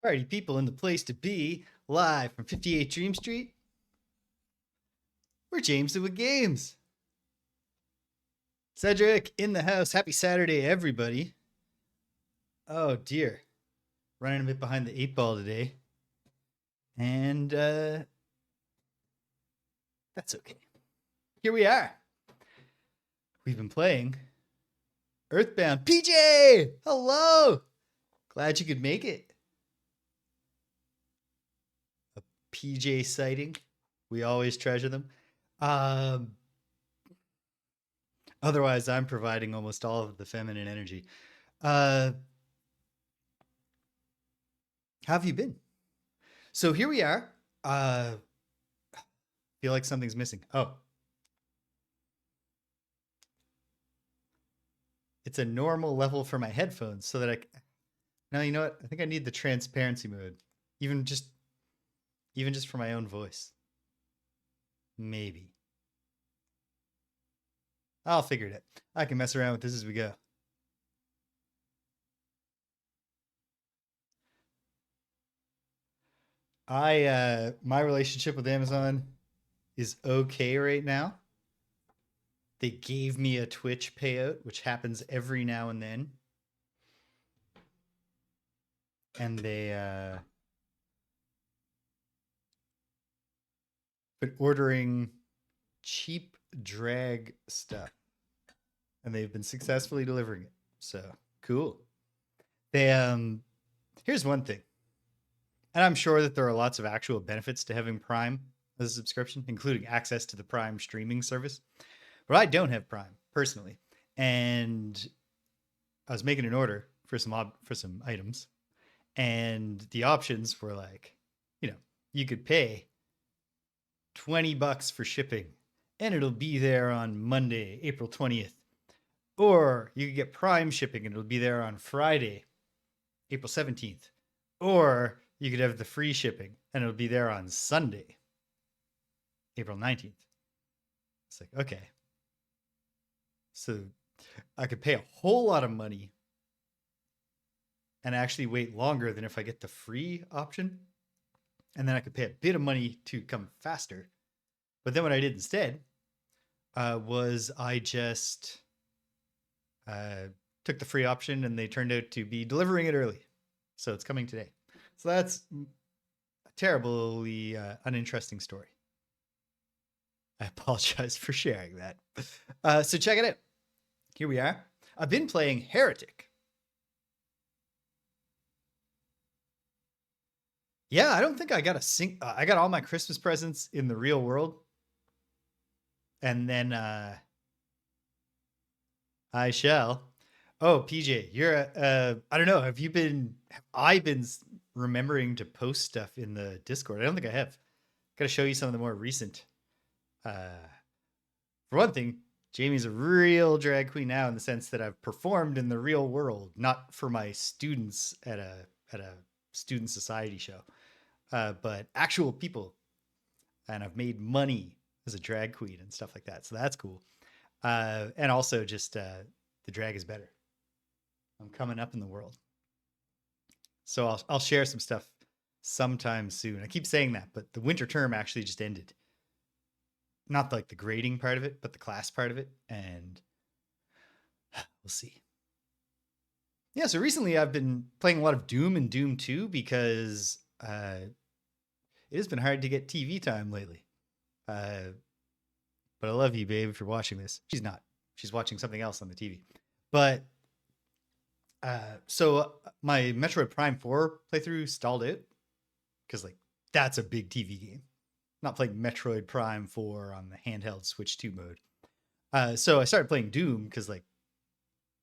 Party people in the place to be, live from 58 Dream Street. We're Jameson with Games. Cedric in the house. Happy Saturday, everybody. Oh dear. Running a bit behind the 8 ball today. And that's okay. Here we are. We've been playing EarthBound. PJ! Hello! Glad you could make it. A PJ sighting. We always treasure them. Otherwise, I'm providing almost all of the feminine energy. How have you been? So here we are. Feel like something's missing. Oh. It's a normal level for my headphones so that now you know what? I think I need the transparency mode. Even just for my own voice. Maybe. I'll figure it out. I can mess around with this as we go. My relationship with Amazon is okay right now. They gave me a Twitch payout, which happens every now and then. And they been ordering cheap drag stuff. And they've been successfully delivering it. So cool. They here's one thing. And I'm sure that there are lots of actual benefits to having Prime as a subscription, including access to the Prime streaming service. But I don't have Prime personally. And I was making an order for some items. And the options were like, you could pay $20 for shipping and it'll be there on Monday, April 20th. Or you could get Prime shipping and it'll be there on Friday, April 17th. Or you could have the free shipping and it'll be there on Sunday, April 19th. It's like, okay. So I could pay a whole lot of money and actually wait longer than if I get the free option. And then I could pay a bit of money to come faster. But then what I did instead was I just took the free option and they turned out to be delivering it early. So it's coming today. So that's a terribly uninteresting story. I apologize for sharing that. So check it out. Here we are. I've been playing Heretic. Yeah, I don't think I got I got all my Christmas presents in the real world. And then I shall. Oh, PJ, you're I don't know. Have I been remembering to post stuff in the Discord? I don't think I have. Got to show you some of the more recent. For one thing, Jamie's a real drag queen now in the sense that I've performed in the real world, not for my students at a student society show, but actual people. And I've made money as a drag queen and stuff like that. So that's cool. And also just the drag is better. I'm coming up in the world. So I'll share some stuff sometime soon. I keep saying that, but the winter term actually just ended. Not like the grading part of it, but the class part of it. And we'll see. Yeah, so recently I've been playing a lot of Doom and Doom 2 because it has been hard to get TV time lately. But I love you, babe, if you're watching this. She's not. She's watching something else on the TV. But so my Metroid Prime 4 playthrough stalled out because that's a big TV game. Not playing Metroid Prime 4 on the handheld Switch 2 mode. So I started playing Doom because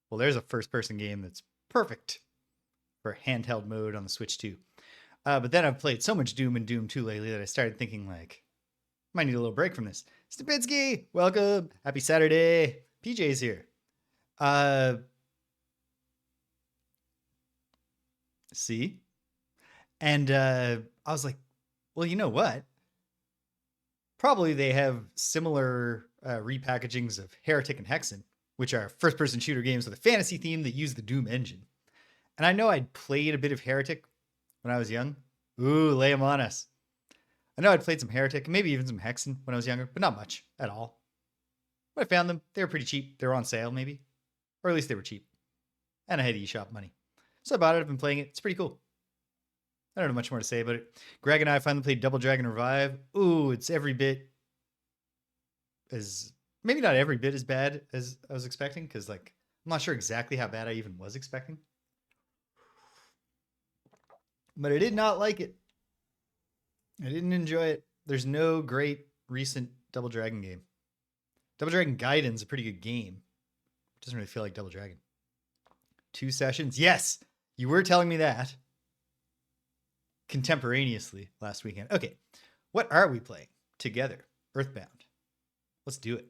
there's a first-person game that's perfect for handheld mode on the Switch 2. But then I've played so much Doom and Doom 2 lately that I started thinking might need a little break from this. Stupinski, welcome. Happy Saturday. PJ's here. See? And I was like, well, you know what? Probably they have similar repackagings of Heretic and Hexen, which are first-person shooter games with a fantasy theme that use the Doom engine. And I know I'd played a bit of Heretic when I was young. Ooh, lay them on us. I know I'd played some Heretic and maybe even some Hexen when I was younger, but not much at all. But I found them. They were pretty cheap. They were on sale, maybe. Or at least they were cheap. And I had eShop money. So I bought it. I've been playing it. It's pretty cool. I don't know much more to say about it. Greg and I finally played Double Dragon Revive. Ooh, it's every bit as... Maybe not every bit as bad as I was expecting, because like I'm not sure exactly how bad I even was expecting. But I did not like it. I didn't enjoy it. There's no great recent Double Dragon game. Double Dragon Gaiden's a pretty good game. It doesn't really feel like Double Dragon. 2 sessions? Yes! You were telling me that. Contemporaneously last weekend. Okay. What are we playing together? EarthBound. Let's do it.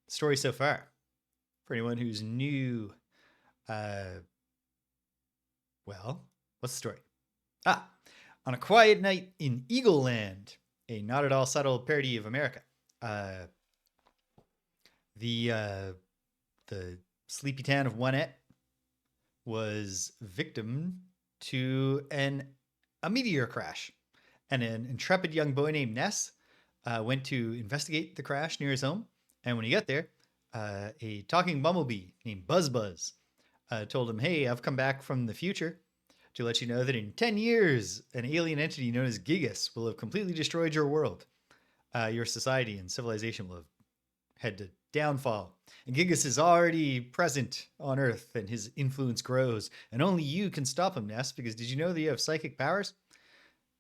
Story so far. For anyone who's new, well, what's the story? On a quiet night in Eagle Land, a not at all subtle parody of America, the sleepy town of Onette was victim to a meteor crash, and an intrepid young boy named Ness went to investigate the crash near his home. And when he got there, a talking bumblebee named Buzz told him, "Hey, I've come back from the future to let you know that in 10 years, an alien entity known as Gigas will have completely destroyed your world. Your society and civilization will have had to downfall. And Gigas is already present on Earth, and his influence grows. And only you can stop him, Ness, because did you know that you have psychic powers?"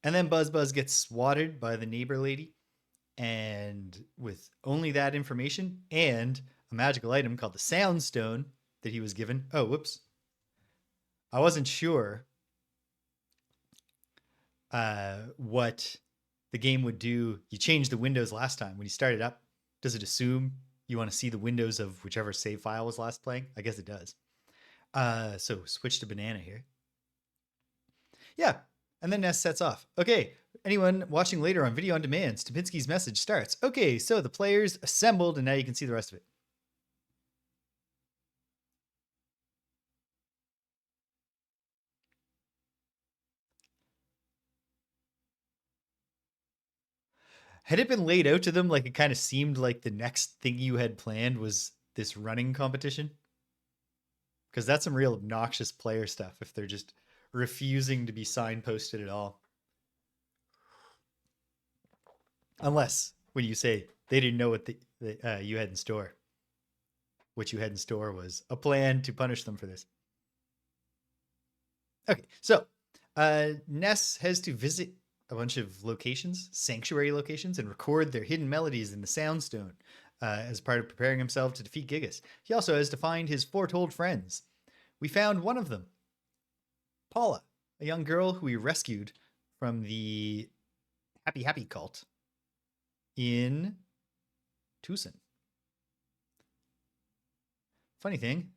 And then Buzz gets swatted by the neighbor lady. And with only that information and a magical item called the Sound Stone that he was given. Oh, whoops. I wasn't sure what the game would do. You changed the windows last time. When you start it up, does it assume you want to see the windows of whichever save file was last playing? I guess it does. So switch to banana here. Yeah. And then Ness sets off. Okay, anyone watching later on video on demand, Stupinski's message starts. Okay, so the players assembled, and now you can see the rest of it. Had it been laid out to them like it kind of seemed like the next thing you had planned was this running competition? Because that's some real obnoxious player stuff if they're just refusing to be signposted at all. Unless when you say they didn't know what you had in store. What you had in store was a plan to punish them for this. Okay, so Ness has to visit a bunch of locations, sanctuary locations, and record their hidden melodies in the Soundstone as part of preparing himself to defeat Gigas. He also has to find his foretold friends. We found one of them, Paula, a young girl who we rescued from the Happy cult in Twoson. Funny thing.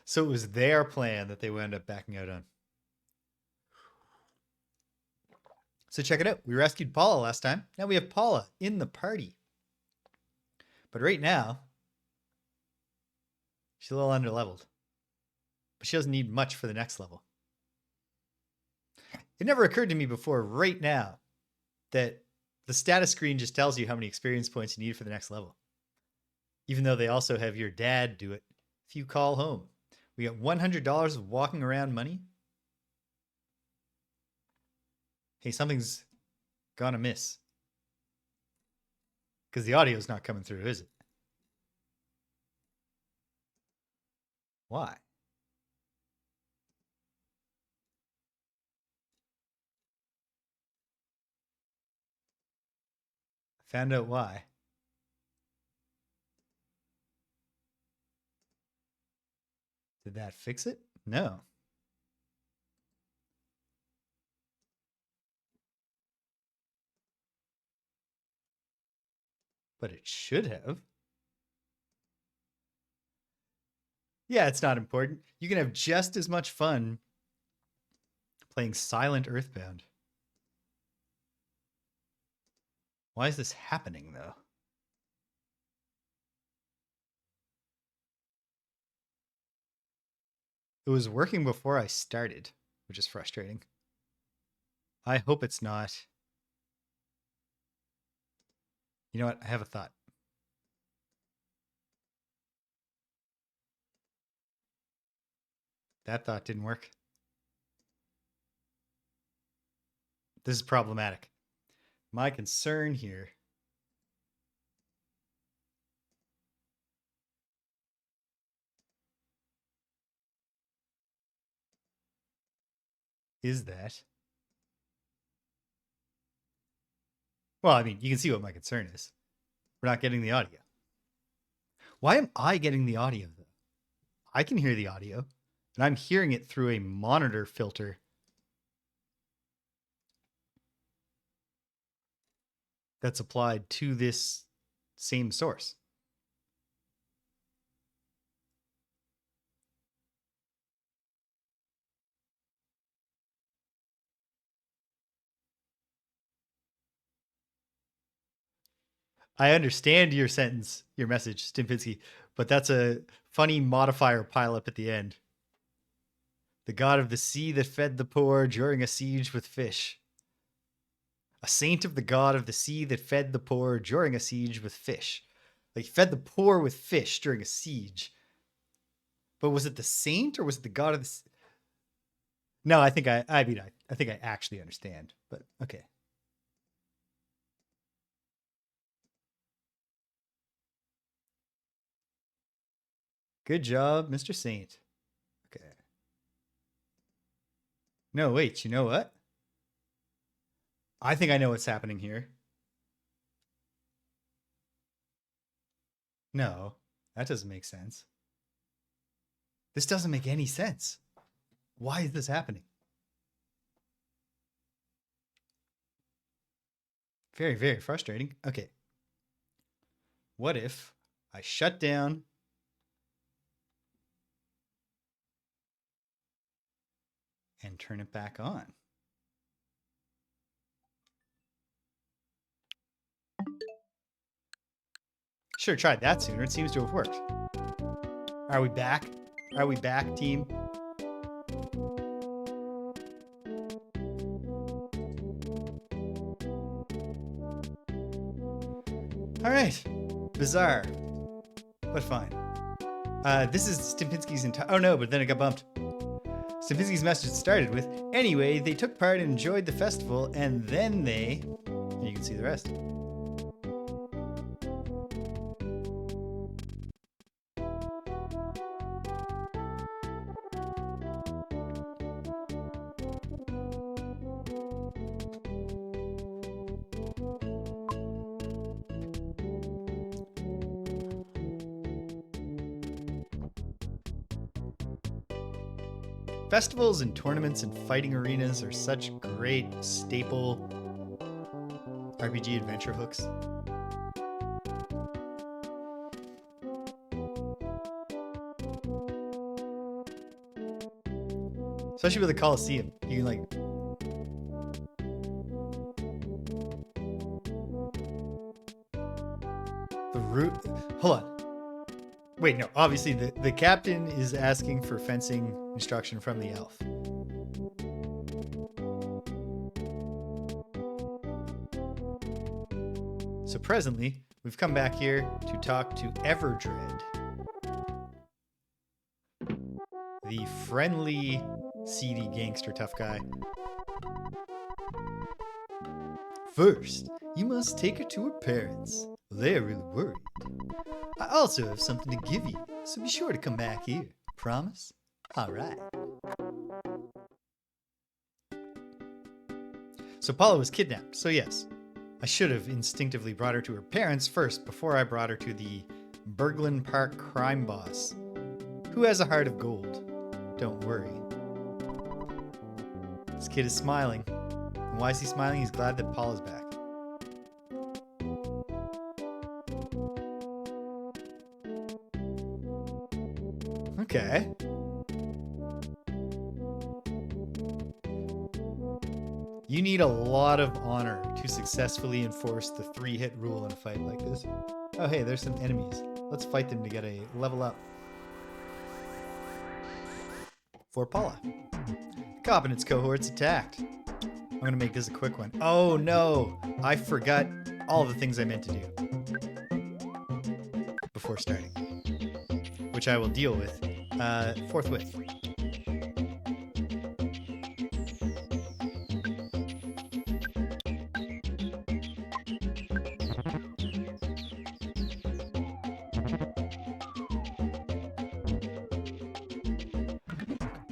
So it was their plan that they wound up backing out on. So check it out. We rescued Paula last time. Now we have Paula in the party. But right now, she's a little underleveled. But she doesn't need much for the next level. It never occurred to me before right now that the status screen just tells you how many experience points you need for the next level. Even though they also have your dad do it if you call home. We got $100 of walking around money. Hey, something's gonna miss. Because the audio's not coming through, is it? Why? Found out why. Did that fix it? No. But it should have. Yeah, it's not important. You can have just as much fun playing Silent EarthBound. Why is this happening, though? It was working before I started, which is frustrating. I hope it's not. You know what? I have a thought. That thought didn't work. This is problematic. My concern here is that... Well, I mean, you can see what my concern is. We're not getting the audio. Why am I getting the audio, though? I can hear the audio, and I'm hearing it through a monitor filter that's applied to this same source. I understand your sentence, your message, Stimpinski, but that's a funny modifier pile up at the end. The god of the sea that fed the poor during a siege with fish. A saint of the god of the sea that fed the poor during a siege with fish. Like, fed the poor with fish during a siege. But was it the saint or was it the god of the sea? No, I think I think I actually understand, but okay. Good job, Mr. Saint. Okay. No, wait, you know what? I think I know what's happening here. No, that doesn't make sense. This doesn't make any sense. Why is this happening? Very, very frustrating. Okay. What if I shut down and turn it back on? Should have tried that sooner. It seems to have worked. Are we back? Are we back, team? All right. Bizarre, but fine. This is Stimpinski's entire... Oh, no, but then it got bumped. Stimpinski's message started with, anyway, they took part and enjoyed the festival, and then they... And you can see the rest. Festivals and tournaments and fighting arenas are such great staple RPG adventure hooks. Especially with the Coliseum. You can like... The route... Hold on. Wait, no. Obviously, the captain is asking for fencing instruction from the elf. So presently, we've come back here to talk to Everdread, the friendly, seedy gangster tough guy. First, you must take her to her parents. They're really worried. I also have something to give you, so be sure to come back here. Promise? All right. So Paula was kidnapped, so yes. I should have instinctively brought her to her parents first before I brought her to the Berglund Park crime boss, who has a heart of gold. Don't worry. This kid is smiling. And why is he smiling? He's glad that Paula's back. Okay. You need a lot of honor to successfully enforce the 3-hit rule in a fight like this. Oh, hey, there's some enemies. Let's fight them to get a level up. For Paula. Cop and its cohorts attacked. I'm gonna make this a quick one. Oh no! I forgot all the things I meant to do before starting, which I will deal with forthwith.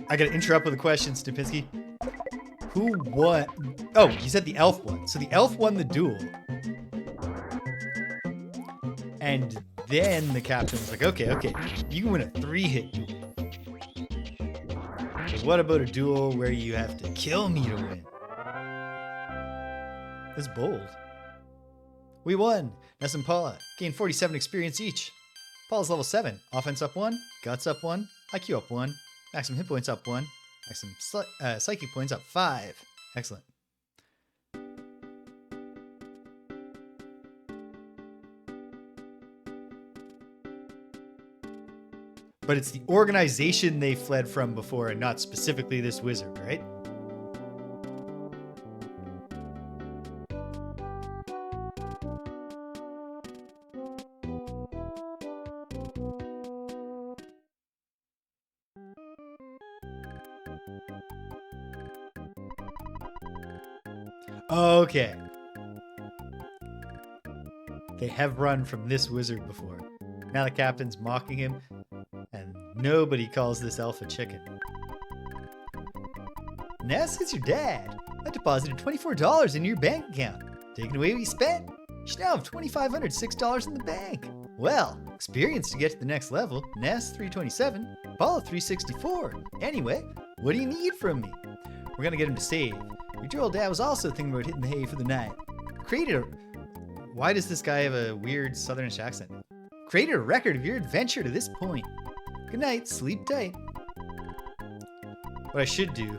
I gotta interrupt with a question, Stupinski. Who won? Oh, you said the elf won. So the elf won the duel. And then the captain was like, okay, you can win a 3-hit duel. But what about a duel where you have to kill me to win? That's bold. We won. Ness and Paula gained 47 experience each. Paula's level 7. Offense up 1. Guts up 1. IQ up 1. Maximum hit points up 1. Maximum psychic points up 5. Excellent. But it's the organization they fled from before and not specifically this wizard, right? Okay. They have run from this wizard before. Now the captain's mocking him, and nobody calls this elf a chicken. Ness, it's your dad. I deposited $24 in your bank account. Taking away what you spent. You should now have $2,506 in the bank. Well, experience to get to the next level. Ness, 327. Paula, 364. Anyway, what do you need from me? We're gonna get him to save. Your dear old dad was also thinking about hitting the hay for the night. Why does this guy have a weird southernish accent? Created a record of your adventure to this point. Good night, sleep tight. What I should do,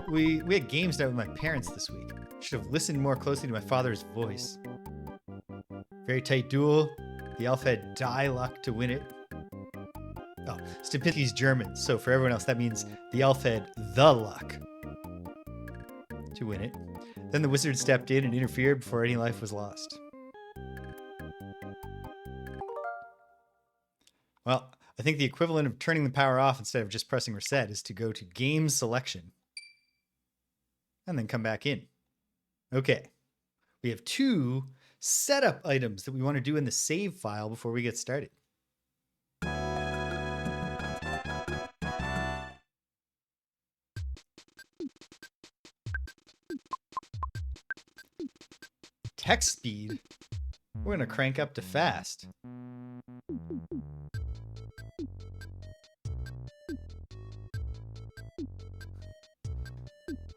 we had games night with my parents this week. Should have listened more closely to my father's voice. Very tight duel. The elf had die luck to win it. Oh, Stupinski's German, so for everyone else that means the elf had the luck to win it. Then the wizard stepped in and interfered before any life was lost. Well, I think the equivalent of turning the power off instead of just pressing reset is to go to game selection and then come back in. Okay, we have 2 setup items that we want to do in the save file before we get started. Text speed, we're going to crank up to fast.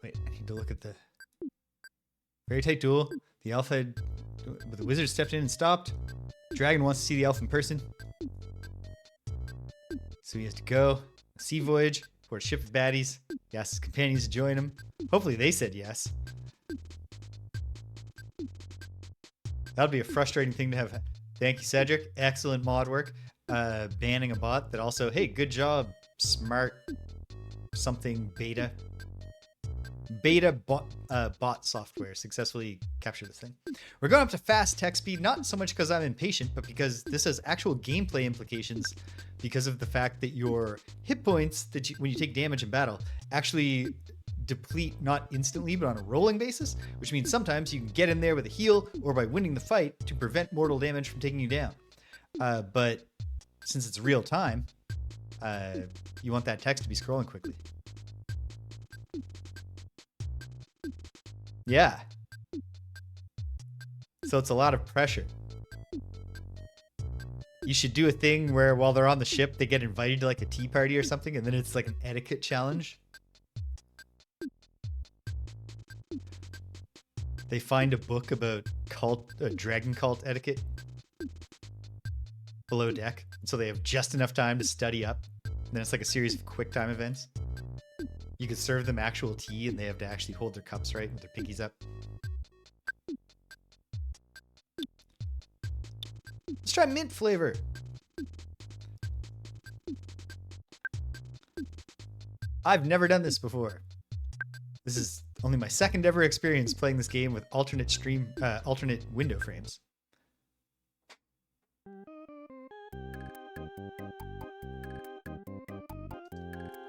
Wait, I need to look at the very tight duel. The elf had, the wizard stepped in and stopped. Dragon wants to see the elf in person. So he has to go. Sea voyage, board a ship of baddies. He asked his companions to join him. Hopefully they said yes. That would be a frustrating thing to have. Thank you, Cedric. Excellent mod work. Banning a bot that also, hey, good job, smart something beta. Beta bot software successfully captured this thing. We're going up to fast text speed, not so much because I'm impatient, but because this has actual gameplay implications because of the fact that your hit points, when you take damage in battle, actually deplete not instantly but on a rolling basis, which means sometimes you can get in there with a heal or by winning the fight to prevent mortal damage from taking you down. But since it's real time, you want that text to be scrolling quickly. Yeah. So it's a lot of pressure. You should do a thing where while they're on the ship, they get invited to like a tea party or something, and then it's like an etiquette challenge. They find a book about dragon cult etiquette below deck, so they have just enough time to study up. And then it's like a series of quick time events. You could serve them actual tea and they have to actually hold their cups right with their pinkies up. Let's try mint flavor. I've never done this before. This is only my second ever experience playing this game with alternate window frames.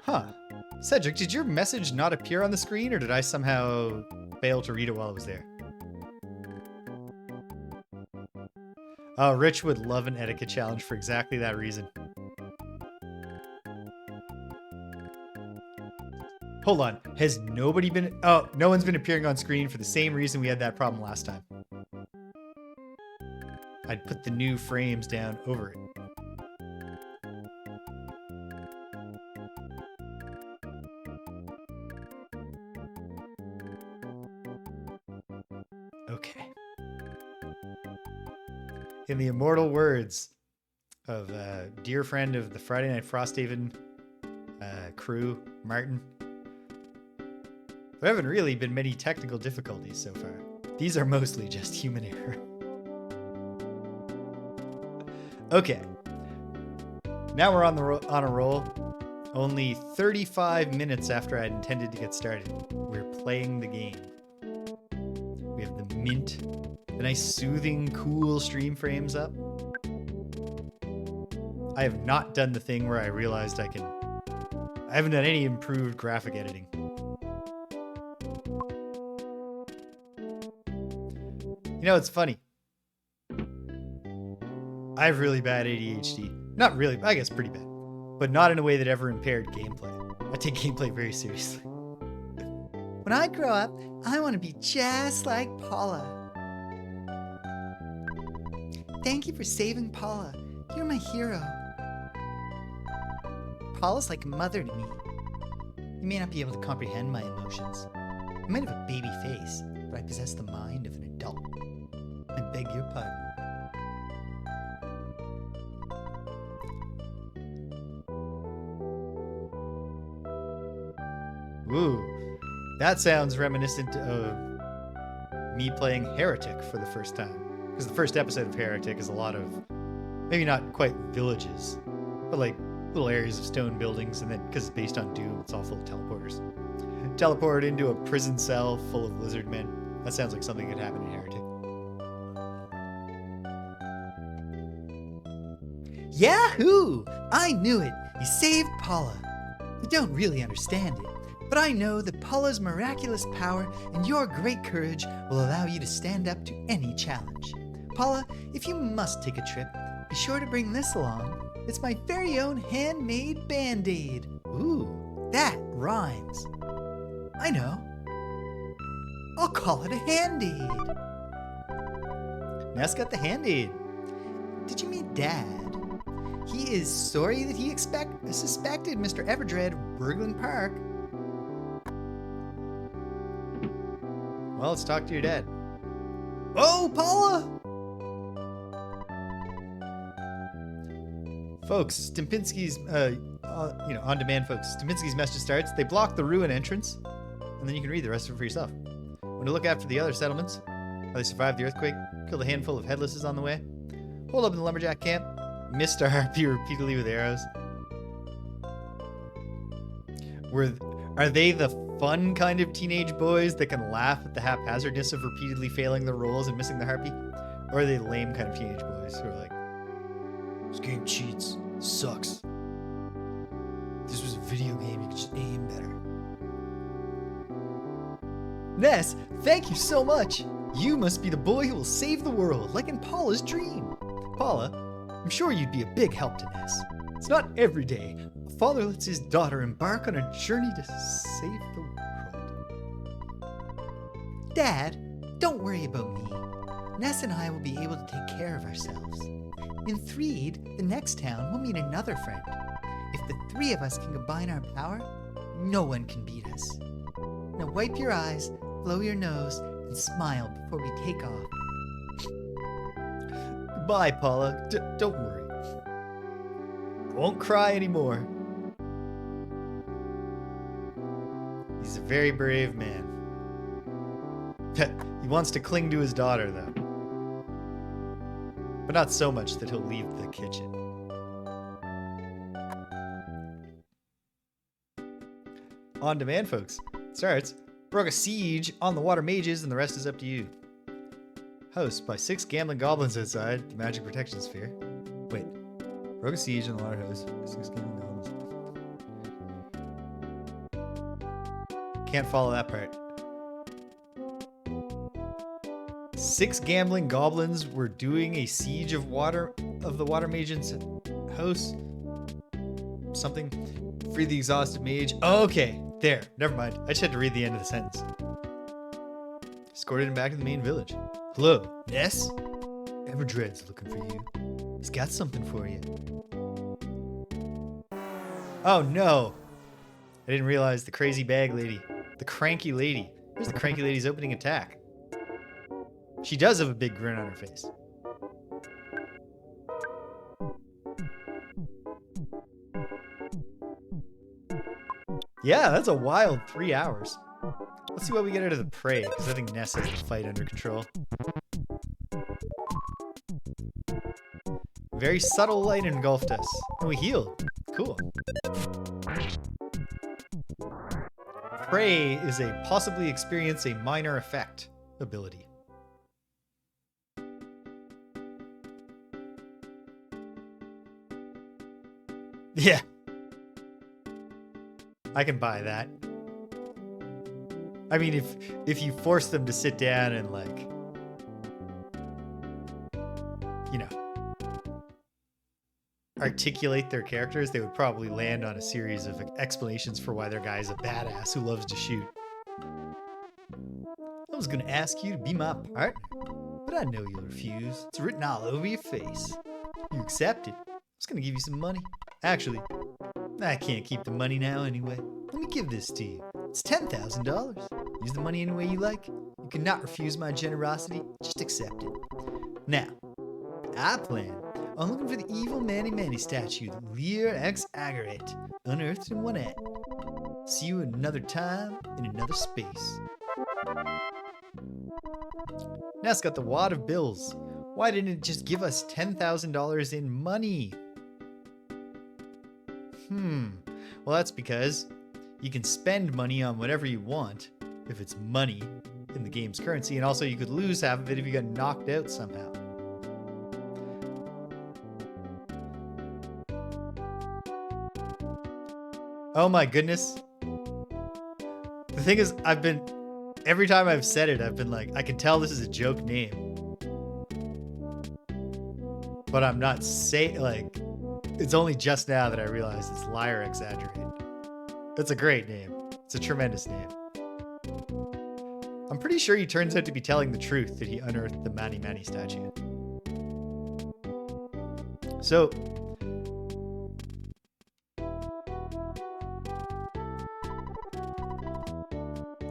Huh. Cedric, did your message not appear on the screen, or did I somehow fail to read it while it was there? Oh, Rich would love an etiquette challenge for exactly that reason. Hold on. Has nobody been... Oh, no one's been appearing on screen for the same reason we had that problem last time. I'd put the new frames down over it. Okay. In the immortal words of a dear friend of the Friday Night Frosthaven crew, Martin, there haven't really been many technical difficulties so far. These are mostly just human error. Okay. Now we're on a roll. Only 35 minutes after I'd intended to get started. We're playing the game. We have the mint, the nice soothing, cool stream frames up. I have not done the thing where I realized I haven't done any improved graphic editing. You know, it's funny. I have really bad ADHD. Not really, I guess pretty bad. But not in a way that ever impaired gameplay. I take gameplay very seriously. When I grow up, I want to be just like Paula. Thank you for saving Paula. You're my hero. Paula's like a mother to me. You may not be able to comprehend my emotions. I might have a baby face, but I possess the mind of an adult. I beg your pardon. Ooh, that sounds reminiscent of me playing Heretic for the first time. Because the first episode of Heretic is a lot of, maybe not quite villages, but like little areas of stone buildings, and then because it's based on Doom, it's all full of teleporters. Teleport into a prison cell full of lizard men. That sounds like something that could happen in Heretic. Yahoo! I knew it! You saved Paula. I don't really understand it, but I know that Paula's miraculous power and your great courage will allow you to stand up to any challenge. Paula, if you must take a trip, be sure to bring this along. It's my very own handmade Band-Aid. Ooh, that rhymes. I know. I'll call it a Hand-Aid. Ness got the Hand-Aid. Did you meet Dad? He is sorry that he suspected Mr. Everdread of burgling Park. Well, let's talk to your dad. Oh, Paula! Folks, Stimpinski's, on-demand folks. Stimpinski's message starts. They block the ruin entrance, and then you can read the rest of it for yourself. When to look after the other settlements, how they survived the earthquake, killed a handful of headlesses on the way, hold up in the lumberjack camp, missed our harpy repeatedly with arrows. Are they the fun kind of teenage boys that can laugh at the haphazardness of repeatedly failing the rolls and missing the harpy? Or are they the lame kind of teenage boys who are like, this game cheats, sucks. If this was a video game, you could just aim better. Ness, thank you so much. You must be the boy who will save the world, like in Paula's dream. Paula, I'm sure you'd be a big help to Ness. It's not every day a father lets his daughter embark on a journey to save the world. Dad, don't worry about me. Ness and I will be able to take care of ourselves. In Threed, the next town, we'll meet another friend. If the three of us can combine our power, no one can beat us. Now wipe your eyes, blow your nose, and smile before we take off. Goodbye, Paula. Don't worry. I won't cry anymore. He's a very brave man. He wants to cling to his daughter, though. But not so much that he'll leave the kitchen. On demand, folks. Starts. Broke a siege on the water mages, and the rest is up to you. Host by 6 gambling goblins outside the magic protection sphere. Wait. Broke a siege on the water hose. 6 gambling goblins. Can't follow that part. 6 gambling goblins were doing a siege of the water mage's house. Something. Free the exhausted mage. Oh, okay. There. Never mind. I just had to read the end of the sentence. Escorted him back to the main village. Hello, Ness? Everdread's looking for you. He's got something for you. Oh no. I didn't realize the crazy bag lady. The cranky lady. Here's the cranky lady's opening attack. She does have a big grin on her face. Yeah, that's a wild 3 hours. Let's see what we get out of the prey, because I think Ness has the fight under control. Very subtle light engulfed us, and we healed. Cool. Prey is a possibly experience a minor effect ability. Yeah. I can buy that. I mean, if you force them to sit down and, like, you know, articulate their characters, they would probably land on a series of explanations for why their guy's a badass who loves to shoot. I was gonna ask you to be my partner, but I know you'll refuse. It's written all over your face. You accepted. I was gonna give you some money. Actually, I can't keep the money now anyway. Let me give this to you. It's $10,000. Use the money any way you like. You cannot refuse my generosity. Just accept it. Now, I plan on looking for the evil Manny Manny statue that Lear X Agarate unearthed in one act. See you another time in another space. Ness got the wad of bills. Why didn't it just give us $10,000 in money? Well, that's because you can spend money on whatever you want if it's money in the game's currency, and also you could lose half of it if you got knocked out somehow. Oh my goodness. The thing is, every time I've said it, I've been like, I can tell this is a joke name. But I'm not saying, like, it's only just now that I realized it's Liar Exaggerate. It's a great name. It's a tremendous name. I'm pretty sure he turns out to be telling the truth that he unearthed the Manny Manny statue. So,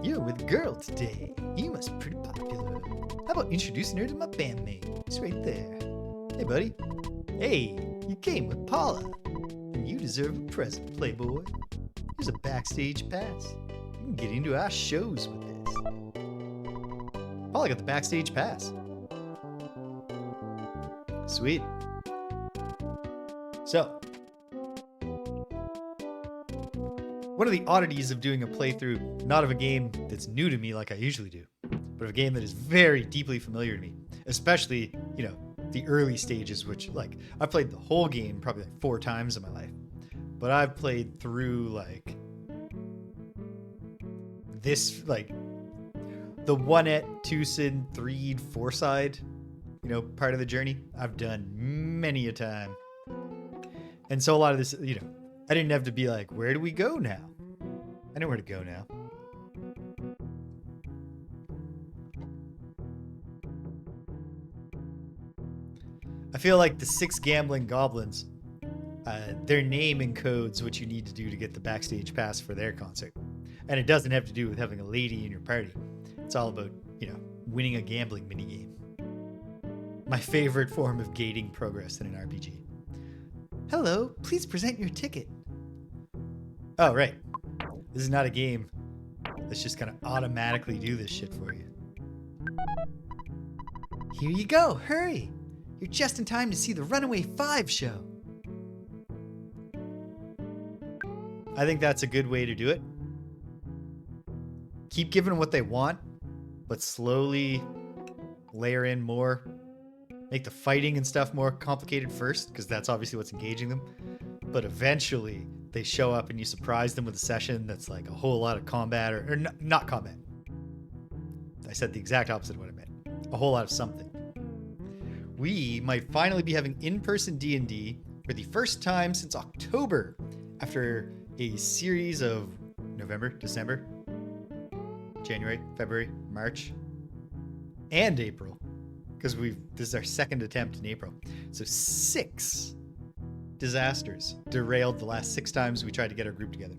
you're with a girl today. You must be pretty popular. How about introducing her to my bandmate? It's right there. Hey, buddy. Hey, you came with Paula. And you deserve a present, playboy. Here's a backstage pass. You can get into our shows with this. Paula got the backstage pass. Sweet. So, one of the oddities of doing a playthrough, not of a game that's new to me like I usually do, but of a game that is very deeply familiar to me, especially, you know, the early stages, which, like, I've played the whole game probably like 4 times in my life, but I've played through, like, this, like, the 1-et, Twoson, 3-ed, 4-side, you know, part of the journey, I've done many a time. And so a lot of this, you know, I didn't have to be like, where do we go now? I know where to go now. I feel like the 6 gambling goblins, their name encodes what you need to do to get the backstage pass for their concert. And it doesn't have to do with having a lady in your party. It's all about, you know, winning a gambling minigame. My favorite form of gating progress in an RPG. Hello, please present your ticket. Oh, right. This is not a game Let's just kind of automatically do this shit for you. Here you go, hurry! You're just in time to see the Runaway Five show. I think that's a good way to do it. Keep giving them what they want, but slowly layer in more. Make the fighting and stuff more complicated first, because that's obviously what's engaging them. But eventually, they show up and you surprise them with a session that's like a whole lot of combat, or not combat. I said the exact opposite of what I meant. A whole lot of something. We might finally be having in-person D&D for the first time since October, after a series of November, December, January, February, March, and April, because this is our second attempt in April. So 6 disasters derailed the last 6 times we tried to get our group together.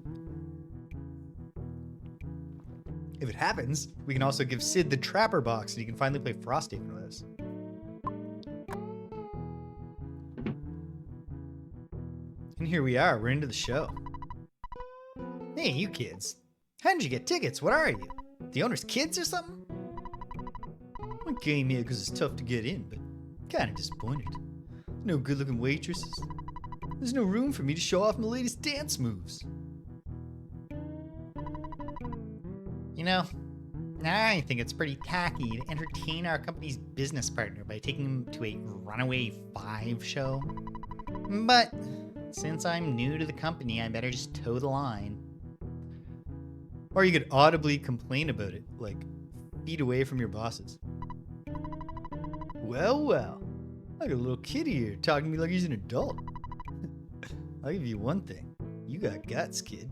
If it happens, we can also give Sid the Trapper box and he can finally play Frosthaven with us. And here we are, we're into the show. Hey, you kids. How did you get tickets? What are you? The owner's kids or something? I came here because it's tough to get in, but kind of disappointed. No good-looking waitresses. There's no room for me to show off my latest dance moves. You know, I think it's pretty tacky to entertain our company's business partner by taking him to a Runaway Five show. But since I'm new to the company, I better just toe the line. Or you could audibly complain about it, like feet away from your bosses. Well, I got a little kid here talking to me like he's an adult. I'll give you one thing. You got guts, kid.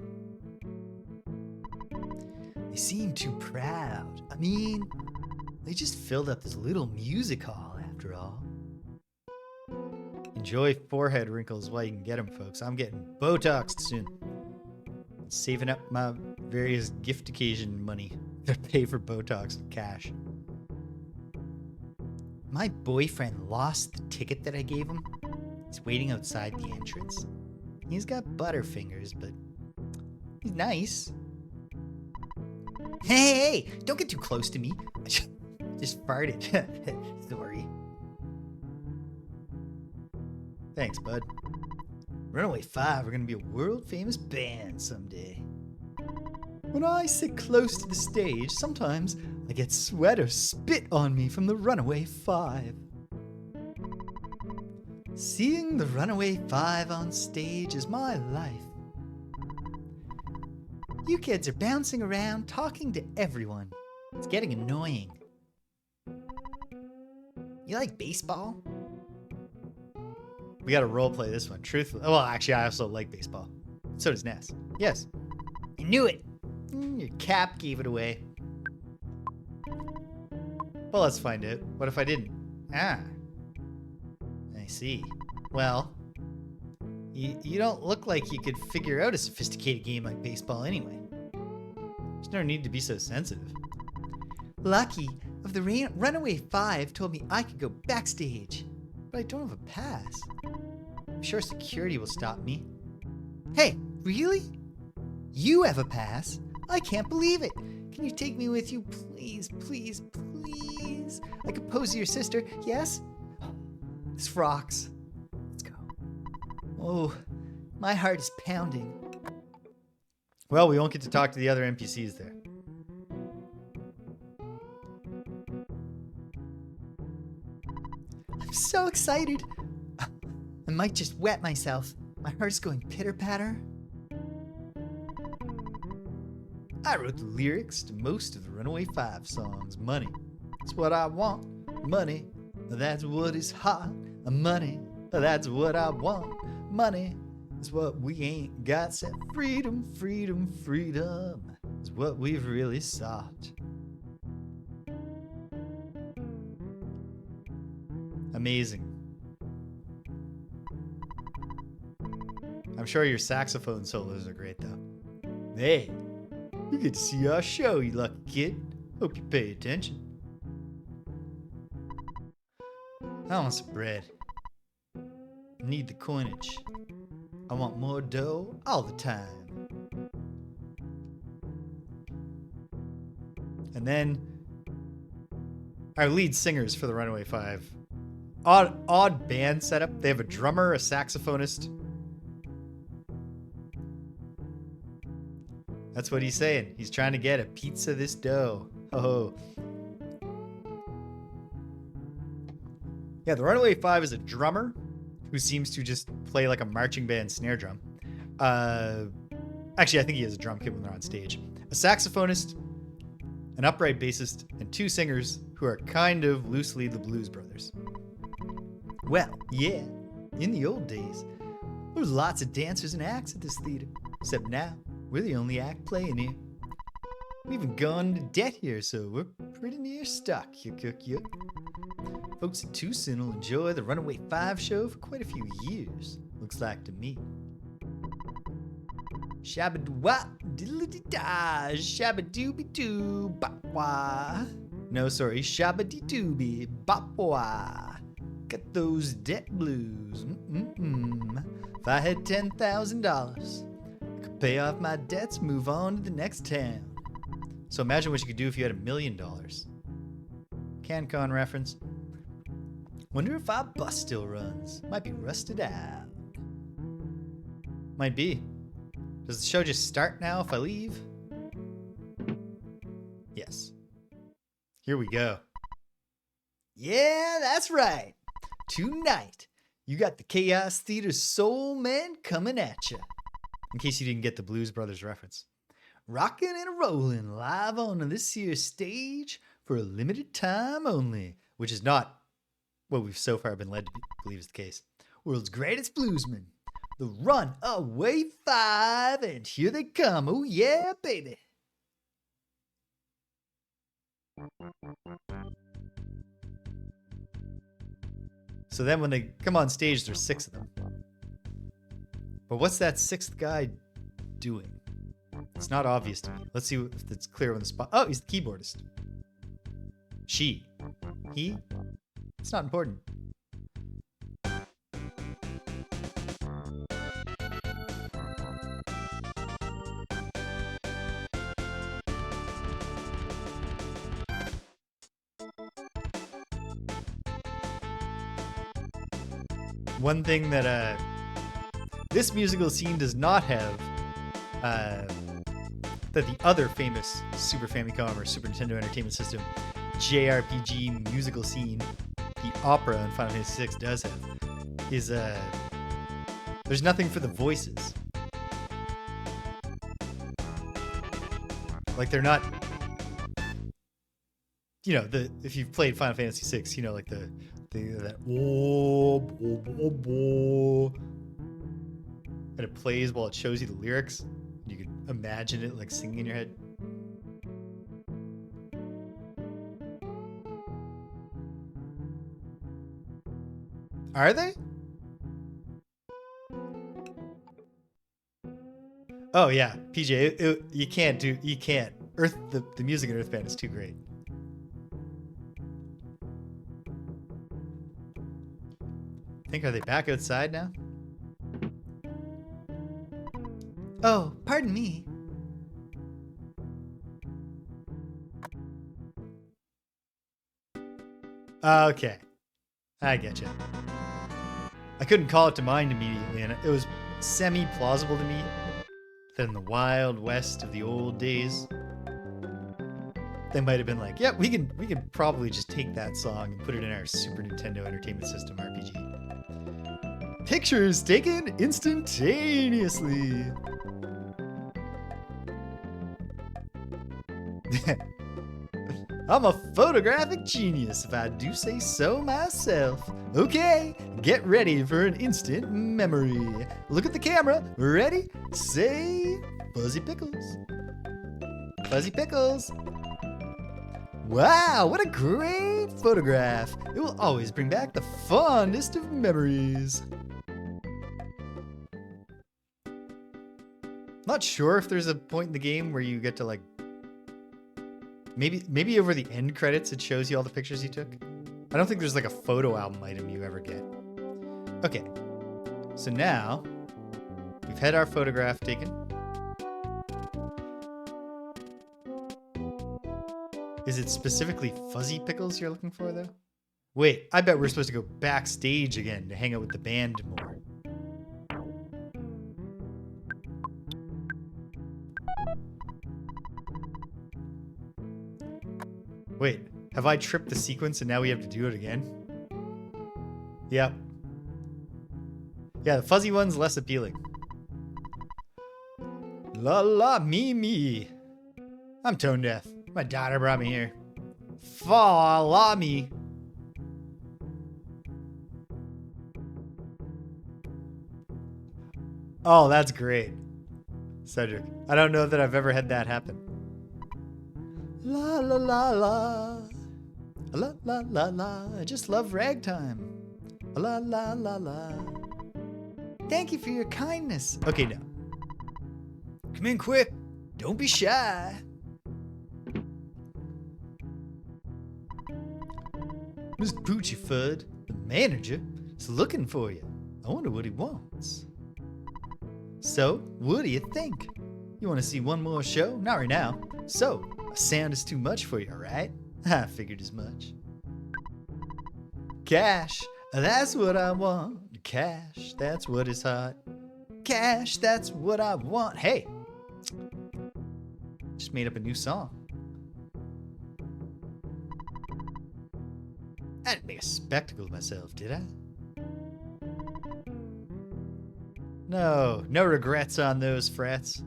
They seem too proud. I mean, they just filled up this little music hall after all. Enjoy forehead wrinkles while you can get them, folks. I'm getting Botoxed soon. Saving up my various gift occasion money to pay for Botox with cash. My boyfriend lost the ticket that I gave him. He's waiting outside the entrance. He's got butterfingers, but he's nice. Hey, don't get too close to me. I just farted. Sorry. Thanks, bud. Runaway Five are gonna be a world-famous band someday. When I sit close to the stage, sometimes I get sweat or spit on me from the Runaway Five. Seeing the Runaway Five on stage is my life. You kids are bouncing around, talking to everyone. It's getting annoying. You like baseball? We gotta roleplay this one, truthfully. Well, actually, I also like baseball. So does Ness. Yes. I knew it! Your cap gave it away. Well, let's find out. What if I didn't? Ah. I see. Well, you don't look like you could figure out a sophisticated game like baseball anyway. There's no need to be so sensitive. Lucky of the Runaway Five told me I could go backstage, but I don't have a pass. I'm sure security will stop me. Hey, really? You have a pass? I can't believe it. Can you take me with you, please, please, please? I could pose your sister, yes? This rocks. Let's go. Oh, my heart is pounding. Well, we won't get to talk to the other NPCs there. I'm so excited. I might just wet myself. My heart's going pitter-patter. I wrote the lyrics to most of the Runaway Five songs. Money, that's what I want. Money, that's what is hot. Money, that's what I want. Money is what we ain't got. Said freedom, freedom, freedom is what we've really sought. Amazing. I'm sure your saxophone solos are great though. Hey, you get to see our show, you lucky kid. Hope you pay attention. I want some bread. I need the coinage. I want more dough all the time. And then our lead singers for the Runaway Five. Odd band setup. They have a drummer, a saxophonist. That's what he's saying. He's trying to get a piece of this dough. Oh. Yeah, the Runaway Five is a drummer who seems to just play like a marching band snare drum. Actually, I think he has a drum kit when they're on stage. A saxophonist, an upright bassist, and two singers who are kind of loosely the Blues Brothers. Well, yeah, in the old days, there was lots of dancers and acts at this theater. Except now, we're the only act playing here. We've even gone into debt here, so we're pretty near stuck, yuck. Folks at Twoson will enjoy the Runaway Five show for quite a few years, looks like to me. Shabba-doo-wah, diddle-dee-da, shabba-dooby-doo, bop-wah. No, sorry, shabba-dee-dooby, bop-wah. Got those debt blues, If I had $10,000, I could pay off my debts, move on to the next town. So imagine what you could do if you had $1 million. CanCon reference. Wonder if our bus still runs. Might be rusted out. Might be. Does the show just start now if I leave? Yes. Here we go. Yeah, that's right. Tonight, you got the Chaos Theater Soul Man coming at you. In case you didn't get the Blues Brothers reference. Rockin' and rollin' live on this here stage for a limited time only, which is not what we've so far been led to believe is the case. World's greatest bluesmen, the Runaway Five, and here they come. Oh yeah, baby. So then when they come on stage, there's 6 of them. But what's that 6th guy doing? It's not obvious to me. Let's see if it's clear on the spot. Oh, he's the keyboardist. She. He. It's not important. One thing that this musical scene does not have that the other famous Super Famicom or Super Nintendo Entertainment System JRPG musical scene, the opera in Final Fantasy VI does have, is there's nothing for the voices. Like they're not, you know, if you've played Final Fantasy VI, you know, like that and it plays while it shows you the lyrics. You could imagine it like singing in your head. Are they? Oh yeah, PJ, you can't. The music in EarthBound is too great. Are they back outside now? Oh, pardon me. Okay. I get you. I couldn't call it to mind immediately, and it was semi-plausible to me that in the Wild West of the old days, they might have been like, yeah, we can probably just take that song and put it in our Super Nintendo Entertainment System RPG. Pictures taken instantaneously. I'm a photographic genius, if I do say so myself. Okay, get ready for an instant memory. Look at the camera. Ready? Say, Fuzzy Pickles. Fuzzy Pickles. Wow, what a great photograph. It will always bring back the fondest of memories. Not sure if there's a point in the game where you get to like maybe over the end credits it shows you all the pictures you took. I don't think there's like a photo album item you ever get. Okay, so now we've had our photograph taken. Is it specifically fuzzy pickles you're looking for, though? Wait, I bet we're supposed to go backstage again to hang out with the band more. Wait, have I tripped the sequence and now we have to do it again? Yep. Yeah, the fuzzy one's less appealing. La la me me. I'm tone deaf. My daughter brought me here. Follow me. Oh, that's great. Cedric. I don't know that I've ever had that happen. La la la la. La la la la. I just love ragtime. La la la la. Thank you for your kindness. Okay, now. Come in quick. Don't be shy. Mr. Poochie Fudd, the manager, is looking for you. I wonder what he wants. So, what do you think? You want to see one more show? Not right now. So, a sound is too much for you, right? I figured as much. Cash, that's what I want. Cash, that's what is hot. Cash, that's what I want. Hey, just made up a new song. I didn't make a spectacle of myself, did I? No regrets on those frets.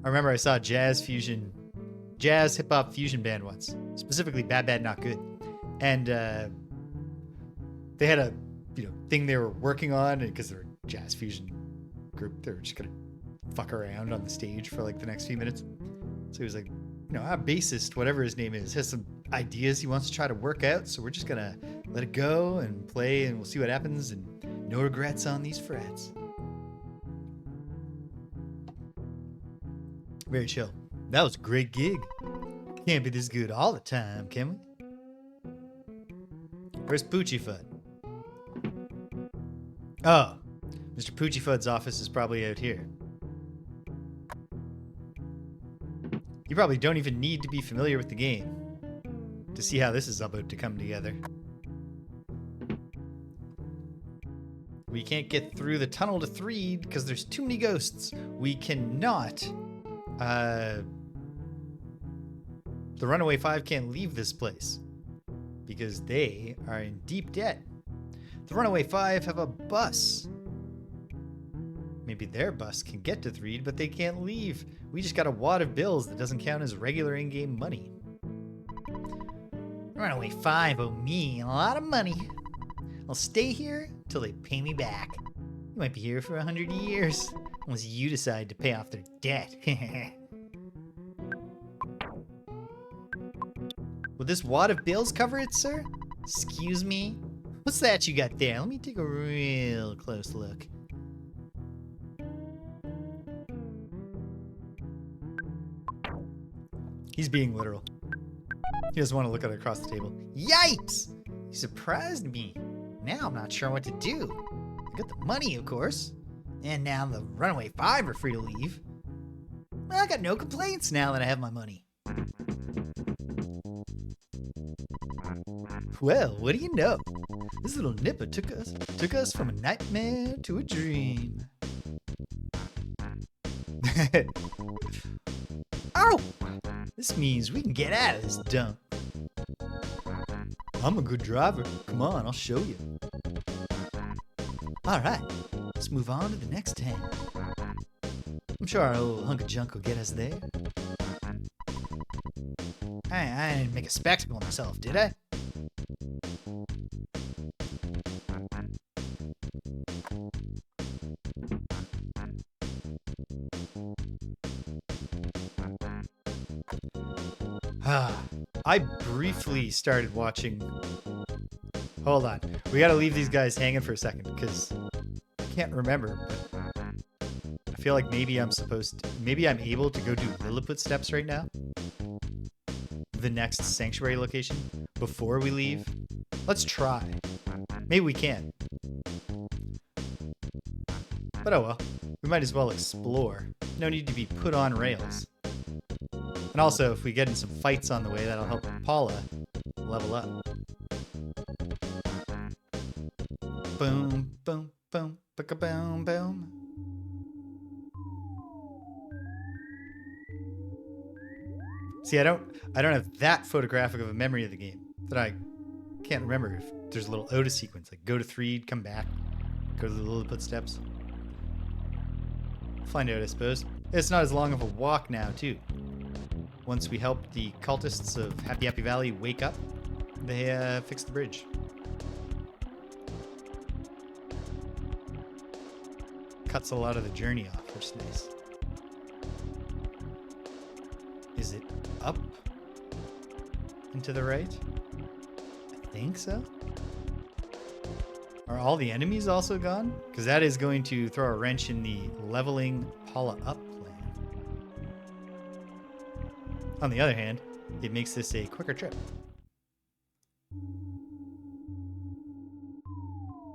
I remember I saw a jazz hip hop fusion band once, specifically Bad Bad Not Good, and they had a thing they were working on, and because they're a jazz fusion group, they were just gonna fuck around on the stage for like the next few minutes. So he was like, our bassist, whatever his name is, has some ideas he wants to try to work out, so we're just gonna let it go and play, and we'll see what happens, and no regrets on these frets. Very chill. That was a great gig. Can't be this good all the time, can we? Where's Poochie Fudd? Oh, Mr. Poochie Fudd's office is probably out here. You probably don't even need to be familiar with the game to see how this is about to come together. We can't get through the tunnel to Threed because there's too many ghosts. We cannot... the Runaway Five can't leave this place because they are in deep debt. The Runaway Five have a bus. Maybe their bus can get to Threed, but they can't leave. We just got a wad of bills that doesn't count as regular in-game money. Runaway Five owe me a lot of money. I'll stay here till they pay me back. You might be here for 100 years, unless you decide to pay off their debt. Will this wad of bills cover it, sir? Excuse me? What's that you got there? Let me take a real close look. He's being literal. He doesn't want to look at it across the table. Yipes! You surprised me. Now I'm not sure what to do. I got the money, of course. And now the Runaway Five are free to leave. I got no complaints now that I have my money. Well, what do you know? This little nipper took us from a nightmare to a dream. Ow! This means we can get out of this dump. I'm a good driver. Come on, I'll show you. Alright, let's move on to the next town. I'm sure our little hunk of junk will get us there. I didn't make a spectacle of myself, did I? I briefly started watching... Hold on. We gotta leave these guys hanging for a second, because I can't remember, but I feel like maybe I'm able to go do Lilliput Steps right now. The next sanctuary location, before we leave. Let's try. Maybe we can. But oh well. We might as well explore. No need to be put on rails. And also, if we get in some fights on the way, that'll help Paula level up. Boom, boom, boom, boom, boom. See, I don't have that photographic of a memory of the game that I can't remember if there's a little Oda sequence, like go to 3, come back, go to the Lilliput Steps. Find out, I suppose. It's not as long of a walk now, too. Once we help the cultists of Happy Happy Valley wake up, they fix the bridge. Cuts a lot of the journey off, which is nice. Is it up and to the right? I think so. Are all the enemies also gone? Because that is going to throw a wrench in the leveling Paula up plan. On the other hand, it makes this a quicker trip.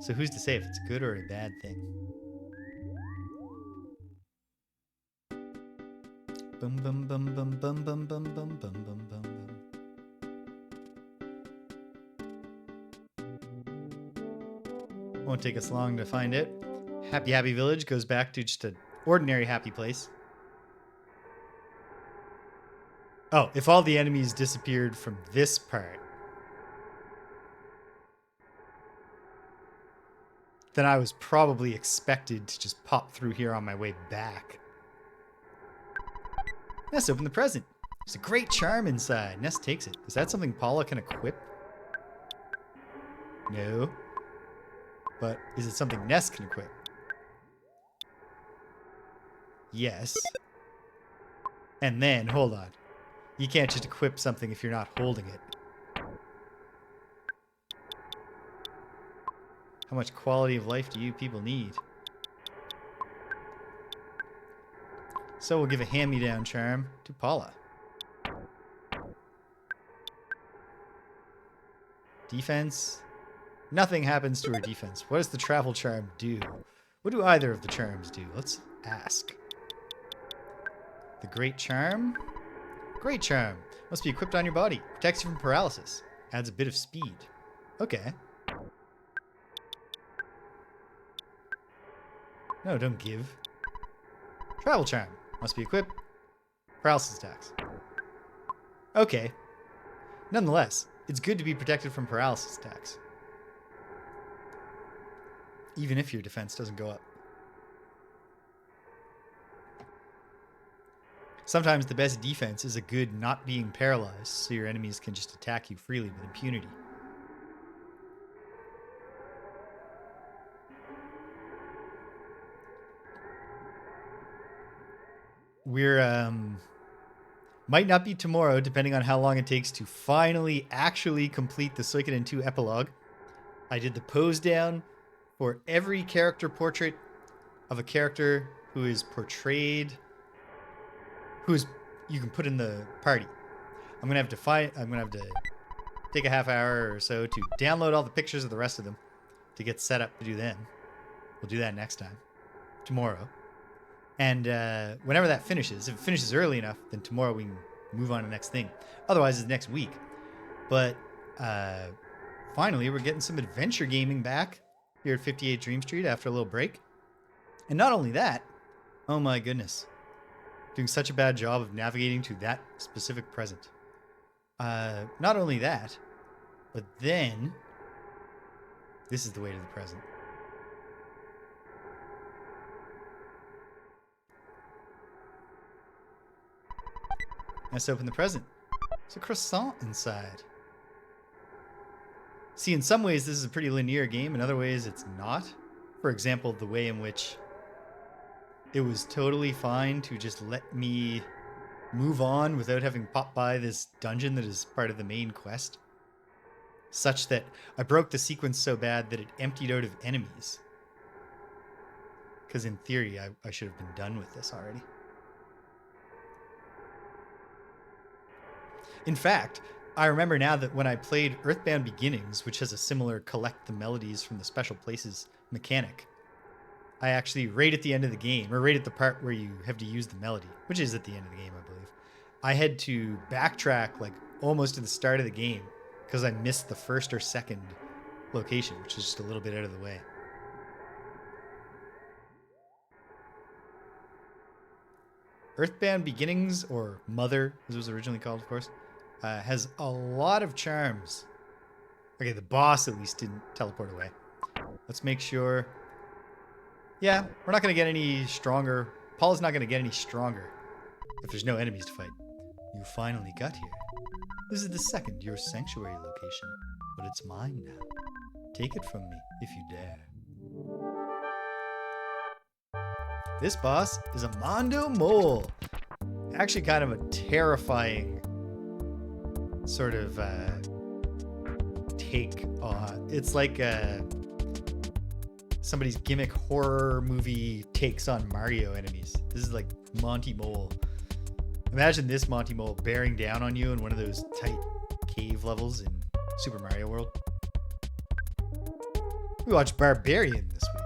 So who's to say if it's a good or a bad thing? Bum bum bum bum bum bum bum bum bum bum bum. Won't take us long to find it. Happy Happy Village goes back to just an ordinary happy place. Oh, if all the enemies disappeared from this part, then I was probably expected to just pop through here on my way back. Ness, open the present. There's a great charm inside. Ness takes it. Is that something Paula can equip? No. But is it something Ness can equip? Yes. And then, hold on. You can't just equip something if you're not holding it. How much quality of life do you people need? So we'll give a hand-me-down charm to Paula. Defense. Nothing happens to her defense. What does the travel charm do? What do either of the charms do? Let's ask. The Great Charm? Great Charm. Must be equipped on your body. Protects you from paralysis. Adds a bit of speed. Okay. No, don't give. Travel Charm. Must be equipped. Paralysis attacks. Okay. Nonetheless, it's good to be protected from paralysis attacks. Even if your defense doesn't go up. Sometimes the best defense is a good not being paralyzed, so your enemies can just attack you freely with impunity. We're, might not be tomorrow, depending on how long it takes to finally actually complete the Suikoden 2 epilogue. I did the pose down for every character portrait of a character who is portrayed, you can put in the party. I'm gonna have to take a half hour or so to download all the pictures of the rest of them to get set up to do them. We'll do that next time, tomorrow. And whenever that finishes, if it finishes early enough, then tomorrow we can move on to the next thing. Otherwise, it's next week. But finally, we're getting some adventure gaming back here at 58 Dream Street after a little break. And not only that, oh my goodness, doing such a bad job of navigating to that specific present. Not only that, but then this is the way to the present. Let's open the present. There's a croissant inside. See, in some ways this is a pretty linear game. In other ways it's not. For example, the way in which it was totally fine to just let me move on without having popped by this dungeon that is part of the main quest. Such that I broke the sequence so bad that it emptied out of enemies. Because in theory, I should have been done with this already. In fact, I remember now that when I played EarthBound Beginnings, which has a similar collect the melodies from the special places mechanic, I actually, right at the end of the game, or right at the part where you have to use the melody, which is at the end of the game, I believe, I had to backtrack like almost to the start of the game because I missed the first or second location, which is just a little bit out of the way. EarthBound Beginnings, or Mother, as it was originally called, of course, has a lot of charms. Okay, the boss at least didn't teleport away. Let's make sure. Yeah, we're not going to get any stronger. Paula's not going to get any stronger if there's no enemies to fight. You finally got here. This is the second your sanctuary location, but it's mine now. Take it from me if you dare. This boss is a Mondo Mole. Actually kind of a terrifying sort of take on. It's like somebody's gimmick horror movie takes on Mario enemies. This is like Monty Mole. Imagine this Monty Mole bearing down on you in one of those tight cave levels in Super Mario World. We watched Barbarian this week.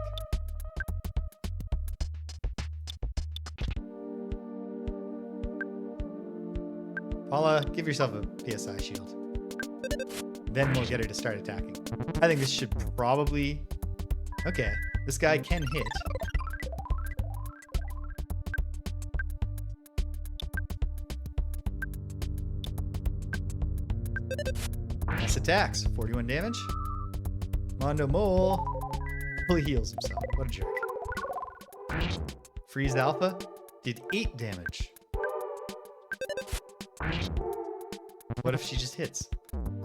Paula, give yourself a PSI shield. Then we'll get her to start attacking. I think this should probably... Okay, this guy can hit. Nice attacks. 41 damage. Mondo Mole fully heals himself. What a jerk. Freeze Alpha did 8 damage. What if she just hits?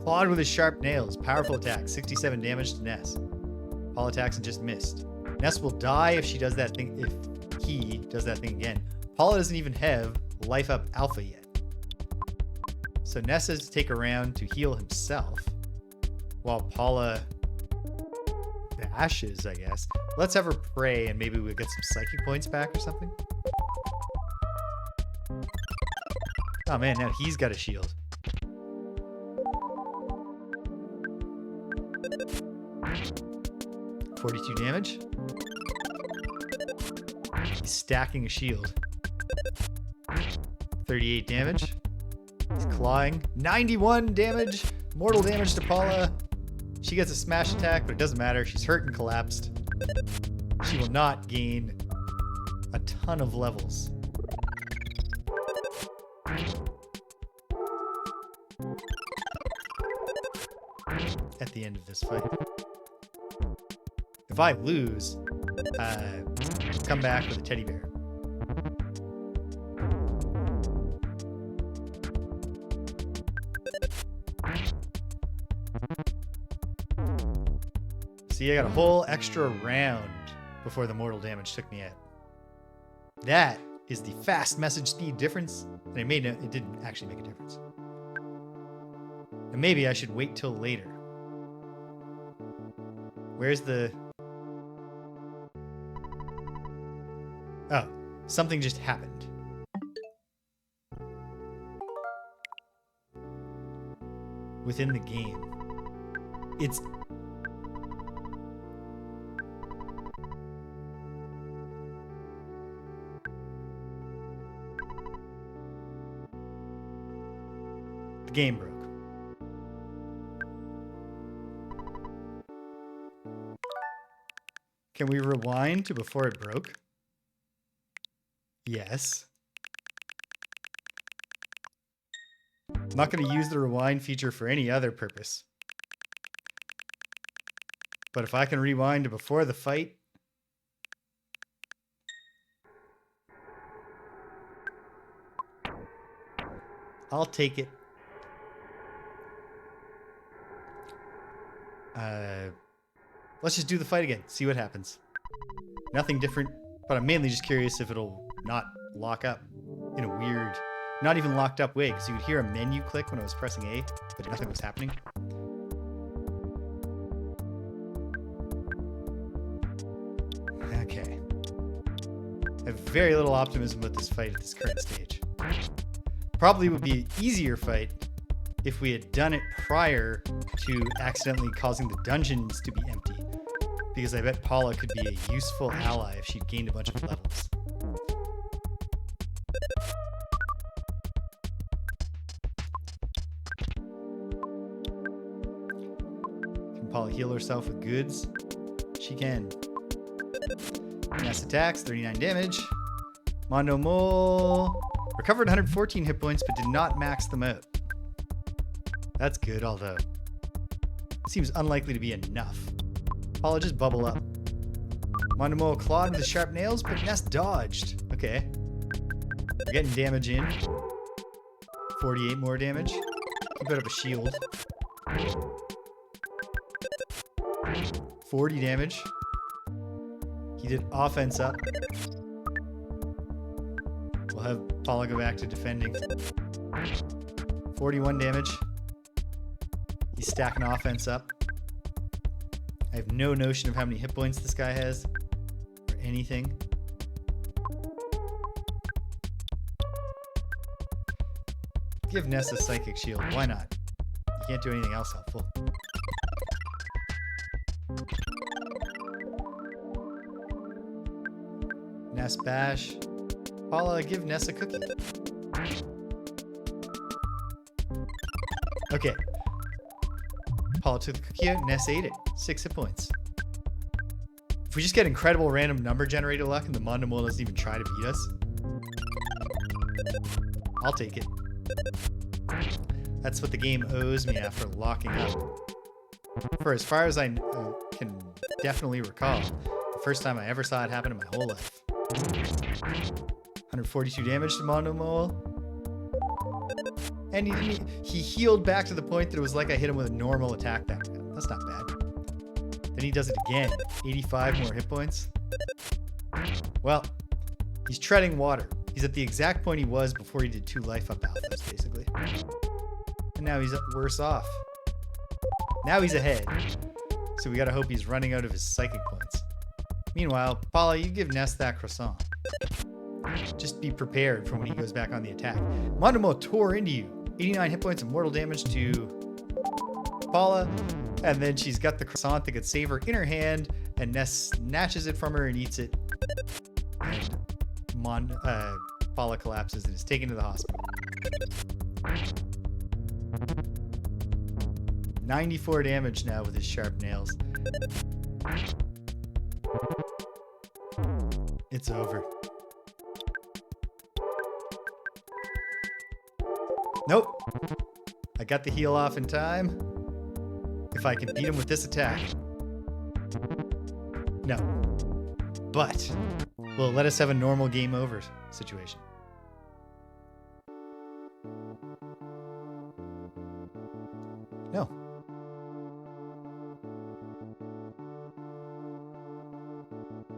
Clawed with his sharp nails. Powerful attack. 67 damage to Ness. Paul attacks and just missed. Ness will die if she does that thing. If he does that thing again. Paula doesn't even have life up alpha yet. So Ness has to take a round to heal himself while Paula bashes, I guess. Let's have her pray and maybe we'll get some psychic points back or something. Oh man, now he's got a shield. $42 damage. He's stacking a shield. 38 damage. He's clawing. 91 damage. Mortal damage to Paula. She gets a smash attack, but it doesn't matter. She's hurt and collapsed. She will not gain a ton of levels. At the end of this fight. If I lose, come back with a teddy bear. See, I got a whole extra round before the mortal damage took me out. That is the fast message speed difference, and it didn't actually make a difference. And maybe I should wait till later. Where's the... Oh, something just happened. Within the game. It's... The game broke. Can we rewind to before it broke? Yes. I'm not going to use the rewind feature for any other purpose. But if I can rewind to before the fight... I'll take it. Let's just do the fight again. See what happens. Nothing different, but I'm mainly just curious if it'll not lock up in a weird, not even locked up way, because you would hear a menu click when I was pressing A, but nothing was happening. Okay. I have very little optimism with this fight at this current stage. Probably would be an easier fight if we had done it prior to accidentally causing the dungeons to be empty. Because I bet Paula could be a useful ally if she'd gained a bunch of levels. Paula heal herself with goods? She can. Ness attacks, 39 damage. Mondo Mole recovered 114 hit points, but did not max them out. That's good, although seems unlikely to be enough. Paula, just bubble up. Mondo Mole clawed with his sharp nails, but Ness dodged. Okay. We're getting damage in. 48 more damage. He put up a shield. 40 damage. He did offense up. We'll have Paula go back to defending. 41 damage. He's stacking offense up. I have no notion of how many hit points this guy has. Or anything. Give Ness a psychic shield. Why not? You can't do anything else helpful. Ness bash. Paula, give Ness a cookie. Okay. Paula took the cookie out. Ness ate it. 6 hit points. If we just get incredible random number generator luck and the Mondo Mole doesn't even try to beat us, I'll take it. That's what the game owes me after locking up. For as far as I can definitely recall, the first time I ever saw it happen in my whole life. 142 damage to Mondo Mole. And he healed back to the point that it was like I hit him with a normal attack back then. That's not bad. Then he does it again. 85 more hit points. Well, he's treading water. He's at the exact point he was before he did 2 life up alphas, basically. And now he's worse off. Now he's ahead. So we gotta hope he's running out of his psychic points. Meanwhile, Paula, you give Ness that croissant. Just be prepared for when he goes back on the attack. Mondo Mole tore into you. 89 hit points of mortal damage to Paula. And then she's got the croissant that could save her in her hand. And Ness snatches it from her and eats it. And Paula collapses and is taken to the hospital. 94 damage now with his sharp nails. It's over. Nope. I got the heal off in time. If I can beat him with this attack. No. But will it let us have a normal game over situation? No.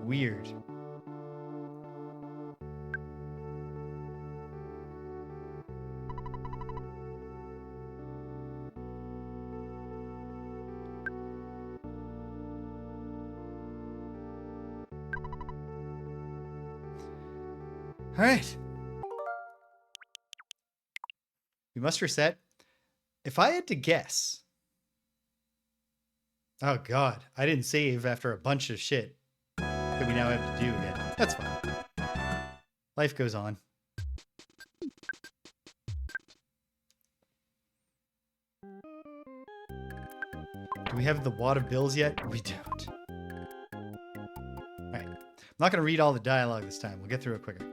Weird. All right. We must reset. If I had to guess. Oh God, I didn't save after a bunch of shit that we now have to do again. That's fine. Life goes on. Do we have the wad of bills yet? We don't. All right. I'm not going to read all the dialogue this time. We'll get through it quicker.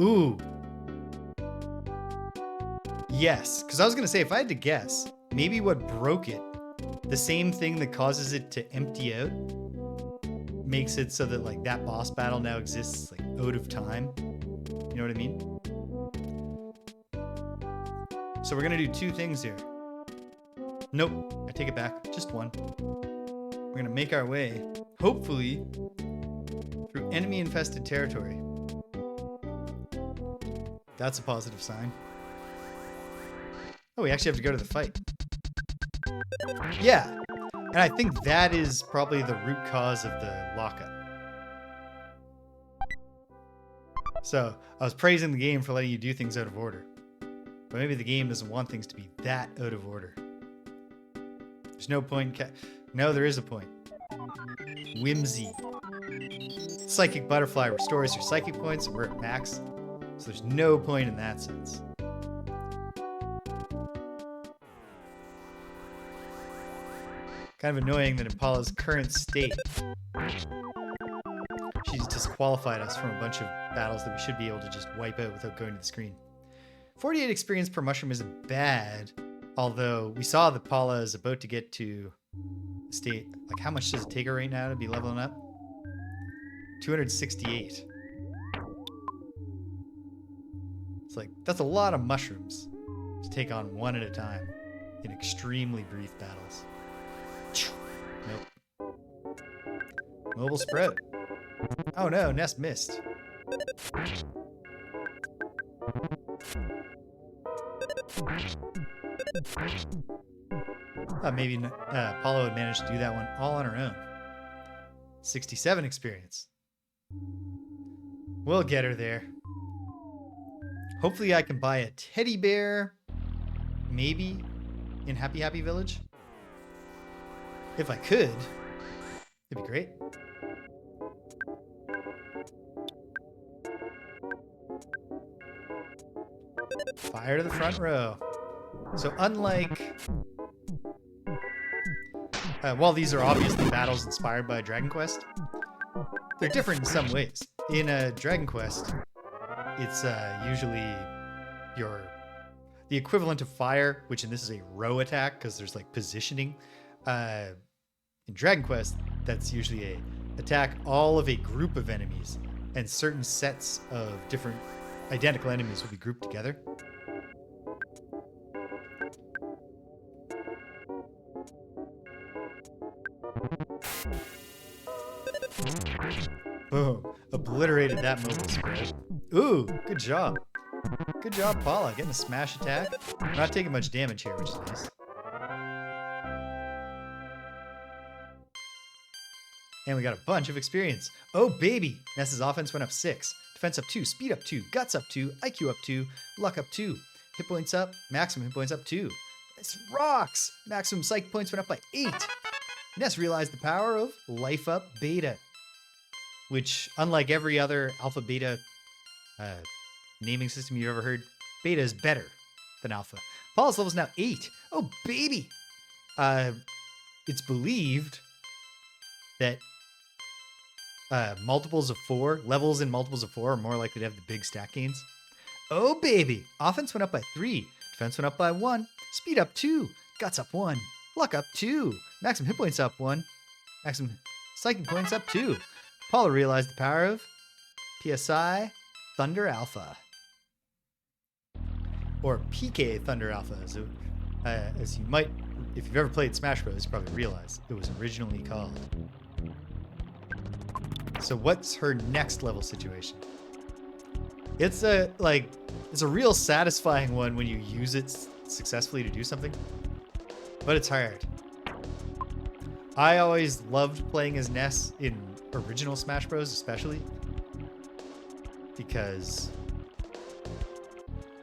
Ooh. Yes, because I was going to say, if I had to guess, maybe what broke it, the same thing that causes it to empty out, makes it so that like that boss battle now exists like out of time. You know what I mean? So we're going to do 2 things here. Nope, I take it back. Just 1. We're going to make our way, hopefully, through enemy-infested territory. That's a positive sign. Oh, we actually have to go to the fight. Yeah, and I think that is probably the root cause of the lockup. So, I was praising the game for letting you do things out of order. But maybe the game doesn't want things to be that out of order. There's no point in no, there is a point. Whimsy. Psychic Butterfly restores your psychic points, and we're at max, so there's no point in that sense. Kind of annoying that in Paula's current state, she's disqualified us from a bunch of battles that we should be able to just wipe out without going to the screen. 48 experience per mushroom isn't bad, although we saw that Paula is about to get to state. Like, how much does it take her right now to be leveling up? 268. It's like, that's a lot of mushrooms to take on one at a time in extremely brief battles. Nope. Mobile sprout. Oh no, Ness missed. Maybe Paula would manage to do that one all on her own. 67 experience. We'll get her there. Hopefully I can buy a teddy bear, maybe, in Happy Happy Village. If I could, it'd be great. Fire to the front row. So unlike... while these are obviously battles inspired by Dragon Quest, they're different in some ways. In a Dragon Quest, it's usually the equivalent of fire, which in this is a row attack because there's like positioning. In Dragon Quest, that's usually a attack all of a group of enemies, and certain sets of different identical enemies will be grouped together. Boom. Obliterated that mobile spread. Ooh, good job. Good job, Paula. Getting a smash attack. Not taking much damage here, which is nice. And we got a bunch of experience. Oh, baby. Ness's offense went up 6. Defense up 2. Speed up 2. Guts up 2. IQ up 2. Luck up 2. Hit points up. Maximum hit points up 2. This rocks. Maximum psych points went up by 8. Ness realized the power of life up beta, which, unlike every other alpha beta naming system you've ever heard, beta is better than alpha. Paula's level is now 8. Oh, baby. It's believed that multiples of 4, levels in multiples of 4 are more likely to have the big stack gains. Oh, baby. Offense went up by 3. Defense went up by 1. Speed up 2. Guts up 1. Luck up 2. Maximum hit points up 1. Maximum psychic points up 2. Paula realized the power of PSI Thunder Alpha. Or PK Thunder Alpha, as you might, if you've ever played Smash Bros, you probably realize it was originally called. So what's her next level situation? It's a real satisfying one when you use it successfully to do something, but it's hard. I always loved playing as Ness in original Smash Bros, especially because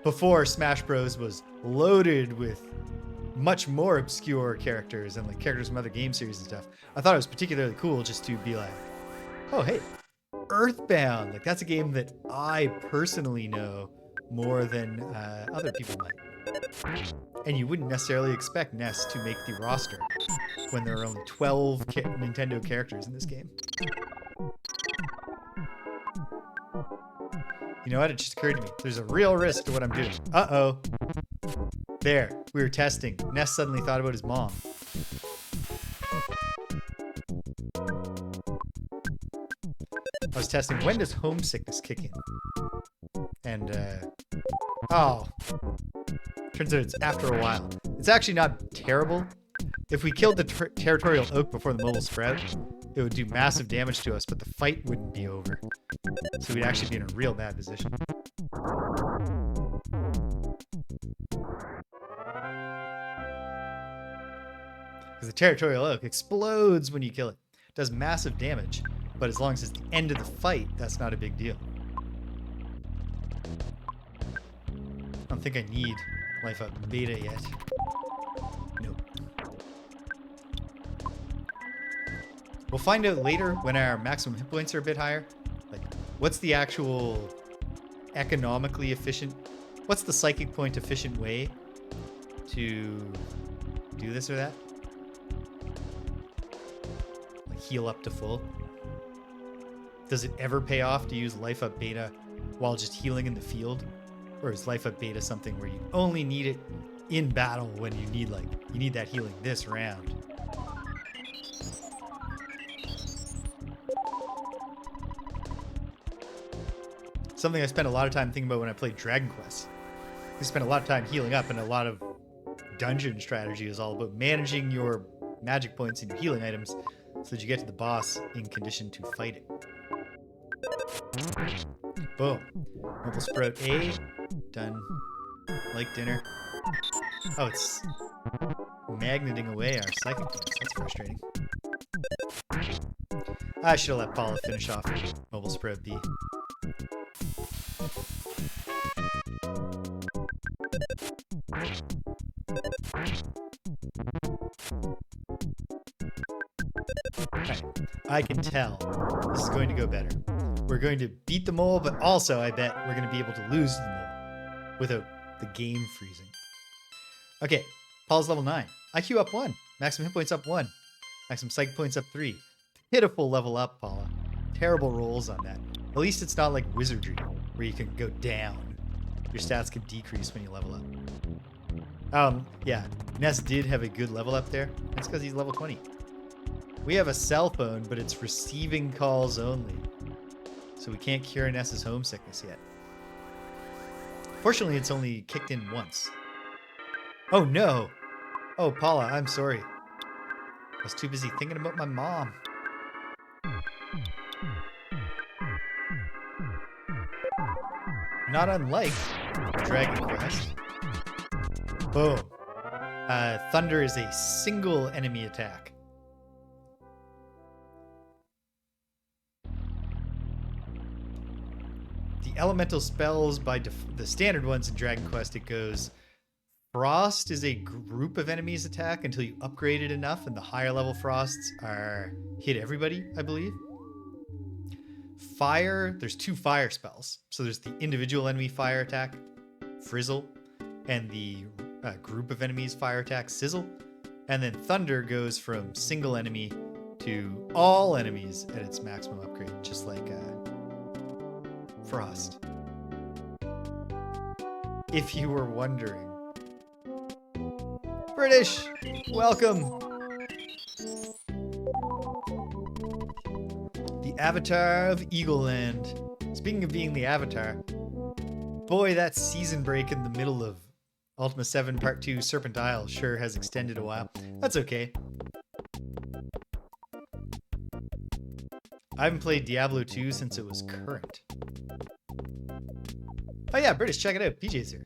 before Smash Bros was loaded with much more obscure characters and like characters from other game series and stuff, I thought it was particularly cool just to be like, oh hey, EarthBound, like that's a game that I personally know more than other people might. And you wouldn't necessarily expect Ness to make the roster when there are only 12 Nintendo characters in this game. You know what? It just occurred to me. There's a real risk to what I'm doing. Uh-oh. There. We were testing. Ness suddenly thought about his mom. I was testing, when does homesickness kick in? And, oh. Turns out it's after a while. It's actually not terrible. If we killed the territorial oak before the mobile sprout, it would do massive damage to us, but the fight wouldn't be over. So we'd actually be in a real bad position. Because the territorial oak explodes when you kill it. It does massive damage, but as long as it's the end of the fight, that's not a big deal. I don't think I need life up beta yet. Nope. We'll find out later when our maximum hit points are a bit higher. Like, what's the actual economically efficient, what's the psychic point efficient way to do this or that? Like heal up to full. Does it ever pay off to use life up beta while just healing in the field? Or is life up beta something where you only need it in battle when you need that healing this round? Something I spent a lot of time thinking about when I played Dragon Quest. I spent a lot of time healing up, and a lot of dungeon strategy is all about managing your magic points and your healing items so that you get to the boss in condition to fight it. Boom. Mobile Sprout A. Done. Like dinner. Oh, it's magneting away our psychic points. That's frustrating. I should have let Paula finish off Mobile Sprout B. Right. I can tell this is going to go better. We're going to beat the mole, but also I bet we're going to be able to lose the mole without the game freezing. Okay, Paula's level 9. IQ up 1. Maximum hit points up 1. Maximum psychic points up 3. Pitiful level up, Paula. Terrible rolls on that. At least it's not like wizardry, where you can go down. Your stats can decrease when you level up. Yeah, Ness did have a good level up there. That's because he's level 20. We have a cell phone, but it's receiving calls only. So we can't cure Ness's homesickness yet. Fortunately, it's only kicked in once. Oh no! Oh, Paula, I'm sorry. I was too busy thinking about my mom. Not unlike Dragon Quest. Boom. Thunder is a single enemy attack. The elemental spells, by the standard ones in Dragon Quest, it goes Frost is a group of enemies attack until you upgrade it enough, and the higher level Frosts are hit everybody, I believe. Fire, there's 2 fire spells. So there's the individual enemy fire attack, Frizzle, and the group of enemies fire attack, Sizzle. And then Thunder goes from single enemy to all enemies at its maximum upgrade, just like Frost. If you were wondering. British, welcome. The Avatar of Eagleland. Speaking of being the Avatar, boy, that season break in the middle of Ultima 7 Part 2 Serpent Isle sure has extended a while. That's okay. I haven't played Diablo 2 since it was current. Oh yeah, British, check it out. PJ's here.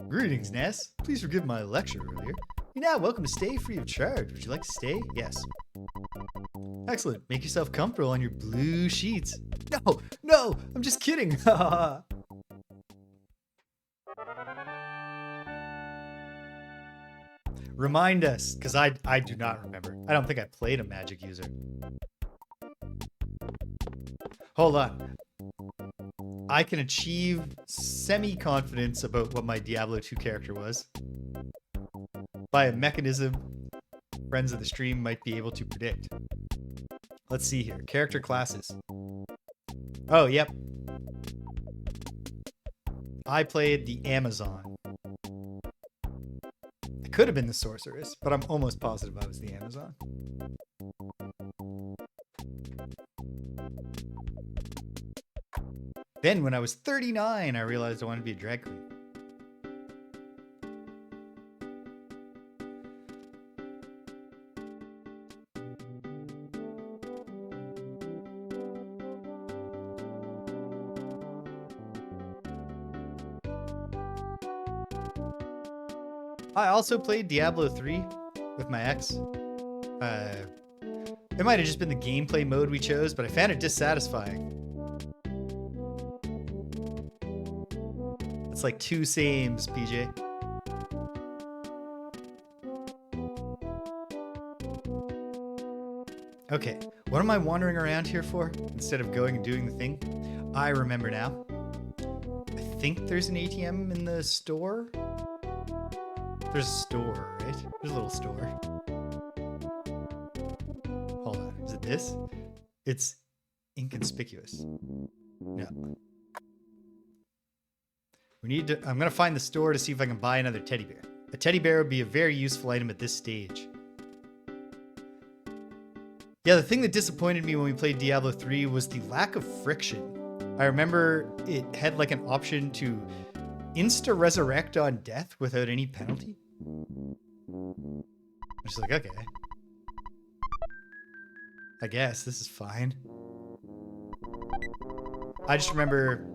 Greetings, Ness. Please forgive my lecture earlier. You're now welcome to stay free of charge. Would you like to stay? Yes. Excellent. Make yourself comfortable on your blue sheets. No, I'm just kidding. Remind us, because I do not remember. I don't think I played a magic user. Hold on. I can achieve semi-confidence about what my Diablo 2 character was by a mechanism friends of the stream might be able to predict. Let's see here. Character classes. Oh, yep. I played the Amazon. I could have been the Sorceress, but I'm almost positive I was the Amazon. Then when I was 39, I realized I wanted to be a drag queen. I also played Diablo 3 with my ex. It might have just been the gameplay mode we chose, but I found it dissatisfying. It's like 2 sames, PJ. Okay, what am I wandering around here for instead of going and doing the thing? I remember now. I think there's an ATM in the store. There's a store, right? There's a little store. Hold on, is it this? It's inconspicuous. No. We need to, I'm gonna find the store to see if I can buy another teddy bear. A teddy bear would be a very useful item at this stage. Yeah, the thing that disappointed me when we played Diablo 3 was the lack of friction. I remember it had like an option to insta-resurrect on death without any penalty. I'm just like, okay. I guess this is fine. I just remember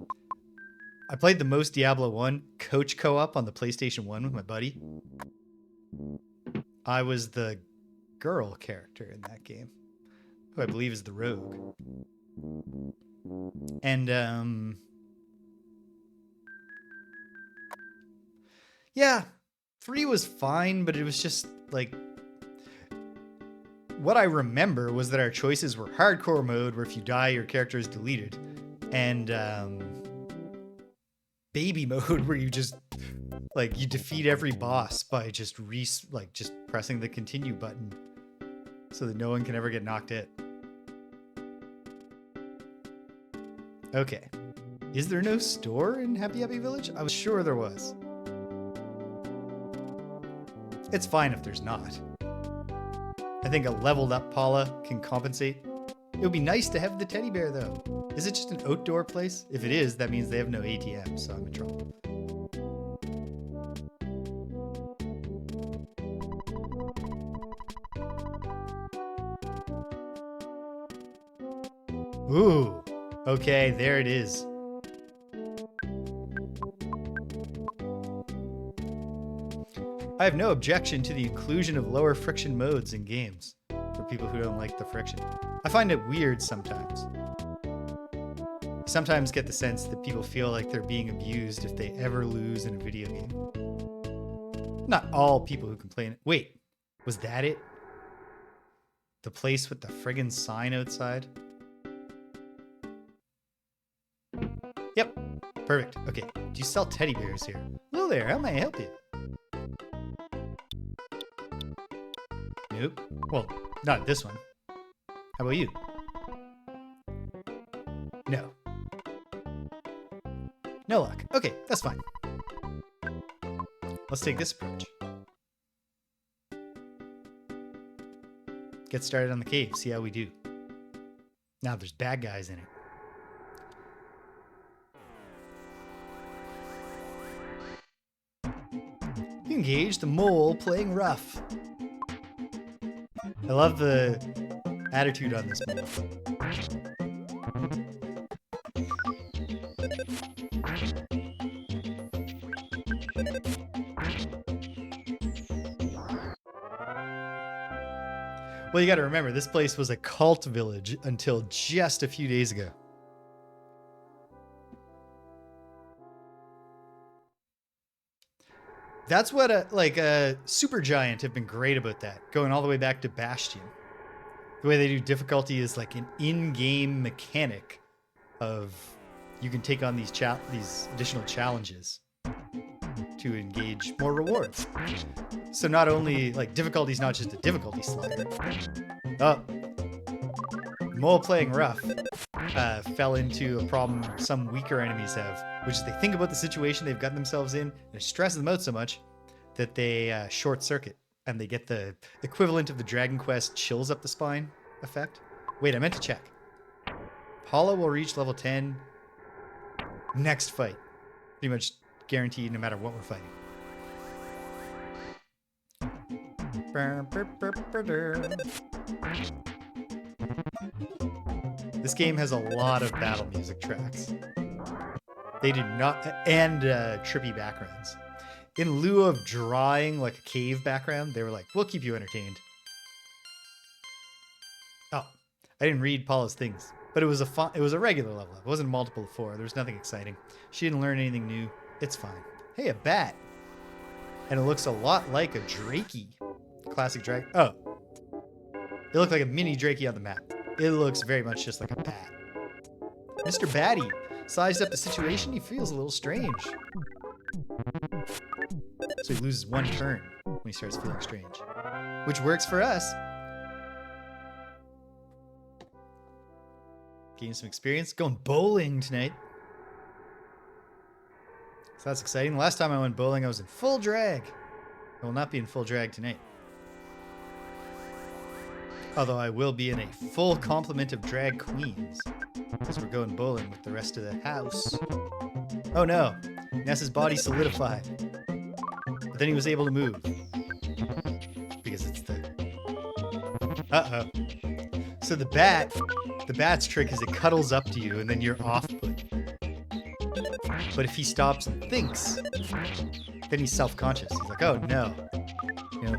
I played the most Diablo 1 coach co-op on the PlayStation 1 with my buddy. I was the girl character in that game, who I believe is the rogue. And, yeah, 3 was fine, but it was just, like, what I remember was that our choices were hardcore mode, where if you die, your character is deleted, and, baby mode, where you just, like, you defeat every boss by just just pressing the continue button so that no one can ever get knocked out. Okay. Is there no store in Happy Happy Village? I was sure there was. It's fine if there's not. I think a leveled up Paula can compensate. It would be nice to have the teddy bear, though. Is it just an outdoor place? If it is, that means they have no ATM, so I'm in trouble. Ooh, okay, there it is. I have no objection to the inclusion of lower friction modes in games for people who don't like the friction. I find it weird sometimes. I sometimes get the sense that people feel like they're being abused if they ever lose in a video game. Not all people who complain. Wait, was that it? The place with the friggin' sign outside? Yep, perfect. Okay, do you sell teddy bears here? Hello there, how may I help you? Nope. Well, not this one. How about you? No. No luck. Okay, that's fine. Let's take this approach. Get started on the cave, see how we do. Now there's bad guys in it. You engage the mole playing rough. I love the attitude on this mole. Well, you gotta remember, this place was a cult village until just a few days ago. That's what a Supergiant have been great about that, going all the way back to Bastion. The way they do difficulty is like an in-game mechanic of you can take on these additional challenges to engage more rewards. So not only, like, difficulty is not just a difficulty slider. Oh, mole playing rough fell into a problem some weaker enemies have, which is they think about the situation they've gotten themselves in, and it stresses them out so much that they short circuit, and they get the equivalent of the Dragon Quest chills up the spine effect. Wait, I meant to check. Paula will reach level 10 next fight. Pretty much guaranteed no matter what we're fighting. This game has a lot of battle music tracks. They do not, and trippy backgrounds. In lieu of drawing like a cave background, they were like, we'll keep you entertained. Oh, I didn't read Paula's things, but it was a regular level up. It wasn't a multiple of 4. There was nothing exciting. She didn't learn anything new. It's fine. Hey, a bat. And it looks a lot like a Drakey. Classic drag. Oh. It looked like a mini Drakey on the map. It looks very much just like a bat. Mr. Batty sized up the situation. He feels a little strange. So he loses one turn when he starts feeling strange. Which works for us. Gain some experience. Going bowling tonight. So that's exciting. The last time I went bowling, I was in full drag. I will not be in full drag tonight. Although I will be in a full complement of drag queens. Because we're going bowling with the rest of the house. Oh no. Ness's body solidified. But then he was able to move. Because it's the... Uh-oh. So the bat's trick is it cuddles up to you and then you're off put. But if he stops and thinks, then he's self-conscious. He's like, oh no. You know,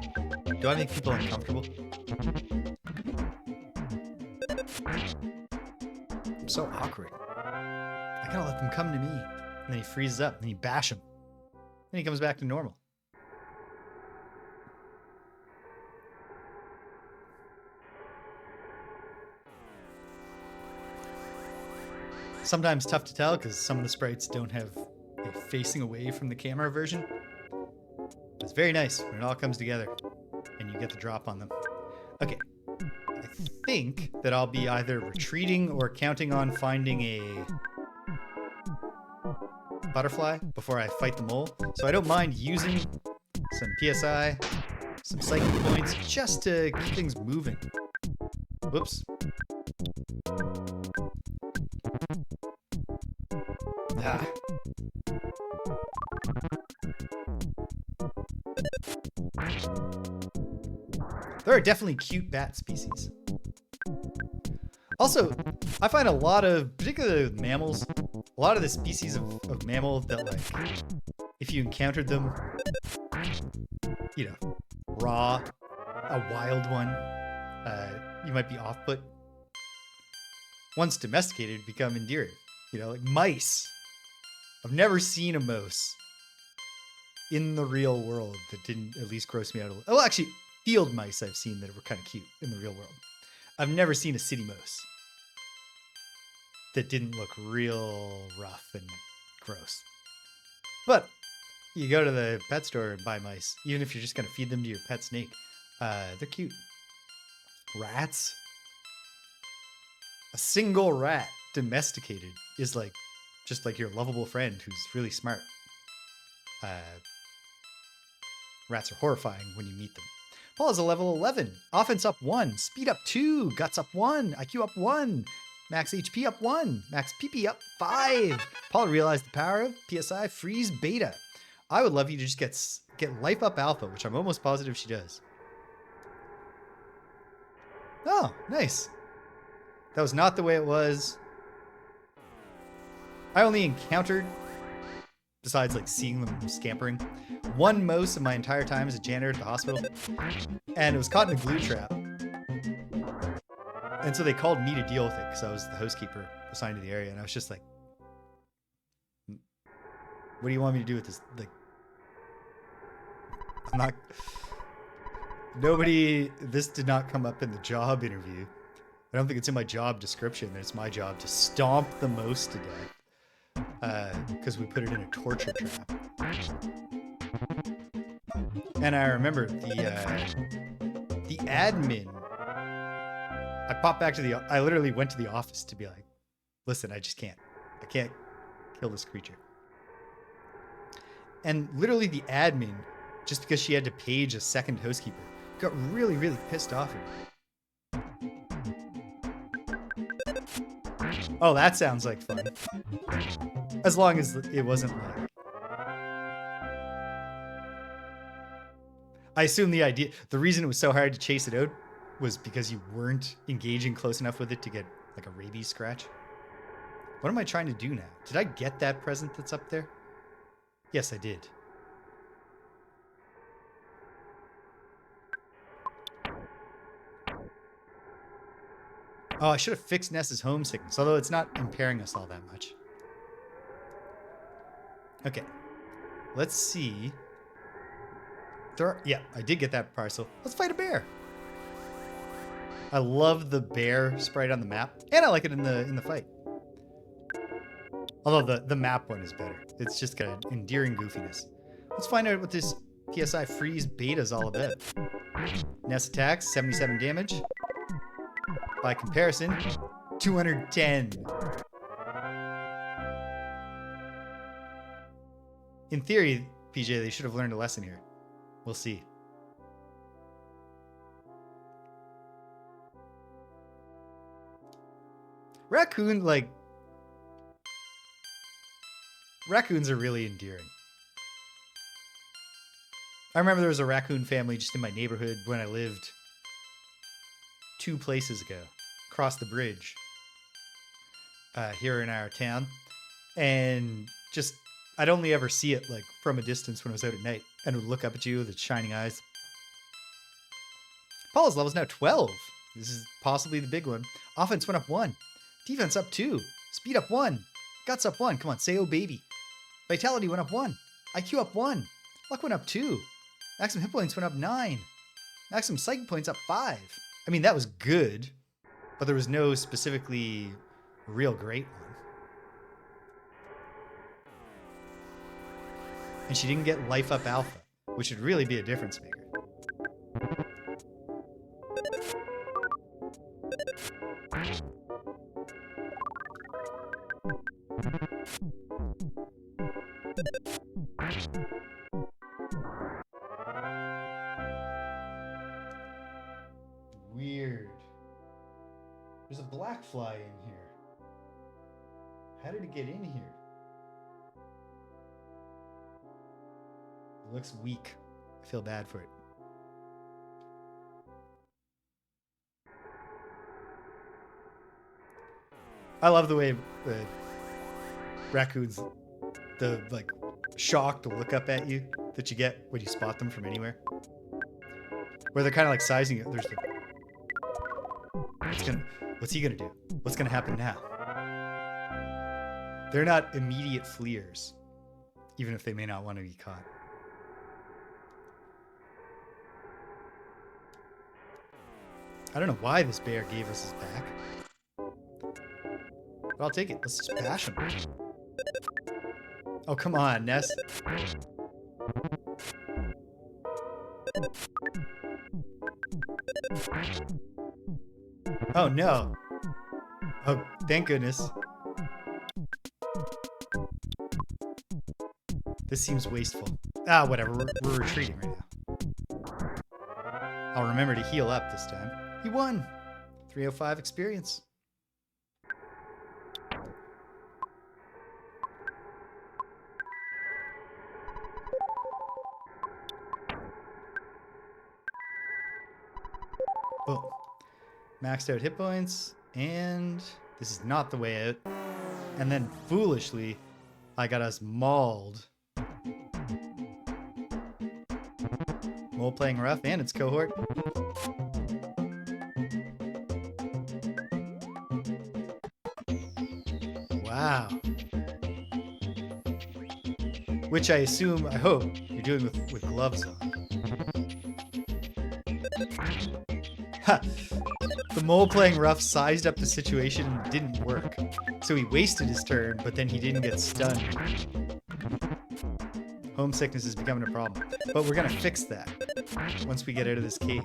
do I make people uncomfortable? I'm so awkward. I gotta let them come to me. And then he freezes up and then you bash him. Then he comes back to normal. Sometimes tough to tell because some of the sprites don't have a facing away from the camera version. It's very nice when it all comes together and you get the drop on them. Okay, I think that I'll be either retreating or counting on finding a butterfly before I fight the mole. So I don't mind using some PSI, some psychic points just to keep things moving. Whoops. Ah. There are definitely cute bat species. Also, I find a lot of, particularly with mammals, a lot of the species of mammal that, like, if you encountered them, you know, raw, a wild one, you might be off-put. Once domesticated, become endearing. You know, like mice. I've never seen a mouse in the real world that didn't at least gross me out a little. Oh, actually, field mice I've seen that were kind of cute in the real world. I've never seen a city mouse that didn't look real rough and gross. But you go to the pet store and buy mice, even if you're just going to feed them to your pet snake. They're cute. Rats. A single rat domesticated is like just like your lovable friend who's really smart. Rats are horrifying when you meet them. Paula's a level 11. Offense up 1. Speed up 2. Guts up 1. IQ up 1. Max HP up 1. Max PP up 5. Paula realized the power of PSI Freeze Beta. I would love you to just get Life Up Alpha, which I'm almost positive she does. Oh, nice. That was not the way it was. I only encountered, besides like seeing them scampering, one mouse in my entire time as a janitor at the hospital, and it was caught in a glue trap. And so they called me to deal with it because I was the housekeeper assigned to the area, and I was just like, what do you want me to do with this? Like, I'm not... This did not come up in the job interview. I don't think it's in my job description. It's my job to stomp the mouse to death. Because we put it in a torture trap. And I remember the admin, I popped back to I literally went to the office to be like, listen, I can't kill this creature. And literally the admin, just because she had to page a second housekeeper, got really, really pissed off at me. Oh, that sounds like fun. As long as it wasn't like... I assume the reason it was so hard to chase it out was because you weren't engaging close enough with it to get like a rabies scratch. What am I trying to do now? Did I get that present that's up there? Yes, I did. Oh, I should have fixed Ness's homesickness, although it's not impairing us all that much. Okay. Let's see. Yeah, I did get that parcel. Let's fight a bear. I love the bear sprite on the map, and I like it in the fight. Although the map one is better. It's just got an endearing goofiness. Let's find out what this PSI freeze beta is all about. Ness attacks, 77 damage. By comparison, 210. In theory, PJ, they should have learned a lesson here. We'll see. Raccoons are really endearing. I remember there was a raccoon family just in my neighborhood when I lived 2 places ago, across the bridge here in our town. And just, I'd only ever see it like from a distance when I was out at night, and would look up at you with its shining eyes. Paula's level is now 12. This is possibly the big one. Offense went up 1. Defense up 2. Speed up 1. Guts up 1. Come on, say oh baby. Vitality went up 1. IQ up 1. Luck went up 2. Maximum hit points went up 9. Maximum psychic points up 5. I mean, that was good, but there was no specifically real great one. And she didn't get life up alpha, which would really be a difference maker. Weird. There's a black fly in here. How did it get in here? It looks weak. I feel bad for it. I love the way the raccoons, the like shocked look up at you that you get when you spot them from anywhere. Where they're kind of like sizing it. There's the, what's he gonna do? What's gonna happen now? They're not immediate fleers, even if they may not want to be caught. I don't know why this bear gave us his back. But I'll take it. Let's just bash him. Oh, come on, Ness. Oh, no. Oh, thank goodness. This seems wasteful. Ah, whatever. We're retreating right now. I'll remember to heal up this time. He won. 305 experience. Boom. Maxed out hit points, and this is not the way out. And then foolishly, I got us mauled. Mole playing rough and its cohort. Wow. Which I assume, I hope, you're doing with gloves on. Ha! The mole playing rough sized up the situation and didn't work. So he wasted his turn, but then he didn't get stunned. Homesickness is becoming a problem. But we're gonna fix that once we get out of this cave.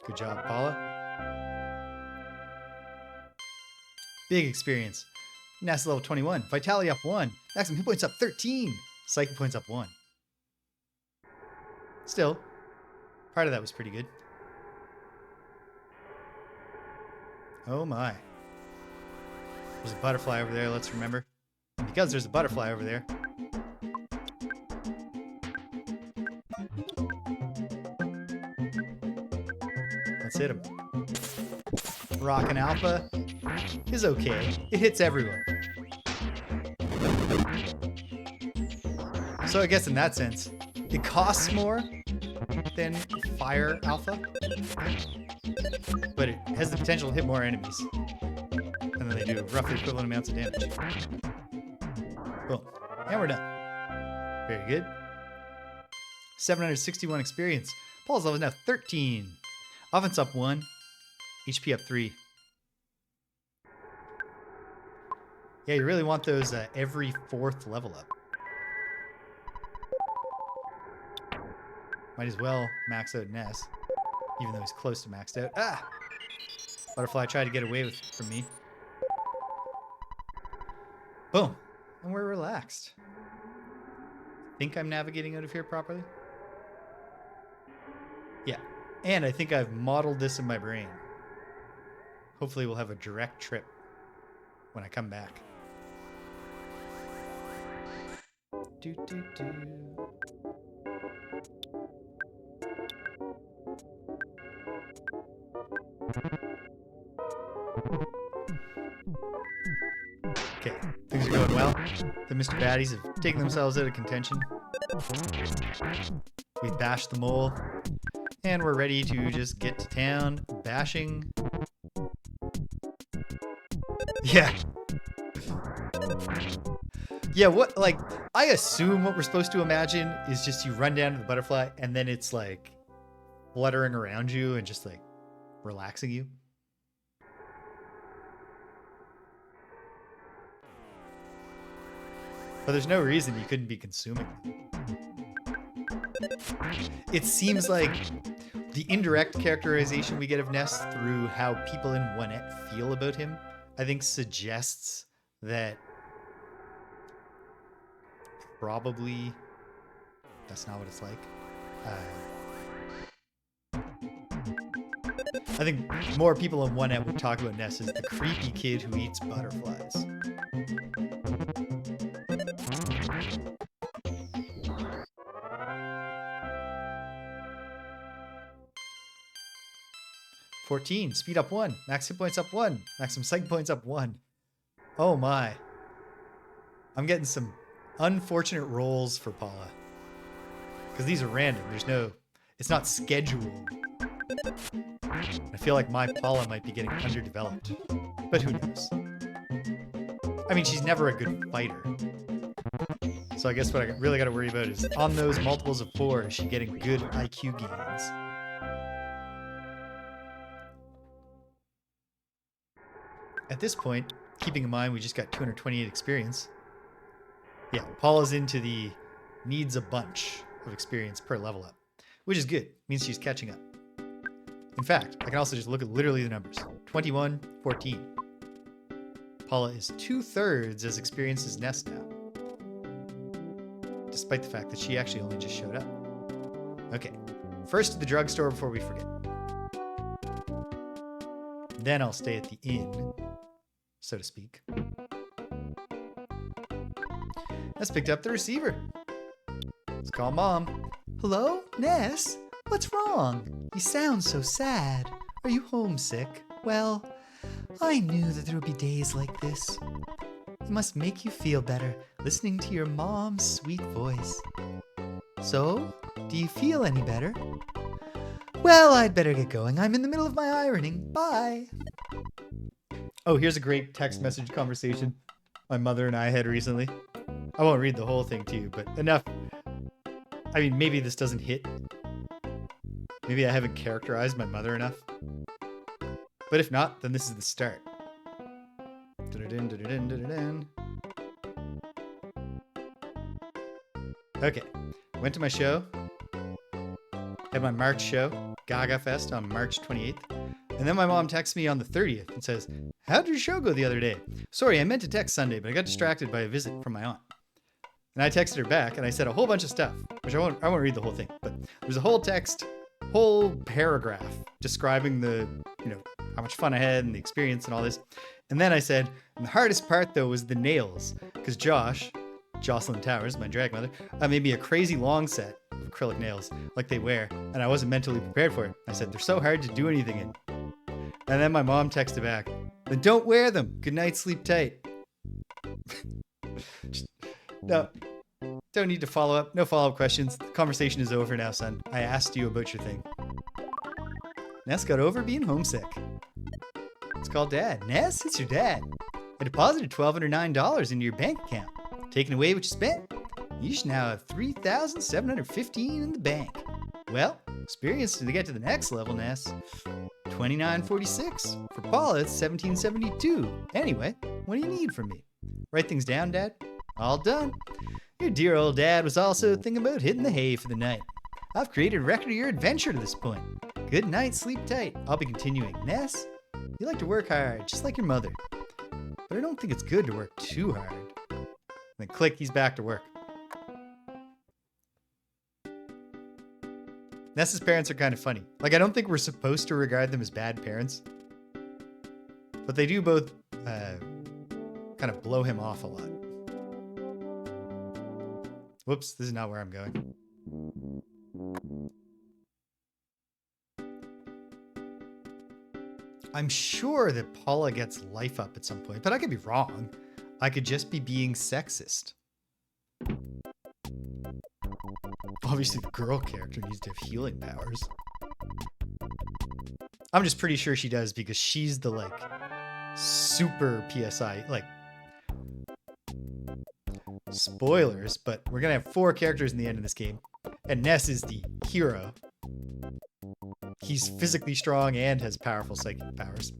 Good job, Paula. Big experience. Ness level 21. Vitality up 1. Maximum hit points up 13. Psychic points up 1. Still, part of that was pretty good. Oh my. There's a butterfly over there, let's remember. Because there's a butterfly over there. Let's hit him. Rockin' Alpha is okay. It hits everyone. So I guess in that sense, it costs more than Fire Alpha, but it has the potential to hit more enemies. And then they do roughly equivalent amounts of damage. Boom. And we're done. Very good. 761 experience. Paula's level is now 13. Offense up 1. HP up 3. Yeah, you really want those every 4th level up. Might as well max out Ness, even though he's close to maxed out. Ah! Butterfly tried to get away from me. Boom. And we're relaxed. Think I'm navigating out of here properly? Yeah. And I think I've modeled this in my brain. Hopefully we'll have a direct trip when I come back. Do, do, do. Okay, things are going well. The Mr. Baddies have taken themselves out of contention. We bashed the mole, and we're ready to just get to town bashing. Yeah. Yeah, what, like, I assume what we're supposed to imagine is just you run down to the butterfly and then it's like fluttering around you and just like relaxing you. But there's no reason you couldn't be consuming it. It seems like the indirect characterization we get of Ness through how people in 1ette feel about him, I think suggests that probably that's not what it's like. I think more people in 1ette would talk about Ness as the creepy kid who eats butterflies. $14, speed up 1, max hit points up 1, maximum psych points up 1. Oh my. I'm getting some unfortunate rolls for Paula. Because these are random. There's no, it's not scheduled. I feel like my Paula might be getting underdeveloped. But who knows? I mean, she's never a good fighter. So I guess what I really got to worry about is on those multiples of 4, is she getting good IQ gains? At this point, keeping in mind we just got 228 experience. Yeah, Paula's into the needs a bunch of experience per level up, which is good. Means she's catching up. In fact, I can also just look at literally the numbers. 21, 14. Paula is 2/3 as experienced as Ness now. Despite the fact that she actually only just showed up. Okay, first to the drugstore before we forget. Then I'll stay at the inn, so to speak. Ness picked up the receiver. Let's call Mom. Hello, Ness? What's wrong? You sound so sad. Are you homesick? Well, I knew that there would be days like this. It must make you feel better listening to your mom's sweet voice. So, do you feel any better? Well, I'd better get going. I'm in the middle of my ironing. Bye. Oh, here's a great text message conversation my mother and I had recently. I won't read the whole thing to you, but enough. I mean, maybe this doesn't hit. Maybe I haven't characterized my mother enough. But if not, then this is the start. Okay, went to my show. Had my March show, Gaga Fest, on March 28th. And then my mom texts me on the 30th and says, "How did your show go the other day? Sorry, I meant to text Sunday, but I got distracted by a visit from my aunt." And I texted her back and I said a whole bunch of stuff, which I won't read the whole thing, but there's a whole paragraph describing the, how much fun I had and the experience and all this. And then I said, and the hardest part though was the nails, because Jocelyn Towers, my drag mother, made me a crazy long set of acrylic nails like they wear, and I wasn't mentally prepared for it. I said, they're so hard to do anything in. And then my mom texted back, then don't wear them. Good night, sleep tight. No, don't need to follow up. No follow-up questions. The conversation is over now, son. I asked you about your thing. Ness got over being homesick. Let's call Dad. Ness, it's your dad. I deposited $1,209 into your bank account. Taken away what you spent. You should now have 3,715 in the bank. Well, experience to get to the next level, Ness. 2946. For Paula, it's 1772. Anyway, what do you need from me? Write things down, Dad? All done. Your dear old dad was also thinking about hitting the hay for the night. I've created a record of your adventure to this point. Good night, sleep tight. I'll be continuing. Ness, you like to work hard, just like your mother. But I don't think it's good to work too hard. And then click, he's back to work. Ness's parents are kind of funny. Like, I don't think we're supposed to regard them as bad parents. But they do both kind of blow him off a lot. Whoops, this is not where I'm going. I'm sure that Paula gets life up at some point, but I could be wrong. I could just be being sexist. Obviously, the girl character needs to have healing powers. I'm just pretty sure she does because she's the, like, super PSI. Like, spoilers, but we're going to have 4 characters in the end of this game. And Ness is the hero. He's physically strong and has powerful psychic powers.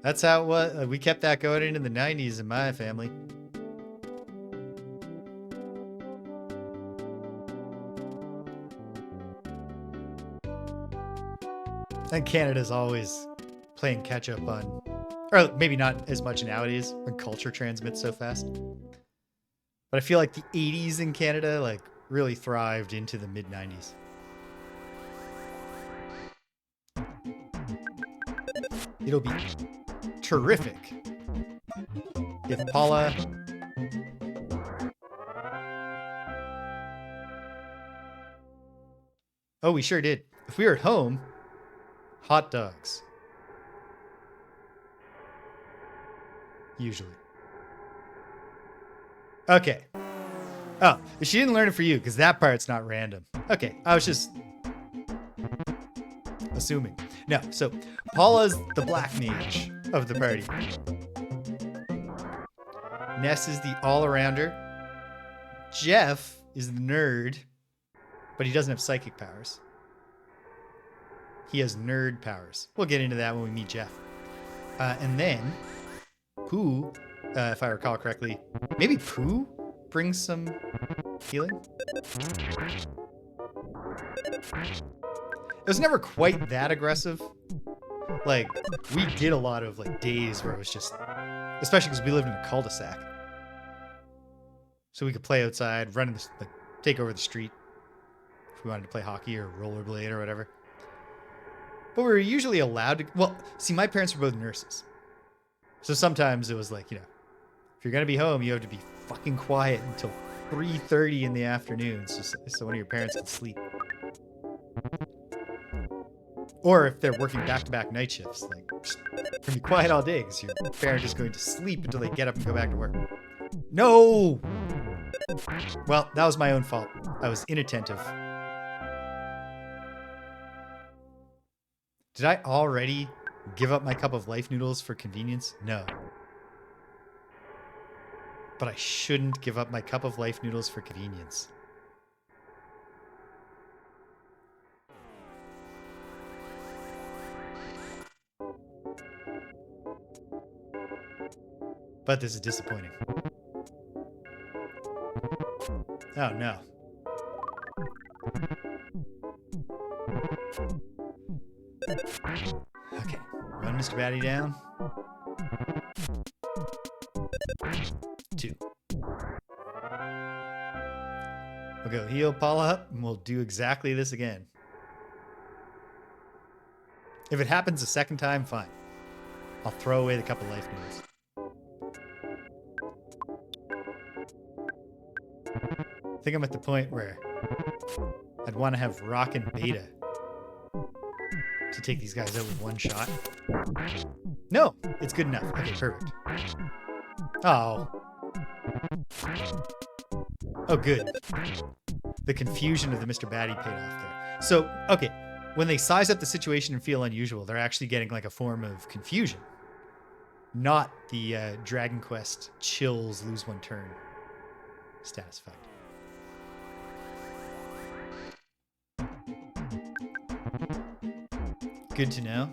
That's how we kept that going into the 90s in my family. And Canada's always playing catch up on, or maybe not as much nowadays when culture transmits so fast. But I feel like the 80s in Canada like really thrived into the mid 90s. It'll be terrific if Paula Oh, we sure did. If we were at home, hot dogs. Usually. Okay. Oh, she didn't learn it for you because that part's not random. Okay, I was just assuming. No, so Paula's the black mage of the party. Ness is the all-arounder. Jeff is the nerd, but he doesn't have psychic powers. He has nerd powers. We'll get into that when we meet Jeff. And then Pooh, if I recall correctly, maybe Pooh brings some healing? It was never quite that aggressive. Like, we did a lot of like days where it was just, especially because we lived in a cul-de-sac. So we could play outside, run in the, like, take over the street if we wanted to play hockey or rollerblade or whatever. But we were usually allowed to, well, see, my parents were both nurses. So sometimes it was like, you know, if you're going to be home, you have to be fucking quiet until 3:30 in the afternoon so one of your parents can sleep. Or if they're working back-to-back night shifts, like, just be quiet all day because your parent is going to sleep until they get up and go back to work. No! Well, that was my own fault. I was inattentive. Did I already give up my cup of life noodles for convenience? No. But I shouldn't give up my cup of life noodles for convenience. But this is disappointing. Oh no. Okay, run Mr. Batty down. 2. We'll go heal Paula up, and we'll do exactly this again. If it happens a second time, fine. I'll throw away the cup of life noodles. I think I'm at the point where I'd want to have Rock and Beta to take these guys out with one shot. No, it's good enough. Okay, perfect. Oh. Oh, good. The confusion of the Mr. Batty paid off there. So, okay, when they size up the situation and feel unusual, they're actually getting like a form of confusion. not the Dragon Quest chills lose one turn status effect. Good to know.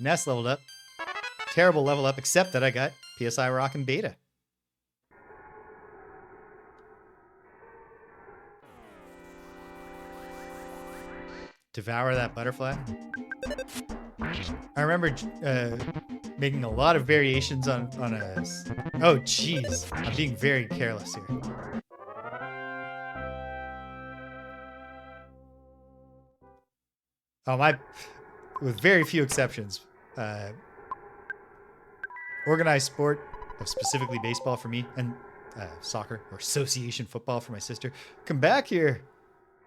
Ness leveled up. Terrible level up, except that I got PSI Rock and Beta. Devour that butterfly. I remember making a lot of variations on a... Oh, jeez. I'm being very careless here. Oh, with very few exceptions. Organized sport, specifically baseball for me, and soccer, or association football for my sister. Come back here.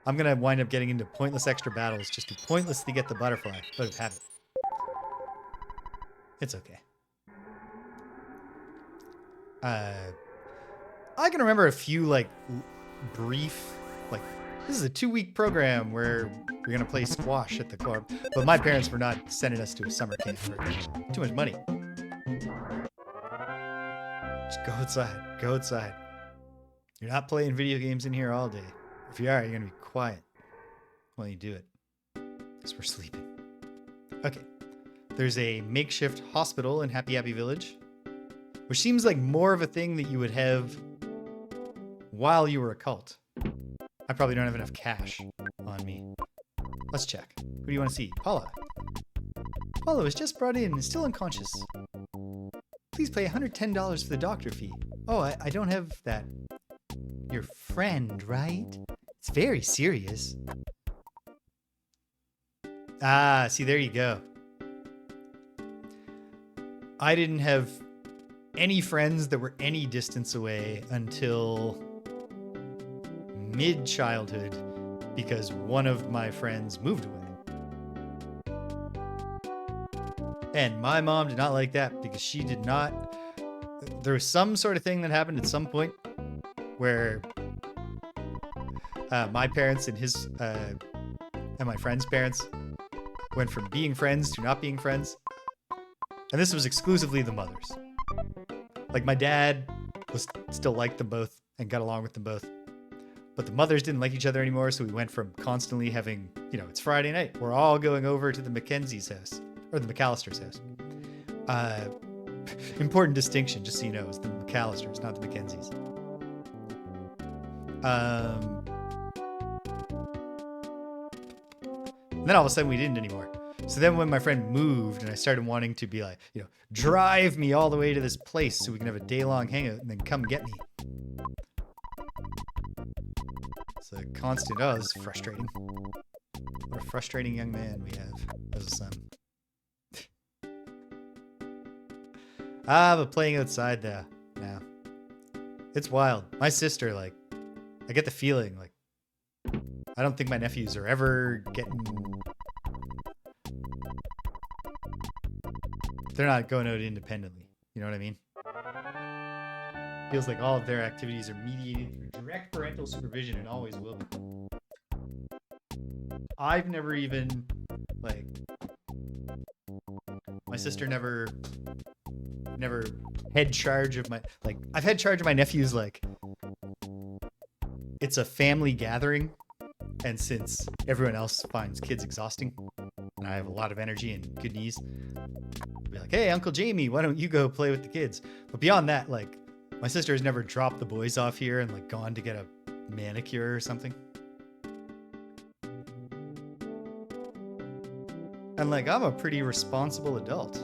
I'm going to wind up getting into pointless extra battles just to pointlessly get the butterfly. But have it. It's okay. I can remember a few, like, brief, like, this is a 2-week program where we're going to play squash at the club. But my parents were not sending us to a summer camp for too much money. Just go outside. Go outside. You're not playing video games in here all day. If you are, you're going to be quiet while you do it. Because we're sleeping. Okay. There's a makeshift hospital in Happy Happy Village, which seems like more of a thing that you would have while you were a cult. I probably don't have enough cash on me. Let's check. Who do you want to see? Paula. Paula was just brought in and still unconscious. Please pay $110 for the doctor fee. Oh, I don't have that. Your friend, right? It's very serious. Ah, see, there you go. I didn't have any friends that were any distance away until mid-childhood because one of my friends moved away. And my mom did not like that because she did not... There was some sort of thing that happened at some point where my parents and and my friend's parents went from being friends to not being friends. And this was exclusively the mothers. Like, my dad still liked them both and got along with them both. But the mothers didn't like each other anymore, so we went from constantly having, it's Friday night. We're all going over to the Mackenzie's house. Or the McAllister's house. Important distinction, just so you know, it's the McAllisters, not the Mackenzies. And then all of a sudden we didn't anymore. So then when my friend moved and I started wanting to be like, drive me all the way to this place so we can have a day-long hangout and then come get me. It's a constant, oh, this is frustrating. What a frustrating young man we have as a son. But playing outside though, now. It's wild. My sister, I get the feeling, I don't think my nephews are ever getting... They're not going out independently. You know what I mean? Feels like all of their activities are mediated through direct parental supervision and always will be. I've never even, my sister never had charge of my, I've had charge of my nephews, it's a family gathering. And since everyone else finds kids exhausting, and I have a lot of energy and good knees, I'll be like, hey, Uncle Jamie, why don't you go play with the kids? But beyond that, my sister has never dropped the boys off here and, gone to get a manicure or something. And, I'm a pretty responsible adult.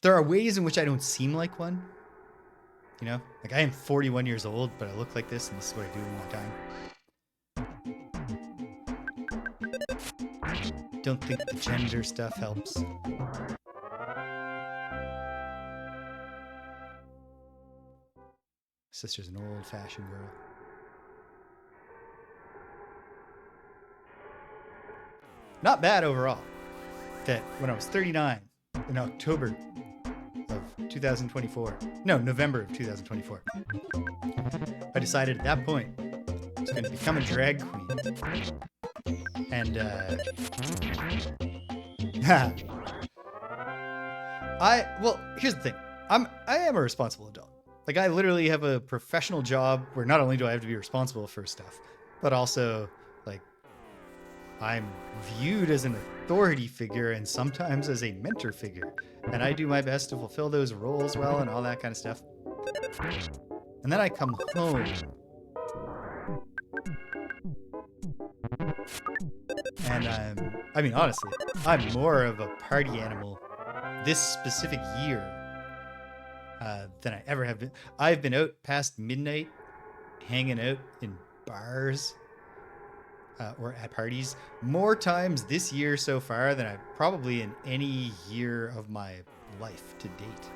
There are ways in which I don't seem like one. I am 41 years old, but I look like this, and this is what I do in my time. Don't think the gender stuff helps. Sister's an old-fashioned girl. Not bad overall. That when I was 39 in October of 2024. No, November of 2024. I decided at that point I was going to become a drag queen. And well, here's the thing. I am a responsible adult. Like, I literally have a professional job where not only do I have to be responsible for stuff, but also, like, I'm viewed as an authority figure and sometimes as a mentor figure. And I do my best to fulfill those roles well and all that kind of stuff. And then I come home. And I mean, honestly, I'm more of a party animal this specific year than I ever have been. I've been out past midnight, hanging out in bars or at parties more times this year so far than I probably in any year of my life to date.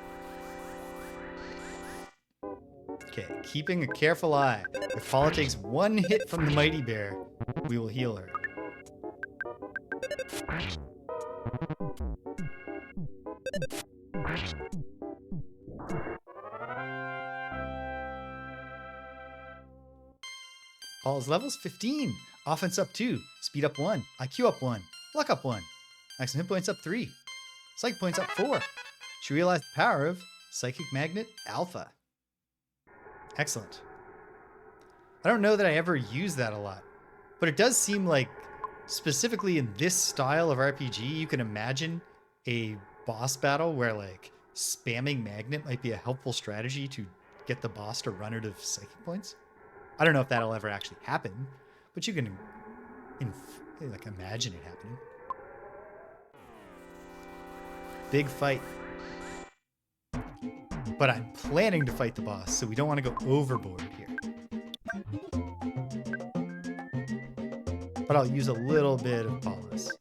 Okay, keeping a careful eye. If Paula takes one hit from the mighty bear, we will heal her. Paula's level's 15. Offense up 2. Speed up 1. IQ up 1. Luck up 1. Maximum hit points up 3. Psych points up 4. She realized the power of Psychic Magnet Alpha. Excellent. I don't know that I ever use that a lot, but it does seem like specifically in this style of RPG, you can imagine a boss battle where like spamming Magnet might be a helpful strategy to get the boss to run out of Psychic points. I don't know if that'll ever actually happen, but you can like imagine it happening. Big fight. But I'm planning to fight the boss, so we don't want to go overboard here. But I'll use a little bit of Paula's.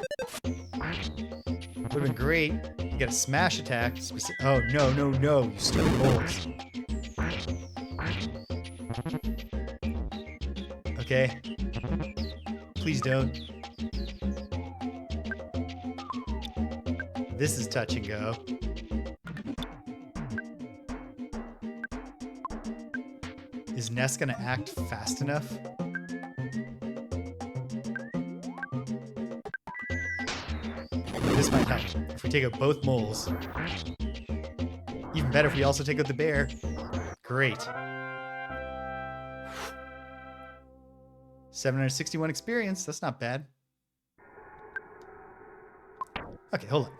Would have been great. You get a smash attack. Oh, no, no, no. You stupid holes. Okay. Please don't. This is touch and go. Is Ness gonna act fast enough? This might help. If we take out both moles. Even better if we also take out the bear. Great. 761 experience. That's not bad. Okay, hold on.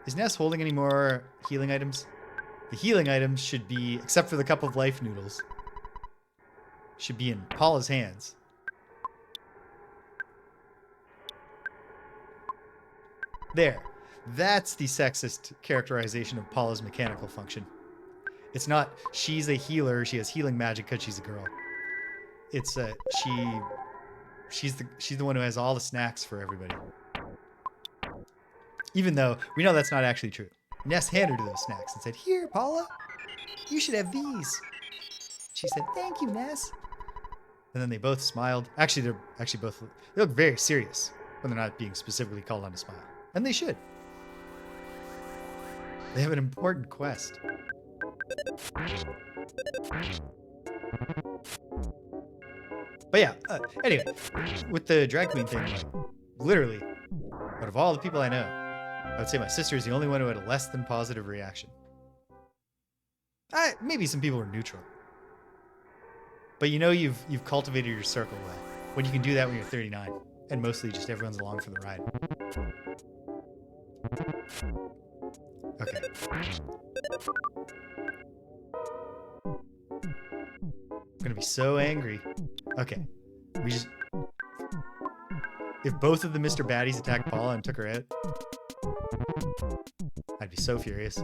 Is Ness holding any more healing items? The healing items should be, except for the cup of life noodles, should be in Paula's hands. There. That's the sexist characterization of Paula's mechanical function. It's not she's a healer, she has healing magic because she's a girl. It's she's the one who has all the snacks for everybody. Even though we know that's not actually true. Ness handed her those snacks and said, "Here, Paula, you should have these." She said, "Thank you, Ness." And then they both smiled. Actually, they look very serious when they're not being specifically called on to smile. And they should. They have an important quest. But yeah, anyway, with the drag queen thing, like, literally, out of all the people I know, I would say my sister is the only one who had a less than positive reaction. Maybe some people were neutral. But you know you've cultivated your circle well when you can do that when you're 39, and mostly just everyone's along for the ride. Okay. I'm gonna be so angry. Okay. If both of the Mr. Baddies attacked Paula and took her out, I'd be so furious.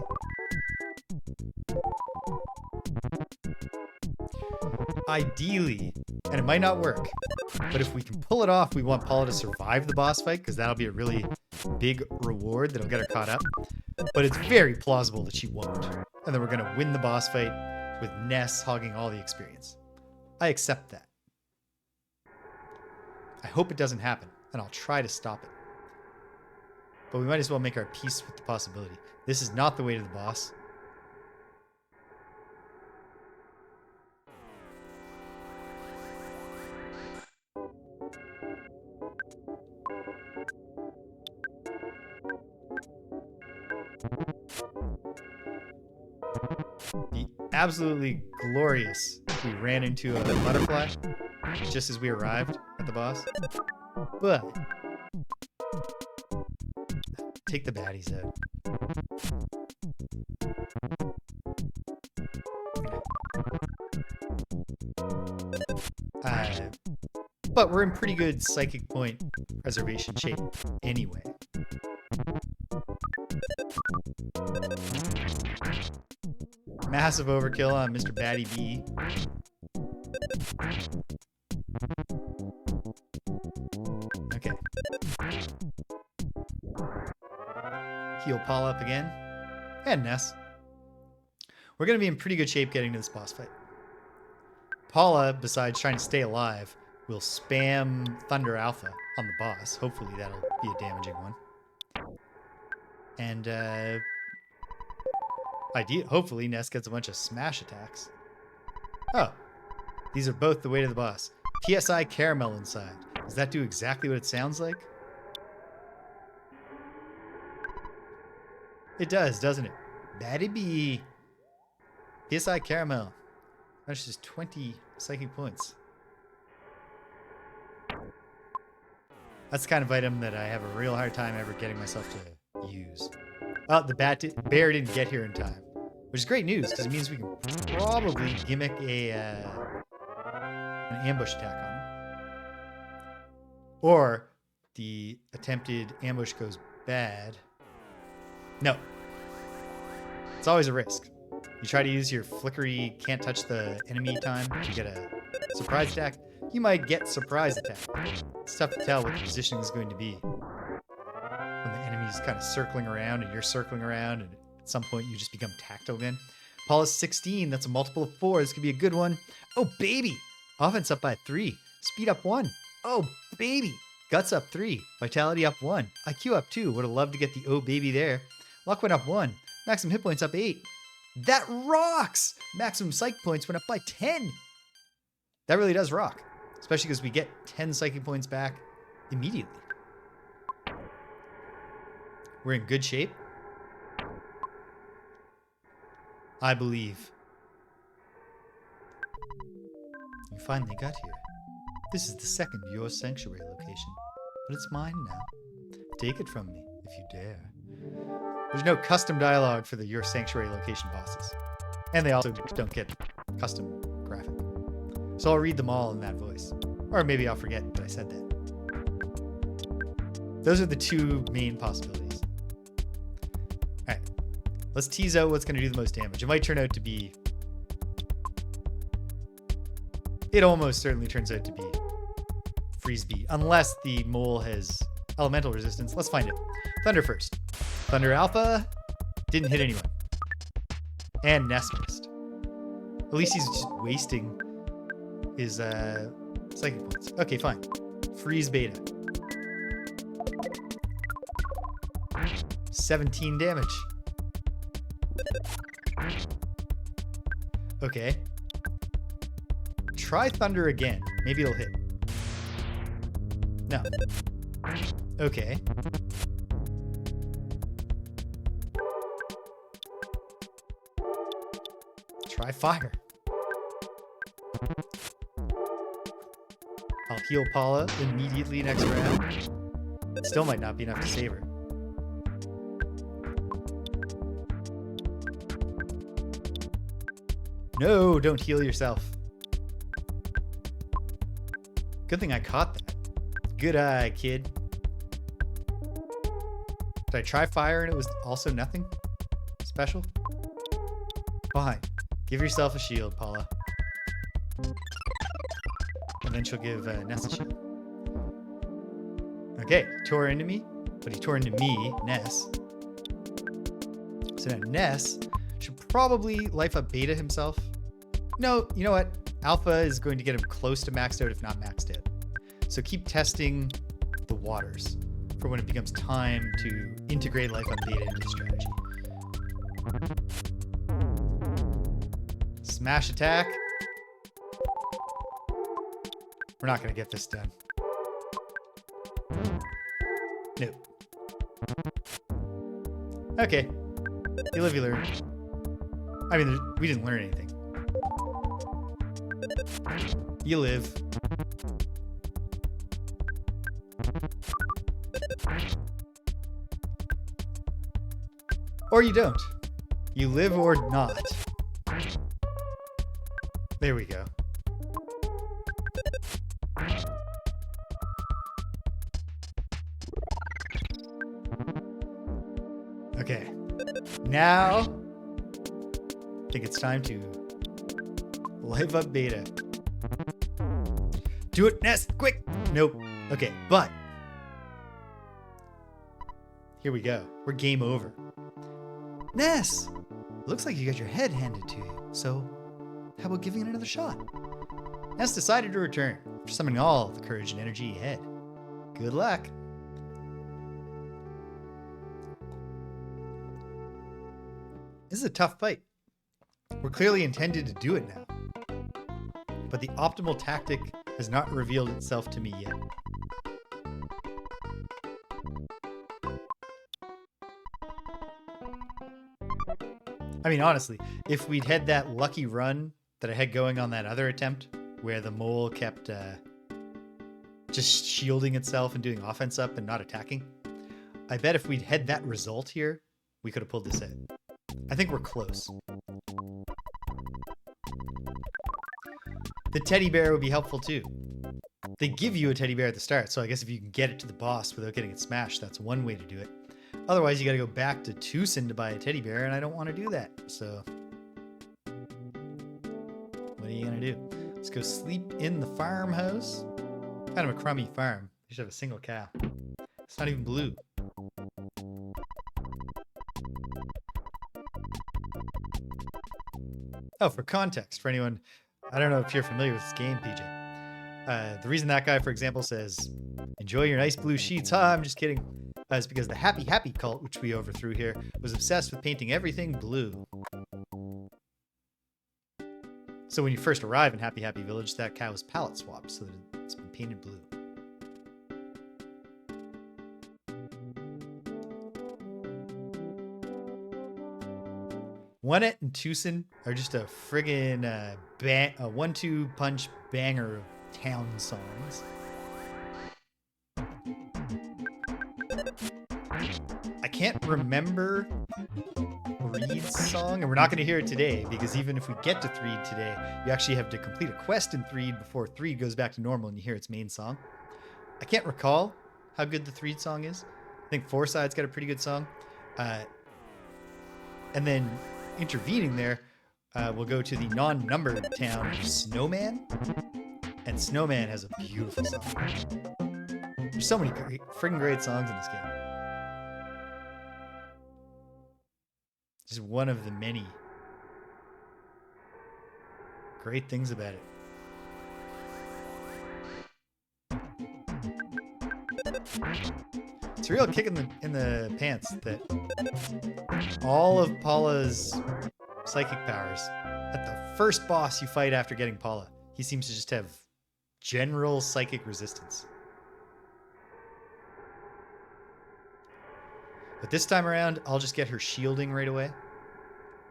Ideally, and it might not work, but if we can pull it off, we want Paula to survive the boss fight, because that'll be a really big reward that'll get her caught up. But it's very plausible that she won't. And then we're going to win the boss fight with Ness hogging all the experience. I accept that. I hope it doesn't happen, and I'll try to stop it. But we might as well make our peace with the possibility. This is not the way to the boss. Be absolutely glorious if we ran into a butterfly just as we arrived at the boss. But take the baddies out. But we're in pretty good psychic point preservation shape anyway. Massive overkill on Mr. Batty B. Okay. Heal Paula up again. And Ness. We're going to be in pretty good shape getting to this boss fight. Paula, besides trying to stay alive, will spam Thunder Alpha on the boss. Hopefully that'll be a damaging one. And, hopefully Ness gets a bunch of smash attacks. Oh, these are both the way to the boss. PSI caramel inside. Does that do exactly what it sounds like? It does, doesn't it? Batty B. PSI caramel. That's just 20 psychic points. That's the kind of item that I have a real hard time ever getting myself to use. Oh, the bear didn't get here in time, which is great news because it means we can probably gimmick an ambush attack on him. Or the attempted ambush goes bad. No. It's always a risk. You try to use your flickery can't touch the enemy time to get a surprise attack. You might get surprise attack. It's tough to tell what the positioning is going to be. When the enemy's kind of circling around and you're circling around and at some point you just become tactile again. Paula's 16. That's a multiple of 4. This could be a good one. Oh, baby. Offense up by 3. Speed up 1. Oh, baby. Guts up 3. Vitality up 1. IQ up 2. Would have loved to get the oh, baby there. Luck went up 1. Maximum hit points up 8. That rocks! Maximum psych points went up by 10. That really does rock. Especially because we get 10 psychic points back immediately. We're in good shape. I believe. You finally got here. This is the second Your Sanctuary location, but it's mine now. Take it from me, if you dare. There's no custom dialogue for the Your Sanctuary location bosses. And they also don't get custom graphic. So I'll read them all in that voice. Or maybe I'll forget that I said that. Those are the two main possibilities. Alright. Let's tease out what's going to do the most damage. It might turn out to be... It almost certainly turns out to be Freeze Beat. Unless the mole has elemental resistance. Let's find it. Thunder first. Thunder Alpha didn't hit anyone. And Ness missed. At least he's just wasting his psychic points. Okay, fine. Freeze Beta. 17 damage. Okay. Try Thunder again. Maybe it'll hit. No. Okay. Try Fire. I'll heal Paula immediately next round. Still might not be enough to save her. No, don't heal yourself. Good thing I caught that. Good eye, kid. Did I try Fire and it was also nothing special? Fine. Give yourself a shield, Paula. And then she'll give Ness a shield. Okay, tore into me, but he tore into me, Ness. So now Ness should probably life up Beta himself. No, you know what? Alpha is going to get him close to maxed out, if not maxed out. So keep testing the waters for when it becomes time to integrate life up Beta into the strategy. Smash attack. We're not going to get this done. No. Okay. You live, you learn. I mean, we didn't learn anything. You live. Or you don't. You live or not. There we go. Okay. Now, I think it's time to live up Beta. Do it, Ness, quick! Nope. Okay, but here we go. We're game over. Ness! Looks like you got your head handed to you, so how about giving it another shot? Ness decided to return, summoning all the courage and energy he had. Good luck. This is a tough fight. We're clearly intended to do it now. But the optimal tactic has not revealed itself to me yet. I mean, honestly, if we'd had that lucky run that I had going on that other attempt, where the mole kept just shielding itself and doing offense up and not attacking, I bet if we'd had that result here, we could have pulled this in. I think we're close. The teddy bear would be helpful too. They give you a teddy bear at the start, so I guess if you can get it to the boss without getting it smashed, that's one way to do it. Otherwise, you gotta go back to Twoson to buy a teddy bear, and I don't want to do that, so what are you gonna do? Let's go sleep in the farmhouse. Kind of a crummy farm. You should have a single cow. It's not even blue. Oh, for context, for anyone, I don't know if you're familiar with this game, PJ. The reason that guy, for example, says, enjoy your nice blue sheets, I'm just kidding, is because the Happy Happy cult, which we overthrew here, was obsessed with painting everything blue. So when you first arrive in Happy Happy Village, that cow is palette swapped so that it's been painted blue. One-It and Twoson are just a friggin' a 1-2 punch banger of town songs. I can't remember Threed's song, and we're not going to hear it today, because even if we get to Threed today, you actually have to complete a quest in Threed before Threed goes back to normal and you hear its main song. I can't recall how good the Threed song is. I think Foreside's got a pretty good song. And then intervening there, we'll go to the non-numbered town of Snowman, and Snowman has a beautiful song. There's so many friggin' great songs in this game. Just one of the many great things about it. It's a real kick in the pants that all of Paula's psychic powers, at the first boss you fight after getting Paula, he seems to just have general psychic resistance. But this time around, I'll just get her shielding right away,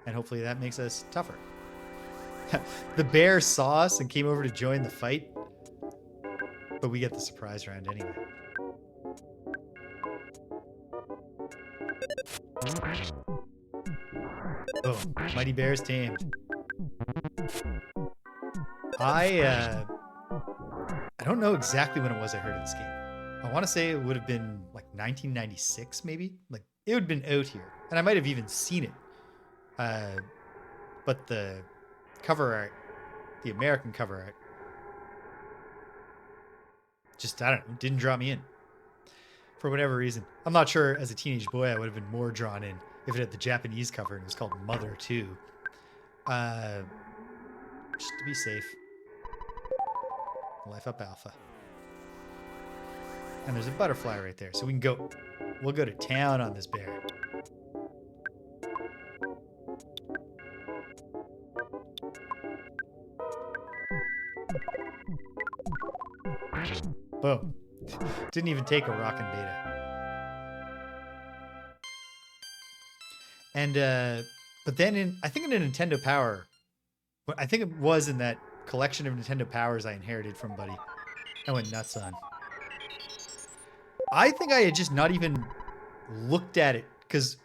and hopefully that makes us tougher. The bear saw us and came over to join the fight, but we get the surprise round anyway. Oh, Mighty Bear's tamed. I don't know exactly when it was I heard of this game. I want to say it would have been like 1996, maybe. Like it would have been out here, and I might have even seen it. But the cover art, the American cover art, just I don't know, didn't draw me in for whatever reason. I'm not sure. As a teenage boy, I would have been more drawn in if it had the Japanese cover and it was called Mother 2. Just to be safe. Life up Alpha. And there's a butterfly right there, so we can go. We'll go to town on this bear. Boom. Didn't even take a rockin' beta. And But then I think in a Nintendo Power, I think it was in that collection of Nintendo Powers I inherited from Buddy, I went nuts on. I think I had just not even looked at it, because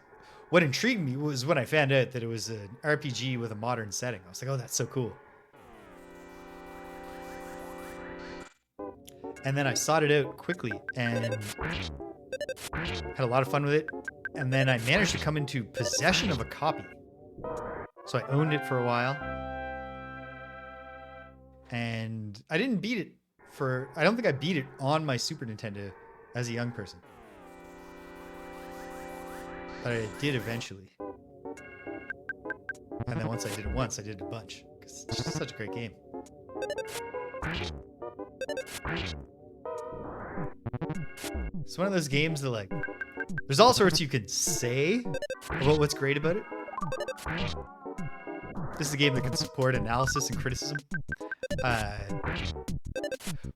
what intrigued me was when I found out that it was an RPG with a modern setting. I was like, oh, that's so cool. And then I sought it out quickly and had a lot of fun with it. And then I managed to come into possession of a copy. So I owned it for a while. And I didn't beat it I don't think I beat it on my Super Nintendo as a young person. But I did eventually. And then once I did it once, I did it a bunch. Because it's just such a great game. It's one of those games that, like, there's all sorts you can say about what's great about it. This is a game that can support analysis and criticism.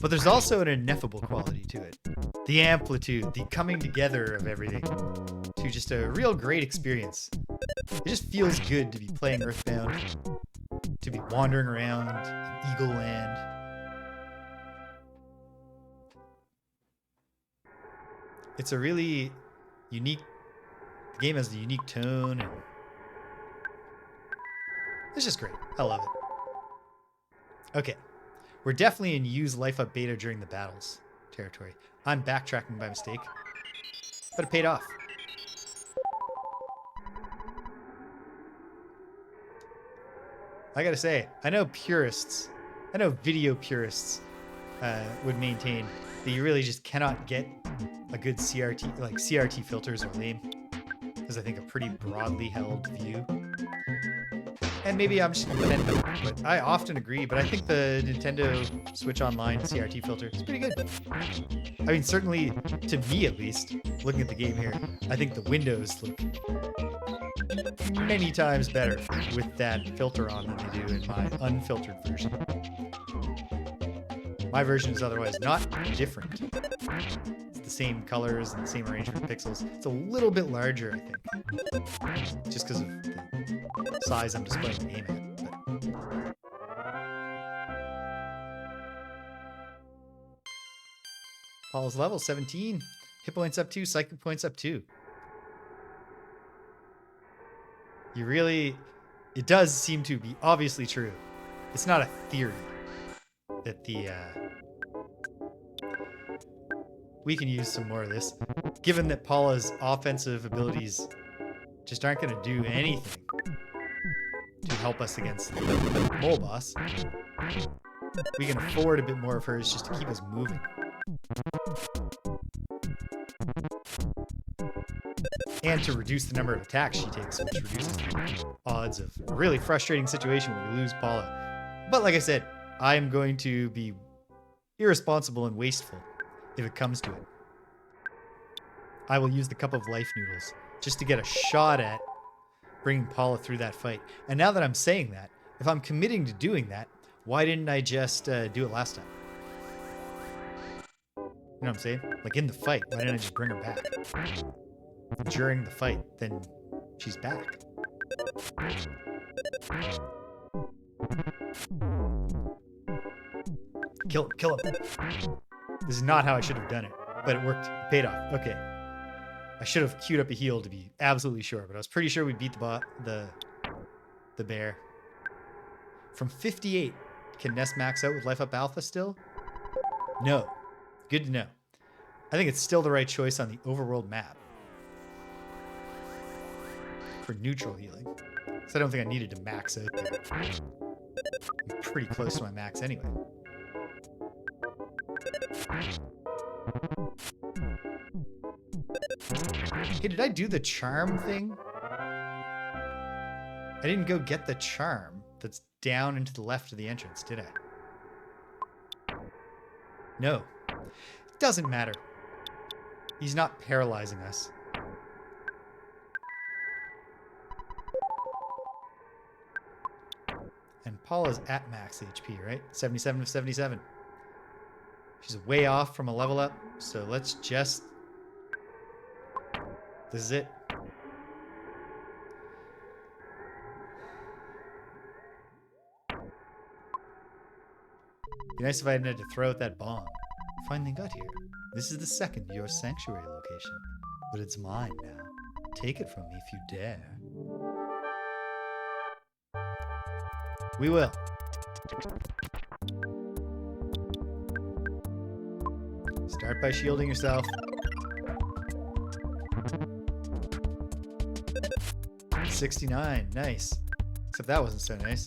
But there's also an ineffable quality to it. The amplitude, the coming together of everything to just a real great experience. It just feels good to be playing EarthBound, to be wandering around in Eagle Land. It's a really unique, the game has a unique tone, and it's just great. I love it. Okay, we're definitely in use life up beta during the battles territory. I'm backtracking by mistake, but it paid off. I gotta say, I know video purists would maintain that you really just cannot get a good CRT, like CRT filters are lame, is I think a pretty broadly held view. And maybe I'm just Nintendo, but I often agree. But I think the Nintendo Switch Online CRT filter is pretty good. I mean, certainly to me at least, looking at the game here, I think the windows look many times better with that filter on than they do in my unfiltered version. My version is otherwise not different. It's the same colors and the same arrangement of pixels. It's a little bit larger, I think, just because of the size I'm displaying the game at. But Paula's level 17. Hit points up 2, psychic points up 2. It does seem to be obviously true. It's not a theory that we can use some more of this. Given that Paula's offensive abilities just aren't going to do anything to help us against the mole boss, we can afford a bit more of hers just to keep us moving. And to reduce the number of attacks she takes, which reduces the odds of a really frustrating situation where we lose Paula. But like I said, I am going to be irresponsible and wasteful if it comes to it. I will use the cup of life noodles just to get a shot at bringing Paula through that fight. And now that I'm saying that, if I'm committing to doing that, why didn't I just do it last time? You know what I'm saying? Like in the fight, why didn't I just bring her back? During the fight, then she's back. Kill him, kill him. This is not how I should have done it, but it worked. It paid off. Okay. I should have queued up a heal to be absolutely sure, but I was pretty sure we beat the bear. From 58, can Ness max out with Life Up Alpha still? No. Good to know. I think it's still the right choice on the overworld map for neutral healing. So I don't think I needed to max out there. I'm pretty close to my max anyway. Hey, did I do the charm thing? I didn't go get the charm that's down and to the left of the entrance, did I? No. It doesn't matter. He's not paralyzing us. And Paula's at max HP, right? 77 of 77. She's way off from a level up, so let's just... This is it. Be nice if I hadn't had to throw out that bomb. Finally got here. This is the second of your sanctuary location. But it's mine now. Take it from me if you dare. We will. Start by shielding yourself. $69, nice. Except that wasn't so nice.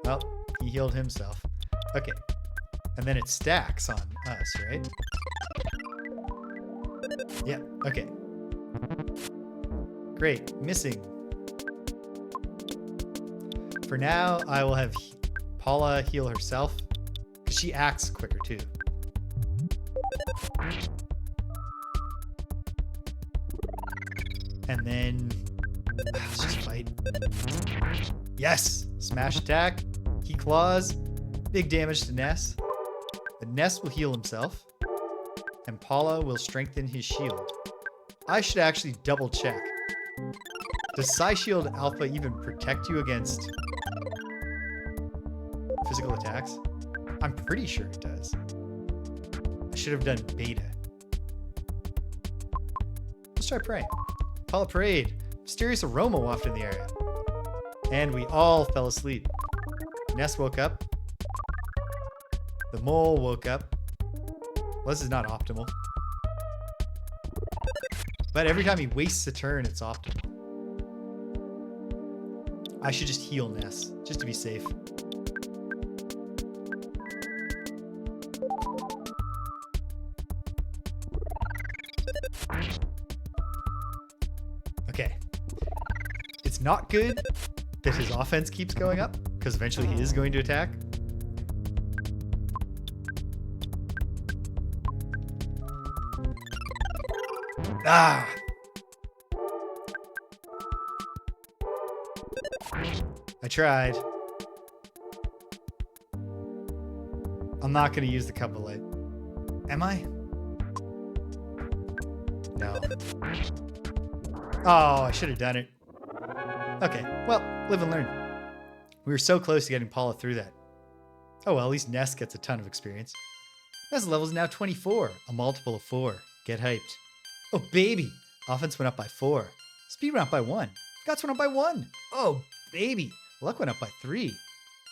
Well, he healed himself. Okay. And then it stacks on us, right? Yeah, okay. Great, missing. For now, I will have Paula heal herself, because she acts quicker too. And then, let's just fight. Yes! Smash attack, he claws, big damage to Ness. But Ness will heal himself, and Paula will strengthen his shield. I should actually double check. Does Psy Shield Alpha even protect you against physical attacks? I'm pretty sure it does. I should have done Beta. Let's try Prey. Paula prayed. Mysterious aroma wafted in the area. And we all fell asleep. Ness woke up. The mole woke up. Well, this is not optimal. But every time he wastes a turn, it's optimal. I should just heal Ness, just to be safe. Okay. It's not good that his offense keeps going up, because eventually he is going to attack. Ah! I tried. I'm not going to use the cup of light. Am I? No. Oh, I should have done it. Okay, well, live and learn. We were so close to getting Paula through that. Oh well, at least Ness gets a ton of experience. Ness level is now 24, a multiple of 4. Get hyped. Oh, baby! Offense went up by 4. Speed went up by 1. Guts went up by 1. Oh, baby! Luck went up by 3.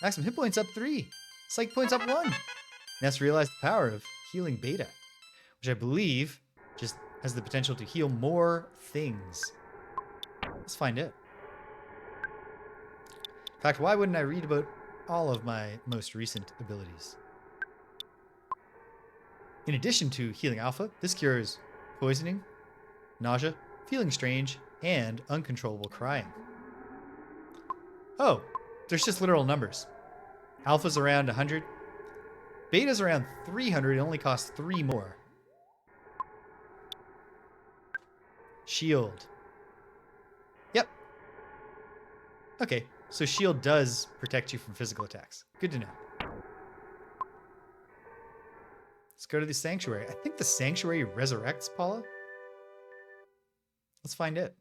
Maximum hit points up 3. Psych points up 1. Ness realized the power of healing Beta, which I believe just has the potential to heal more things. Let's find out. In fact, why wouldn't I read about all of my most recent abilities? In addition to healing alpha, this cures poisoning, nausea, feeling strange, and uncontrollable crying. Oh, there's just literal numbers. Alpha's around 100. Beta's around 300. It only costs 3 more. Shield. Yep. Okay, so shield does protect you from physical attacks. Good to know. Let's go to the sanctuary. I think the sanctuary resurrects Paula. Let's find it.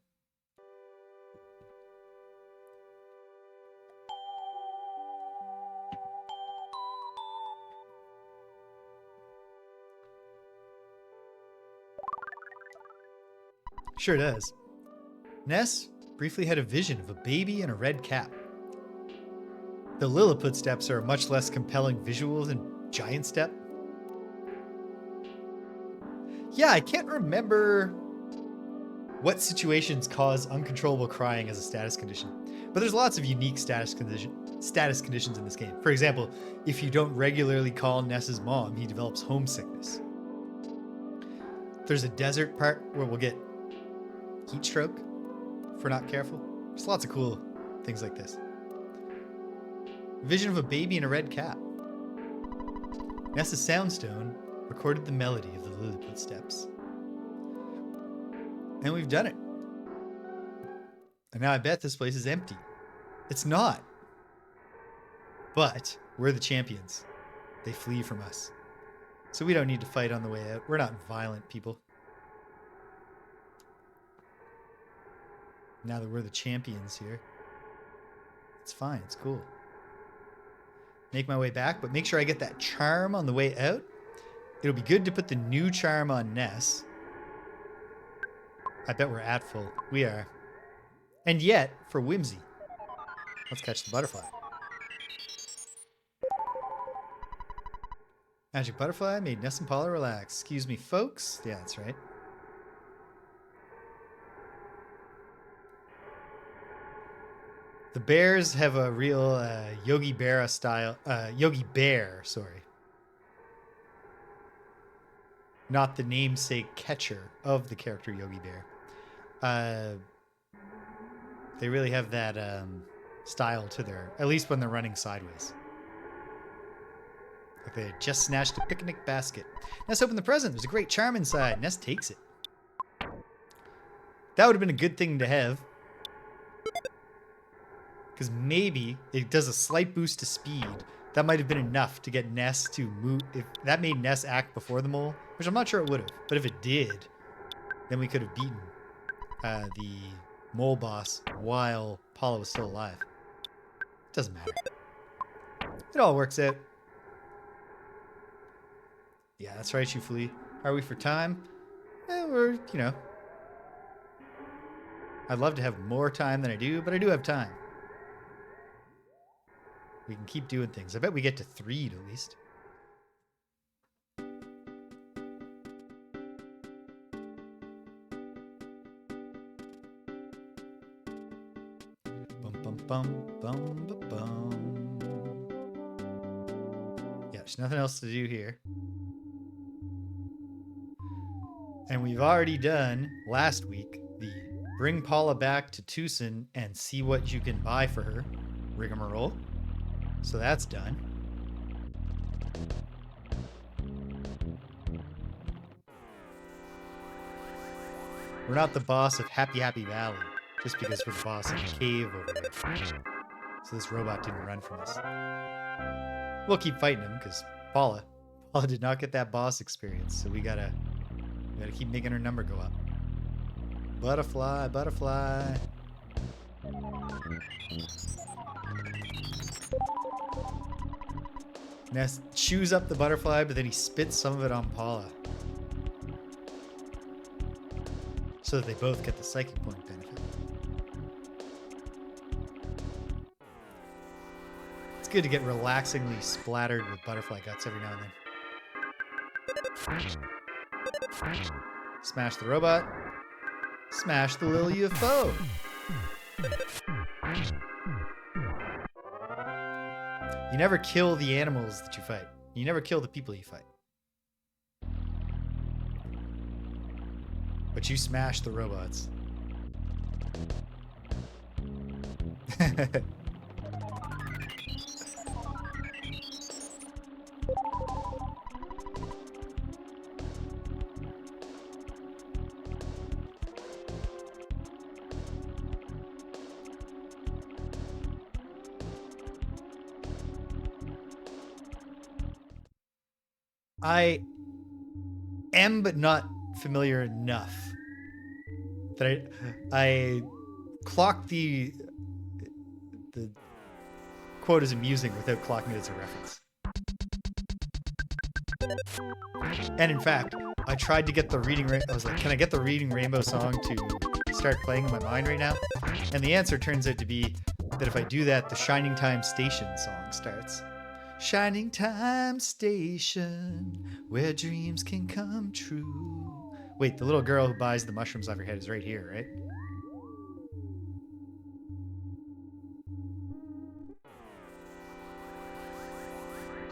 Sure does. Ness briefly had a vision of a baby in a red cap. The Lilliput Steps are a much less compelling visual than Giant Step. Yeah, I can't remember what situations cause uncontrollable crying as a status condition, but there's lots of unique status conditions in this game. For example, if you don't regularly call Ness's mom, he develops homesickness. There's a desert part where we'll get heat stroke if we're not careful. There's lots of cool things like this. Vision of a baby in a red cap. Ness's soundstone recorded the melody of the Lilliput Steps. And we've done it. And now I bet this place is empty. It's not. But we're the champions. They flee from us. So we don't need to fight on the way out. We're not violent people. Now that we're the champions here. It's fine. It's cool. Make my way back, but make sure I get that charm on the way out. It'll be good to put the new charm on Ness. I bet we're at full. We are. And yet, for whimsy, let's catch the butterfly. Magic butterfly made Ness and Paula relax. Excuse me, folks. Yeah, that's right. The bears have a real Yogi Berra style. Yogi Bear, sorry. Not the namesake catcher of the character Yogi Bear. They really have that style to their, at least when they're running sideways. Like they just snatched a picnic basket. Ness opened the present. There's a great charm inside. Ness takes it. That would have been a good thing to have. Because maybe it does a slight boost to speed. That might have been enough to get Ness to move. If that made Ness act before the mole, which I'm not sure it would have. But if it did, then we could have beaten the mole boss while Paula was still alive. Doesn't matter. It all works out. Yeah, that's right, you flea. Are we for time? We're, you know. I'd love to have more time than I do, but I do have time. We can keep doing things. I bet we get to 3 at least. Bum, bum, bum, bum, bum, bum. Yeah, there's nothing else to do here. And we've already done, last week, the bring Paula back to Twoson and see what you can buy for her rigmarole. So that's done. We're not the boss of Happy Happy Valley, just because we're the boss of the cave over there. So this robot didn't run from us. We'll keep fighting him, because Paula did not get that boss experience, so we gotta keep making her number go up. Butterfly, butterfly. Ness chews up the butterfly, but then he spits some of it on Paula. So that they both get the psychic point benefit. It's good to get relaxingly splattered with butterfly guts every now and then. Smash the robot. Smash the little UFO. You never kill the animals that you fight. You never kill the people you fight. But you smash the robots. I am, but not familiar enough that I clocked the quote as amusing without clocking it as a reference. And in fact, I tried to get the Reading Rainbow. I was like, can I get the Reading Rainbow song to start playing in my mind right now? And the answer turns out to be that if I do that, the Shining Time Station song starts. Shining Time Station, where dreams can come true. Wait, the little girl who buys the mushrooms off your head is right here, right?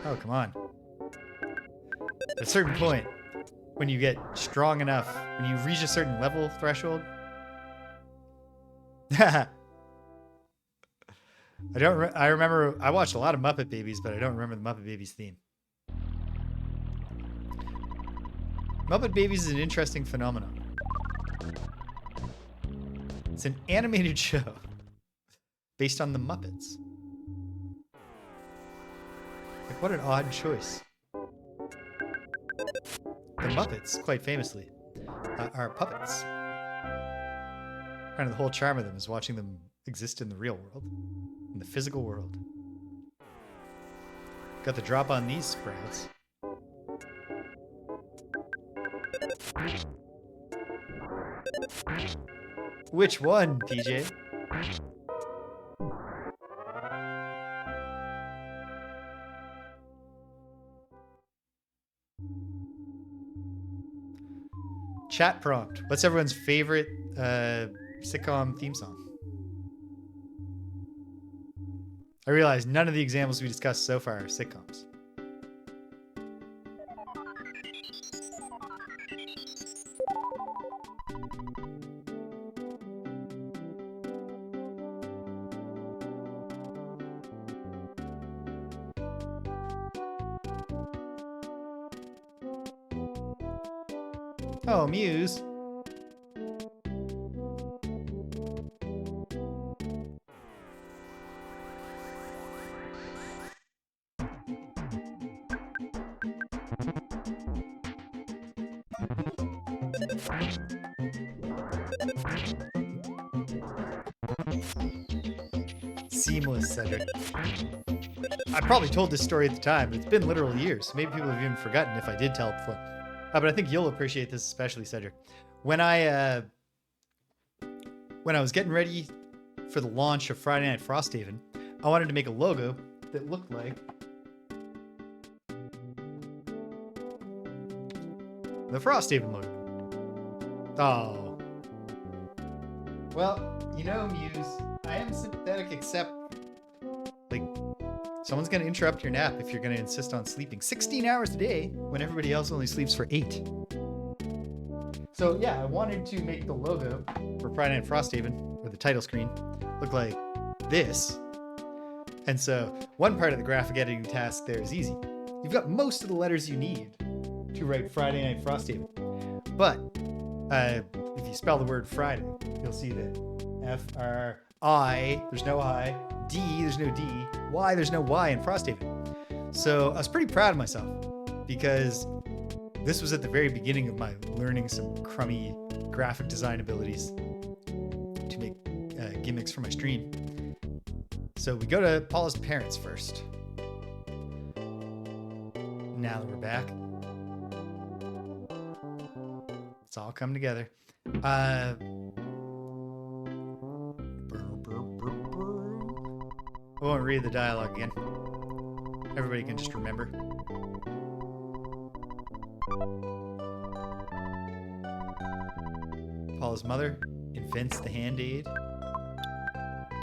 Oh, come on. At a certain point, when you get strong enough, when you reach a certain level threshold. I remember, I watched a lot of Muppet Babies, but I don't remember the Muppet Babies theme. Muppet Babies is an interesting phenomenon. It's an animated show based on the Muppets. Like, what an odd choice. The Muppets, quite famously, are puppets. Kind of the whole charm of them is watching them exist in the real world, in the physical world. Got the drop on these sprouts. Which one, PJ? Chat prompt. What's everyone's favorite sitcom theme song? I realize none of the examples we discussed so far are sitcoms. Oh, Muse. Seamless, Cedric. I probably told this story at the time, but it's been literal years. Maybe people have even forgotten if I did tell it before. But I think you'll appreciate this especially, Cedric. When I was getting ready for the launch of Friday Night Frosthaven, I wanted to make a logo that looked like the Frosthaven logo. Oh. Well, you know, Muse, I am sympathetic, except, like, someone's going to interrupt your nap if you're going to insist on sleeping 16 hours a day when everybody else only sleeps for 8. So, yeah, I wanted to make the logo for Friday Night Frosthaven, or the title screen, look like this. And so, one part of the graphic editing task there is easy. You've got most of the letters you need to write Friday Night Frosthaven. But, if you spell the word Friday, you'll see that F-R-I, there's no I, D, there's no D, Y, there's no Y in Frosthaven. So I was pretty proud of myself because this was at the very beginning of my learning some crummy graphic design abilities to make gimmicks for my stream. So we go to Paula's parents first. Now that we're back, it's all come together. I won't read the dialogue again. Everybody can just remember. Paula's mother invents the hand aid,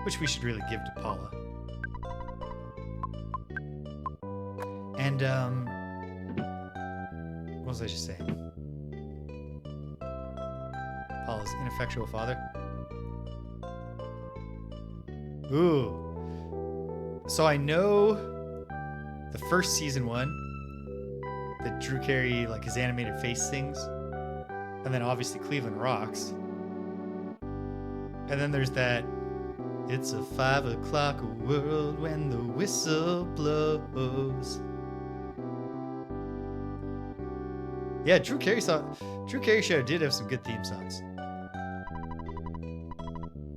which we should really give to Paula. And, what was I just saying? Paula's ineffectual father. Ooh. So I know the first season 1 that Drew Carey, like, his animated face sings. And then obviously Cleveland Rocks. And then there's that, it's a 5 o'clock world when the whistle blows. Yeah, Drew Carey show did have some good theme songs.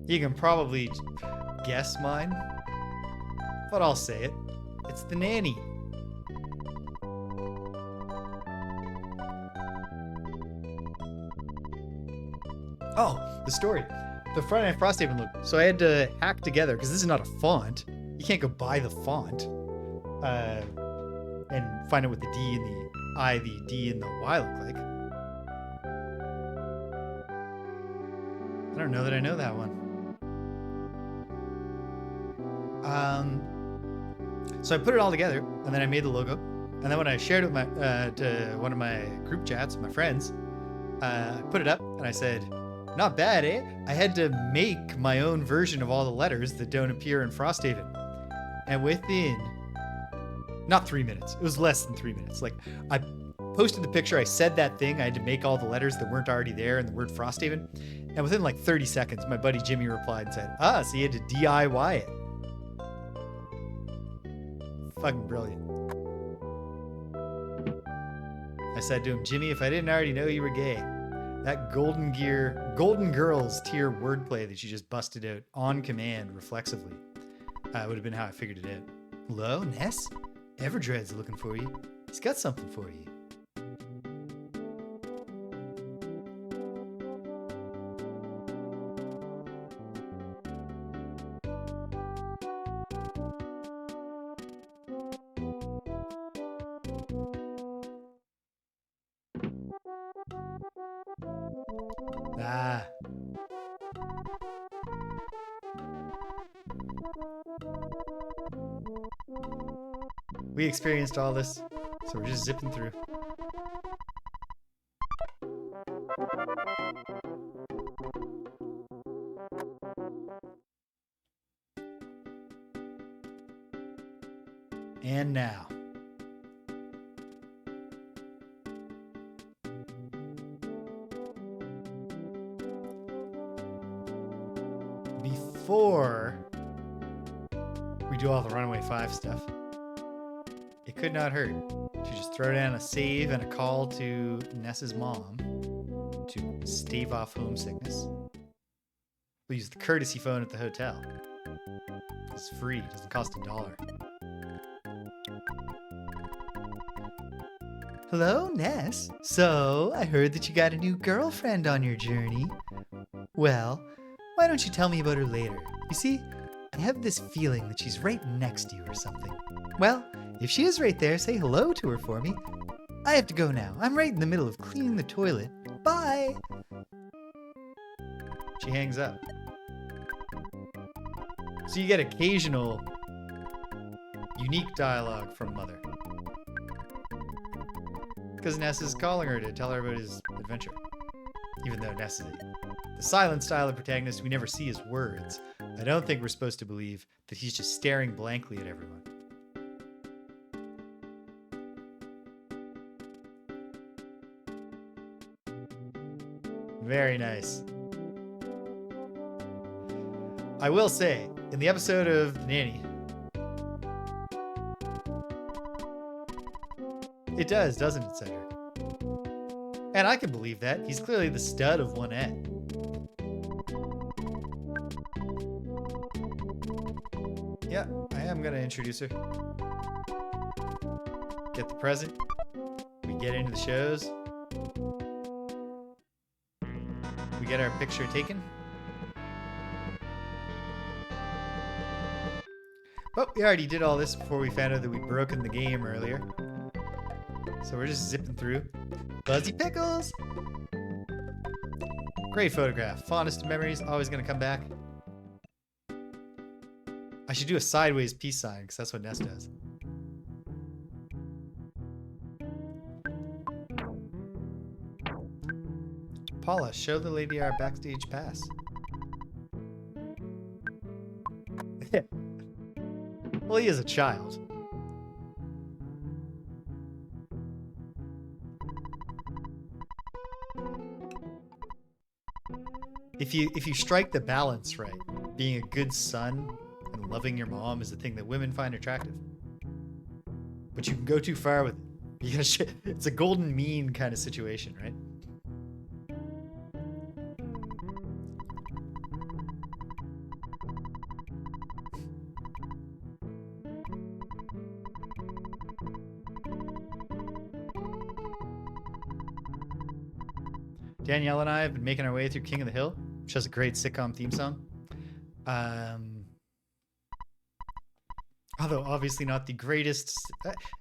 You can probably guess mine, but I'll say it. It's The Nanny. Oh, the story. The Friday Night Frosthaven look. So I had to hack together, because this is not a font. You can't go buy the font and find out what the D and the I, the D, and the Y look like. I don't know that I know that one. So I put it all together, and then I made the logo. And then when I shared it with to one of my group chats, my friends, I put it up, and I said, not bad, eh? I had to make my own version of all the letters that don't appear in Frosthaven. And within, not 3 minutes, it was less than 3 minutes. Like, I posted the picture, I said that thing, I had to make all the letters that weren't already there in the word Frosthaven. And within like 30 seconds, my buddy Jimmy replied and said, so you had to DIY it. Fucking brilliant. I said to him, Jimmy, if I didn't already know you were gay, That Golden Girls tier wordplay that you just busted out on command reflexively would have been how I figured it out. Hello, Ness? Everdread's looking for you. He's got something for you. Ah. We experienced all this, so we're just zipping through. And now. Before we do all the Runaway Five stuff, it could not hurt to just throw down a save and a call to Ness's mom to stave off homesickness. We'll use the courtesy phone at the hotel. It's free, it doesn't cost $1. Hello, Ness. So, I heard that you got a new girlfriend on your journey. Well, why don't you tell me about her later? You see, I have this feeling that she's right next to you or something. Well, if she is right there, say hello to her for me. I have to go now. I'm right in the middle of cleaning the toilet. Bye! She hangs up. So you get occasional, unique dialogue from Mother. Because Ness is calling her to tell her about his adventure. Even though Ness is the silent style of protagonist, we never see his words. I don't think we're supposed to believe that he's just staring blankly at everyone. Very nice. I will say, in the episode of The Nanny, it does, doesn't it, Cedric? And I can believe that. He's clearly the stud of 1A. Yeah, I am going to introduce her. Get the present. We get into the shows. We get our picture taken. But we already did all this before we found out that we'd broken the game earlier. So we're just zipping through. Buzzy Pickles! Great photograph. Fondest of memories. Always going to come back. I should do a sideways peace sign because that's what Ness does. Paula, show the lady our backstage pass. Well, he is a child. If you strike the balance right, being a good son and loving your mom is the thing that women find attractive. But you can go too far with it. It's a golden mean kind of situation, right? Danielle and I have been making our way through King of the Hill, which has a great sitcom theme song. Although obviously not the greatest.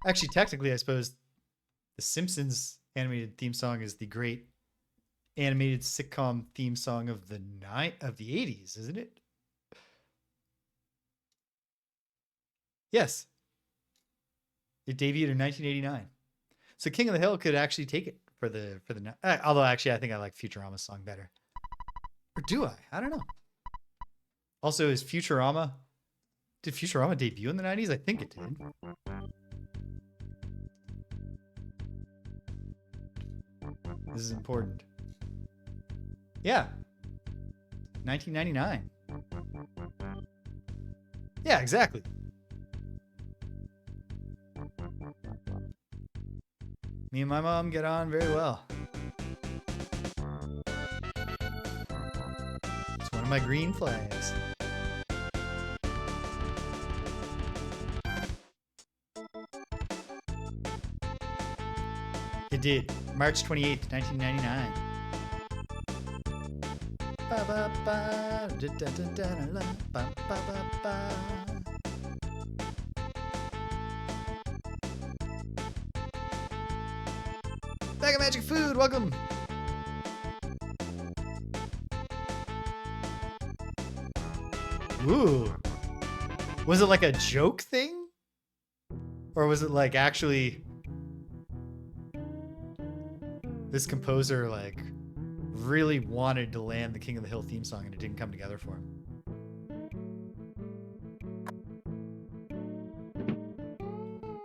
Actually, technically, I suppose the Simpsons animated theme song is the great animated sitcom theme song of the 80s, isn't it? Yes. It debuted in 1989. So King of the Hill could actually take it for the although actually I think I like Futurama's song better. Or do I? I don't know. Also, did Futurama debut in the 90s? I think it did. This is important. Yeah. 1999. Yeah, exactly. Me and my mom get on very well. One of my green flags. It did. March 28th, 1999. Ba, ba, ba, da, da, da, da, da, ba, ba, ba, ba. Bag of Magic Food, welcome! Ooh. Was it like a joke thing? Or was it like actually this composer like really wanted to land the King of the Hill theme song and it didn't come together for him?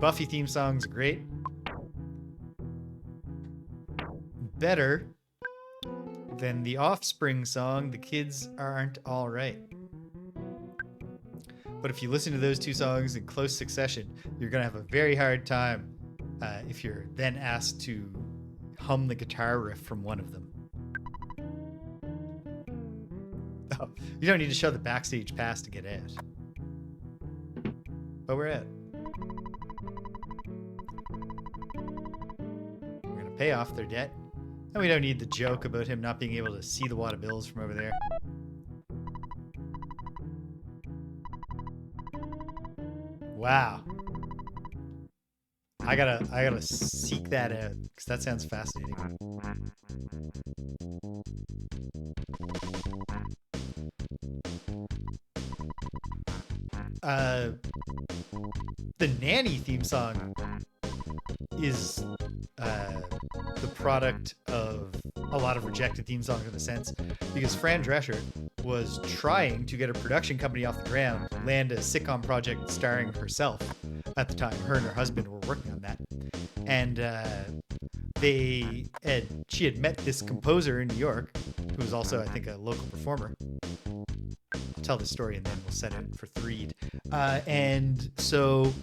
Buffy theme song's great. Better than the Offspring song, The Kids Aren't Alright. But if you listen to those two songs in close succession, you're going to have a very hard time if you're then asked to hum the guitar riff from one of them. Oh, you don't need to show the backstage pass to get out. But we're out. We're going to pay off their debt. And we don't need the joke about him not being able to see the wad of bills from over there. Wow. I gotta seek that out because that sounds fascinating. The Nanny theme song is the product of a lot of rejected theme songs in a sense, because Fran Drescher was trying to get a production company off the ground, land a sitcom project starring herself at the time. Her and her husband were working on that. And she had met this composer in New York, who was also, I think, a local performer. I'll tell the story and then we'll set it for Threed. And so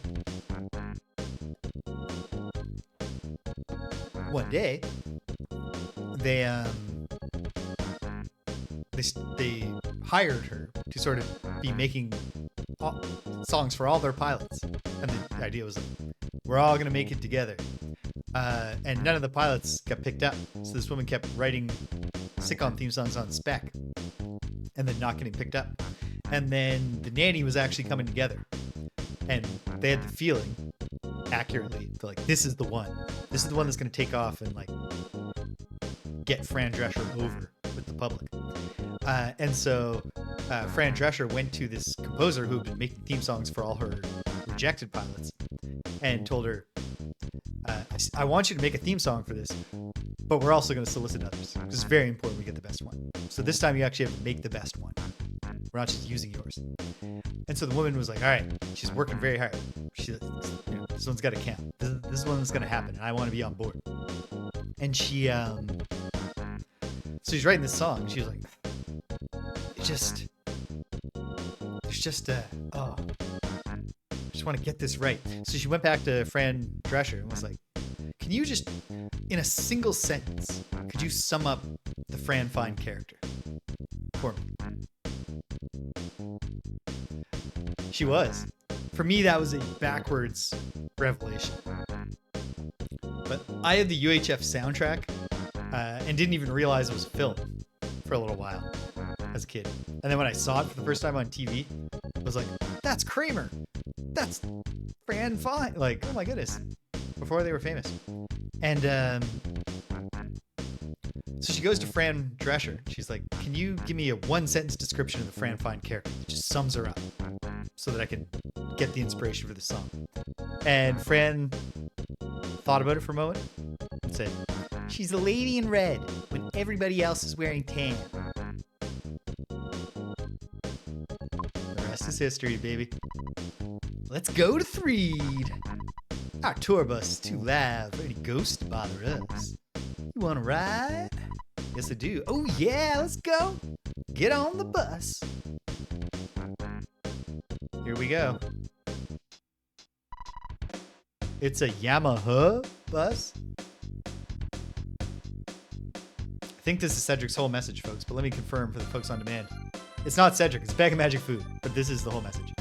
one day, they hired her to sort of be making songs for all their pilots, and the idea was like, we're all gonna make it together. And none of the pilots got picked up, so this woman kept writing sitcom theme songs on spec, and then not getting picked up. And then The Nanny was actually coming together, and they had the feeling, accurately, they're like, this is the one. This is the one that's gonna take off and like get Fran Drescher over with the public. And so Fran Drescher went to this composer who had been making theme songs for all her rejected pilots and told her, I want you to make a theme song for this, but we're also going to solicit others because it's very important we get the best one. So this time you actually have to make the best one. We're not just using yours. And so the woman was like, all right, she's working very hard. This one's got to count. This is one that's going to happen, and I want to be on board. And she, so she's writing this song. She was like, I just want to get this right. So she went back to Fran Drescher and was like, can you just, in a single sentence, could you sum up the Fran Fine character for me? She was. For me, that was a backwards revelation. But I had the UHF soundtrack and didn't even realize it was a film for a little while as a kid. And then when I saw it for the first time on TV, I was like, that's Kramer. That's Fran Fine. Like, oh my goodness. Before they were famous. And so she goes to Fran Drescher. She's like, can you give me a one-sentence description of the Fran Fine character that just sums her up so that I can get the inspiration for this song? And Fran thought about it for a moment and said, she's a lady in red when everybody else is wearing tan. The rest is history, baby. Let's go to Threed. Our tour bus is too loud for any ghost to bother us. You want to ride? Yes, I do. Oh, yeah, let's go. Get on the bus. Here we go. It's a Yamaha bus. I think this is Cedric's whole message, folks, but let me confirm for the folks on demand. It's not Cedric, it's Bag of Magic Food, but this is the whole message.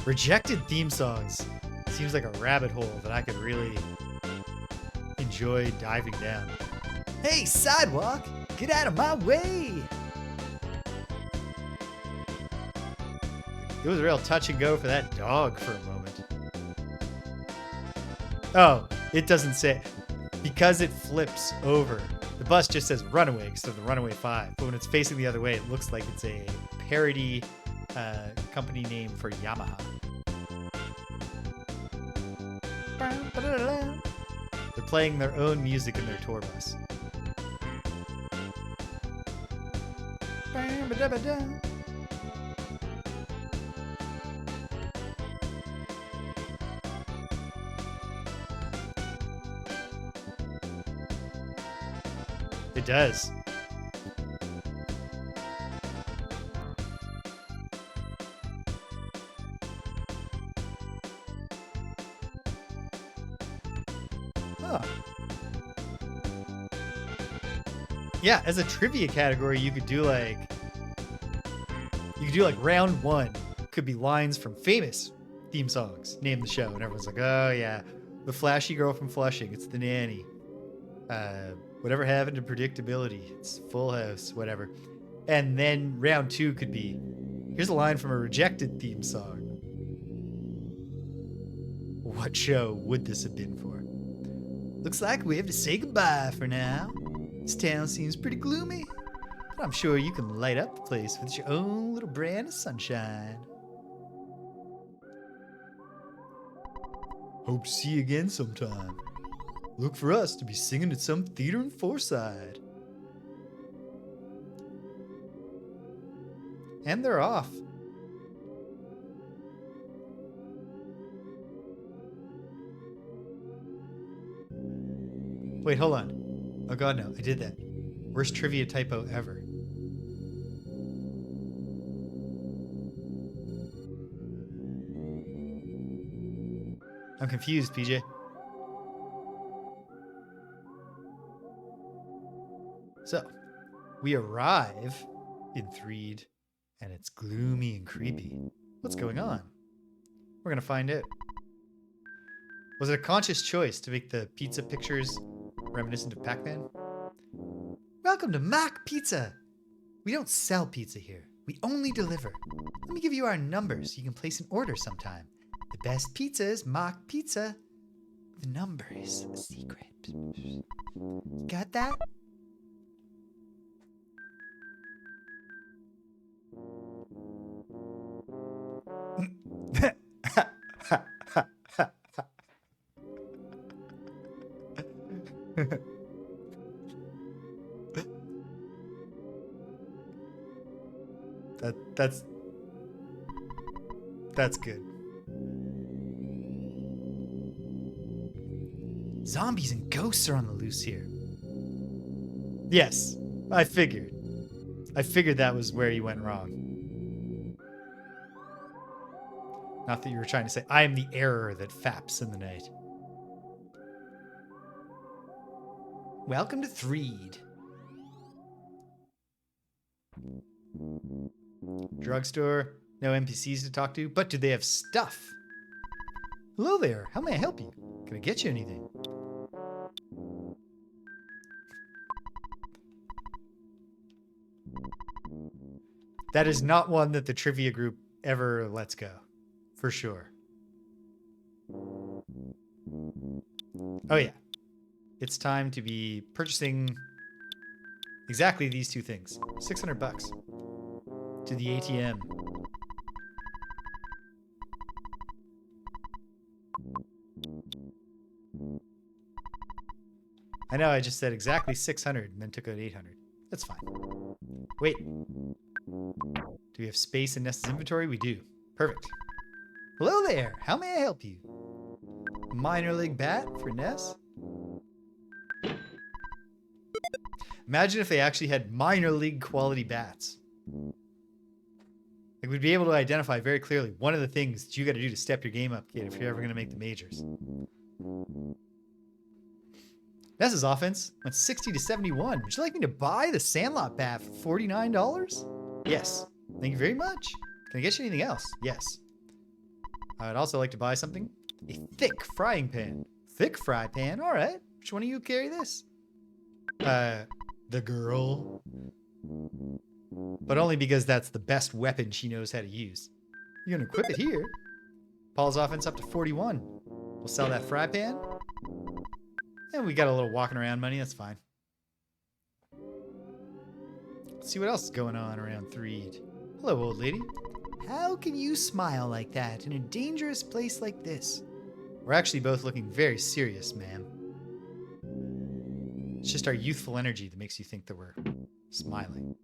Rejected theme songs. Seems like a rabbit hole that I could really enjoy diving down. Hey, sidewalk! Get out of my way! It was a real touch and go for that dog for a moment. Oh, it doesn't say... Because it flips over. The bus just says Runaway instead of the Runaway Five. But when it's facing the other way, it looks like it's a parody company name for Yamaha. They're playing their own music in their tour bus. It does. Oh. Yeah, as a trivia category, you could do like round one could be lines from famous theme songs. Name the show, and everyone's like, oh yeah, the flashy girl from Flushing, it's the nanny. Whatever happened to predictability? It's Full House, whatever. And then round two could be, here's a line from a rejected theme song. What show would this have been for? Looks like we have to say goodbye for now. This town seems pretty gloomy, but I'm sure you can light up the place with your own little brand of sunshine. Hope to see you again sometime. Look for us to be singing at some theater in Forsyth. And they're off. Wait, hold on. Oh god, no, I did that. Worst trivia typo ever. I'm confused, PJ. So, we arrive in Threed, and it's gloomy and creepy. What's going on? We're gonna find out. Was it a conscious choice to make the pizza pictures reminiscent of Pac-Man? Welcome to Mock Pizza! We don't sell pizza here. We only deliver. Let me give you our number so you can place an order sometime. The best pizza is Mock Pizza. The number is a secret. Got that? That's good. Zombies and ghosts are on the loose here. Yes, I figured. I figured that was where you went wrong. Not that you were trying to say, I am the error that faps in the night. Welcome to Threed. Drugstore, no NPCs to talk to, but do they have stuff? Hello there, how may I help you? Can I get you anything? That is not one that the trivia group ever lets go, for sure. Oh yeah. It's time to be purchasing exactly these two things. $600 to the ATM. I know I just said exactly 600 and then took out 800. That's fine. Wait. Do we have space in Ness's inventory? We do. Perfect. Hello there. How may I help you? Minor league bat for Ness? Imagine if they actually had minor league quality bats. Like, we'd be able to identify very clearly one of the things that you got to do to step your game up, kid, if you're ever going to make the majors. Ness's offense went 60 to 71. Would you like me to buy the Sandlot bat for $49? Yes. Thank you very much. Can I get you anything else? Yes. I would also like to buy something. A thick frying pan. Thick fry pan? All right. Which one of you carry this? The girl. But only because that's the best weapon she knows how to use. You're gonna equip it here. Paul's offense up to 41. We'll sell that fry pan. And we got a little walking around money. That's fine. Let's see what else is going on around Threed. Hello, old lady. How can you smile like that in a dangerous place like this? We're actually both looking very serious, ma'am. It's just our youthful energy that makes you think that we're smiling.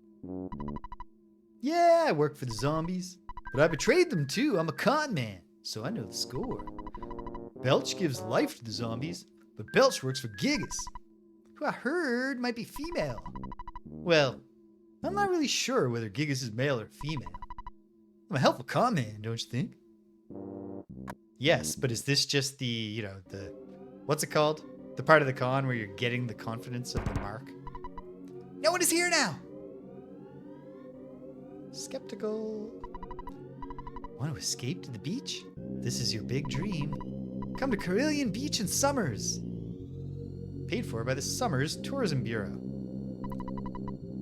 Yeah, I work for the zombies. But I betrayed them too. I'm a con man, so I know the score. Belch gives life to the zombies, but Belch works for Gigas, who I heard might be female. Well, I'm not really sure whether Gigas is male or female. I'm a helpful con man, don't you think? Yes, but is this just the, what's it called? The part of the con where you're getting the confidence of the mark? No one is here now! Skeptical. Want to escape to the beach? This is your big dream. Come to Carillion Beach in Summers. Paid for by the Summers Tourism Bureau.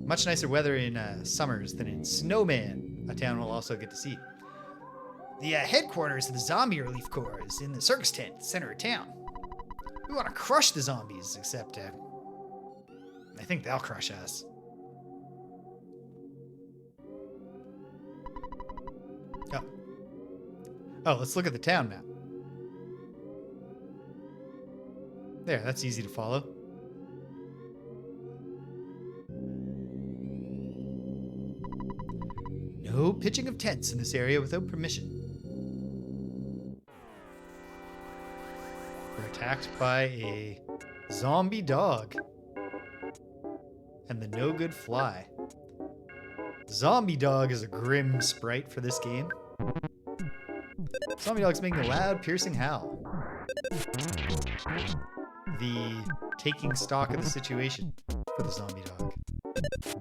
Much nicer weather in Summers than in Snowman, a town we'll also get to see. The headquarters of the Zombie Relief Corps is in the circus tent at the center of town. We want to crush the zombies, except I think they'll crush us. Oh, let's look at the town map. There, that's easy to follow. No pitching of tents in this area without permission. We're attacked by a zombie dog. And the no-good fly. Zombie dog is a grim sprite for this game. Zombie dog's making a loud, piercing howl. The taking stock of the situation for the zombie dog.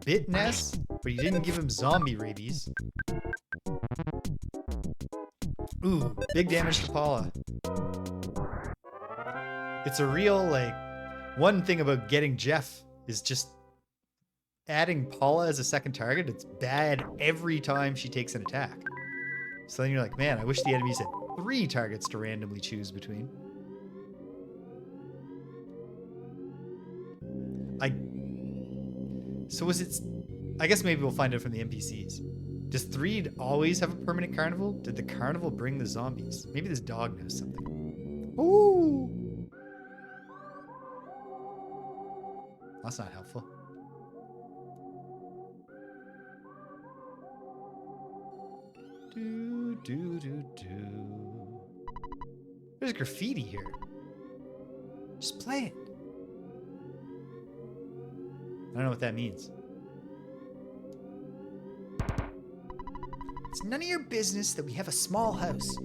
Bit Ness, but you didn't give him zombie rabies. Ooh, big damage to Paula. It's a real, one thing about getting Jeff is just adding Paula as a second target. It's bad every time she takes an attack. So then you're like, man, I wish the enemies had 3 targets to randomly choose between. So was it... I guess maybe we'll find out from the NPCs. Does Threed always have a permanent carnival? Did the carnival bring the zombies? Maybe this dog knows something. Ooh! That's not helpful. There's graffiti here. Just play it. I don't know what that means. It's none of your business that we have a small house.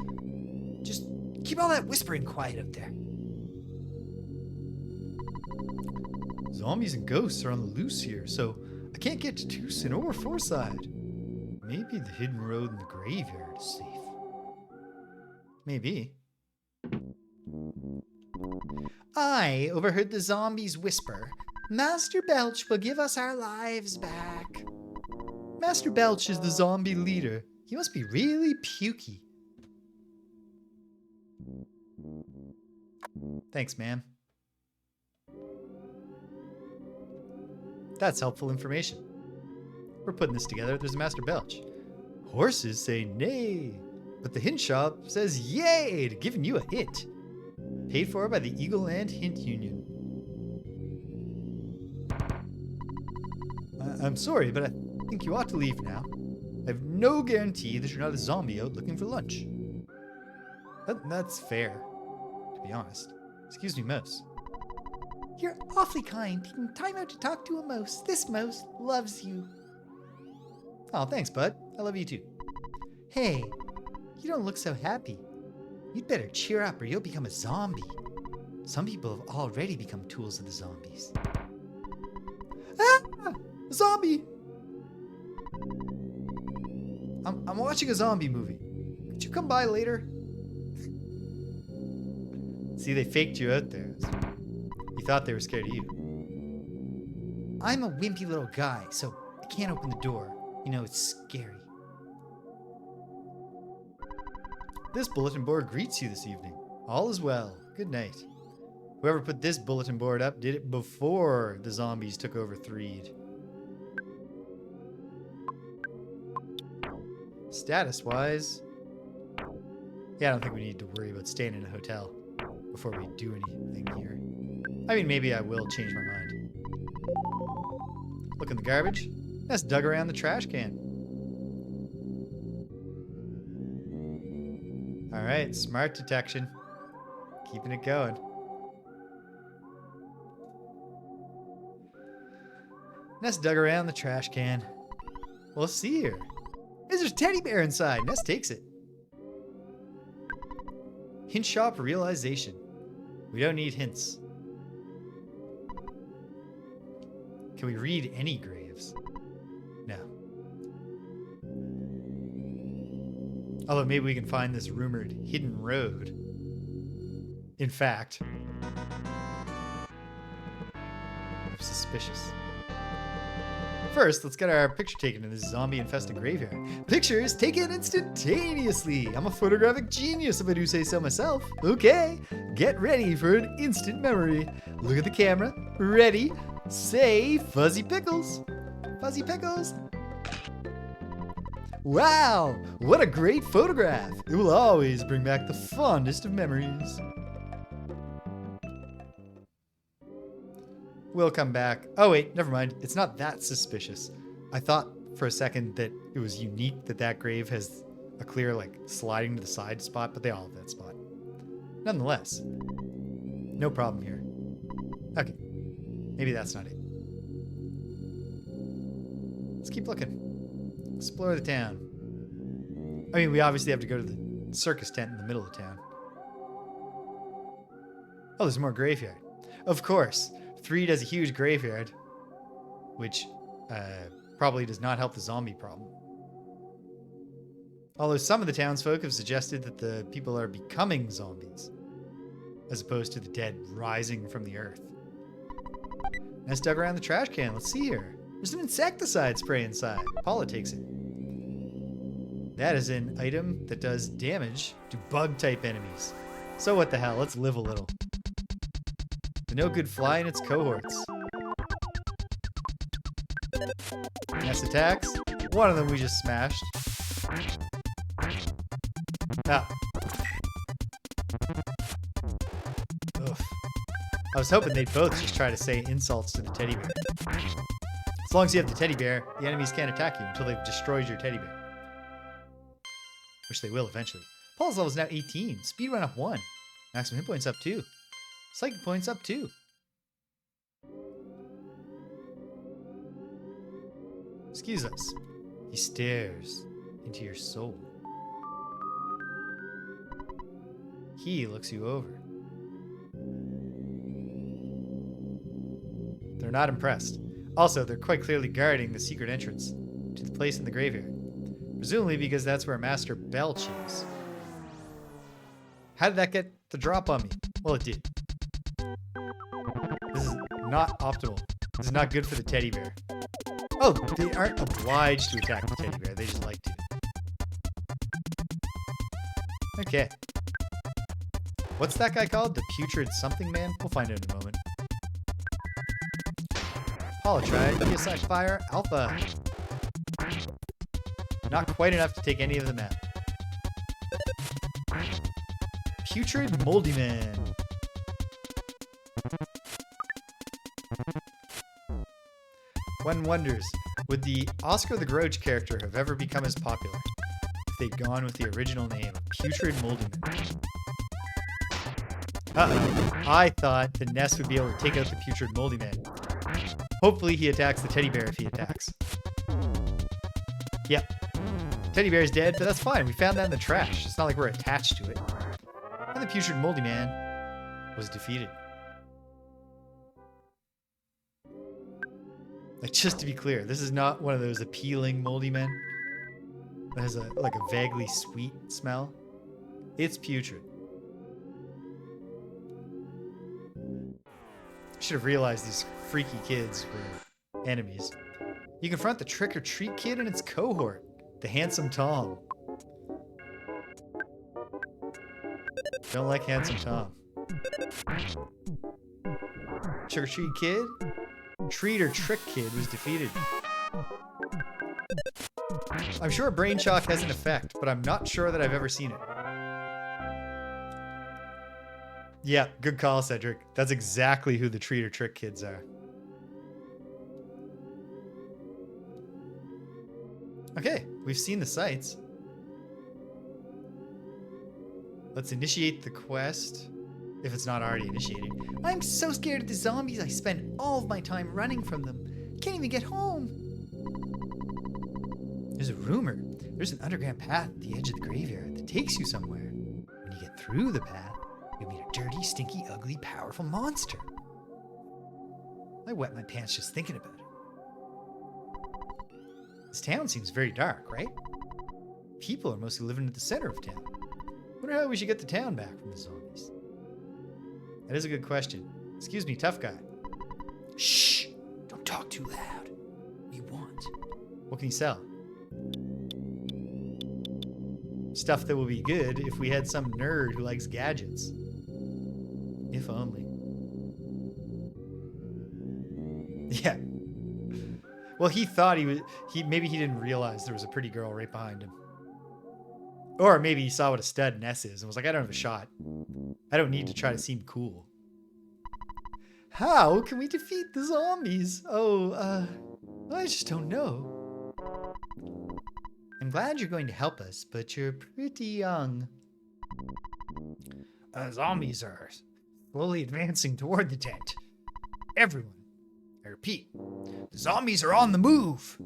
Just keep all that whispering quiet up there. Zombies and ghosts are on the loose here, so I can't get to Twoson or Forsyth. Maybe the hidden road in the graveyard is safe. Maybe. I overheard the zombies whisper, Master Belch will give us our lives back. Master Belch is the zombie leader. He must be really pukey. Thanks, ma'am. That's helpful information. We're putting this together. There's a Master Belch. Horses say nay, but the hint shop says yay to giving you a hint. Paid for by the Eagle Land Hint Union. I'm sorry, but I think you ought to leave now. I have no guarantee that you're not a zombie out looking for lunch. That's fair, to be honest. Excuse me, Mouse. You're awfully kind, taking time out to talk to a mouse. This mouse loves you. Oh, thanks, bud. I love you too. Hey, you don't look so happy. You'd better cheer up or you'll become a zombie. Some people have already become tools of the zombies. Ah! A zombie! I'm watching a zombie movie. Could you come by later? See, they faked you out there. You thought they were scared of you. I'm a wimpy little guy, so I can't open the door. You know, it's scary. This bulletin board greets you this evening. All is well. Good night. Whoever put this bulletin board up did it before the zombies took over Threed. Status-wise, yeah, I don't think we need to worry about staying in a hotel before we do anything here. I mean, maybe I will change my mind. Look in the garbage. Ness dug around the trash can. Alright, smart detection. Keeping it going. Ness dug around the trash can. We'll see here. There's a teddy bear inside. Ness takes it. Hint shop realization. We don't need hints. Can we read any graves? No. Although maybe we can find this rumored hidden road. In fact, I'm suspicious. First, let's get our picture taken in this zombie-infested graveyard. Pictures taken instantaneously. I'm a photographic genius if I do say so myself. Okay, get ready for an instant memory. Look at the camera. Ready? Say Fuzzy Pickles. Fuzzy Pickles. Wow, what a great photograph. It will always bring back the fondest of memories. We'll come back. Oh wait, never mind. It's not that suspicious. I thought for a second that it was unique that that grave has a clear like sliding to the side spot, but they all have that spot. Nonetheless, no problem here. Okay, maybe that's not it. Let's keep looking. Explore the town. I mean, we obviously have to go to the circus tent in the middle of town. Oh, there's more graveyard. Of course. Threed has a huge graveyard, which probably does not help the zombie problem. Although some of the townsfolk have suggested that the people are becoming zombies, as opposed to the dead rising from the earth. Ness dug around the trash can. Let's see here. There's an insecticide spray inside. Paula takes it. That is an item that does damage to bug-type enemies. So what the hell? Let's live a little. The no good fly and its cohorts. Ness attacks. One of them we just smashed. Ah. Oof. I was hoping they'd both just try to say insults to the teddy bear. As long as you have the teddy bear, the enemies can't attack you until they've destroyed your teddy bear. Which they will eventually. Paul's level is now 18. Speed went up 1. Maximum hit points up 2. Psychic points up 2. Excuse us. He stares into your soul. He looks you over. They're not impressed. Also, they're quite clearly guarding the secret entrance to the place in the graveyard. Presumably because that's where Master Belch is. How did that get the drop on me? Well, it did. This is not optimal. This is not good for the teddy bear. Oh, they aren't obliged to attack the teddy bear. They just like to. Okay. What's that guy called? The putrid something man? We'll find out in a moment. Paula tried PSI Fire Alpha. Not quite enough to take any of them out. Putrid Moldy Man. One wonders, would the Oscar the Grouch character have ever become as popular if they'd gone with the original name, Putrid Moldy Man? Uh-oh. I thought that Ness would be able to take out the Putrid Moldy Man. Hopefully he attacks the teddy bear if he attacks. Yep. Teddy bear's dead, but that's fine. We found that in the trash. It's not like we're attached to it. And the Putrid Moldy Man was defeated. Like, just to be clear, this is not one of those appealing moldy men that has a vaguely sweet smell. It's putrid. I should have realized these freaky kids were enemies. You confront the trick-or-treat kid and its cohort, the handsome Tom. Don't like handsome Tom. Trick-or-treat kid? Treat or trick kid was defeated. I'm sure brain shock has an effect, but I'm not sure that I've ever seen it. Yeah, good call, Cedric. That's exactly who the treat or trick kids are. Okay, we've seen the sights. Let's initiate the quest, if it's not already initiated. I'm so scared of the zombies, I spend all of my time running from them. Can't even get home. There's a rumor. There's an underground path at the edge of the graveyard that takes you somewhere. When you get through the path, you'll meet a dirty, stinky, ugly, powerful monster. I wet my pants just thinking about it. This town seems very dark, right? People are mostly living at the center of town. Wonder how we should get the town back from the zombies. That is a good question. Excuse me, tough guy. Shh! Don't talk too loud. We want. What can you sell? Stuff that will be good if we had some nerd who likes gadgets. If only. Yeah. Well, he thought maybe he didn't realize there was a pretty girl right behind him. Or maybe he saw what a stud Ness is and was like, I don't have a shot. I don't need to try to seem cool. How can we defeat the zombies? Oh, I just don't know. I'm glad you're going to help us, but you're pretty young. Zombies are slowly advancing toward the tent. Everyone, I repeat, the zombies are on the move.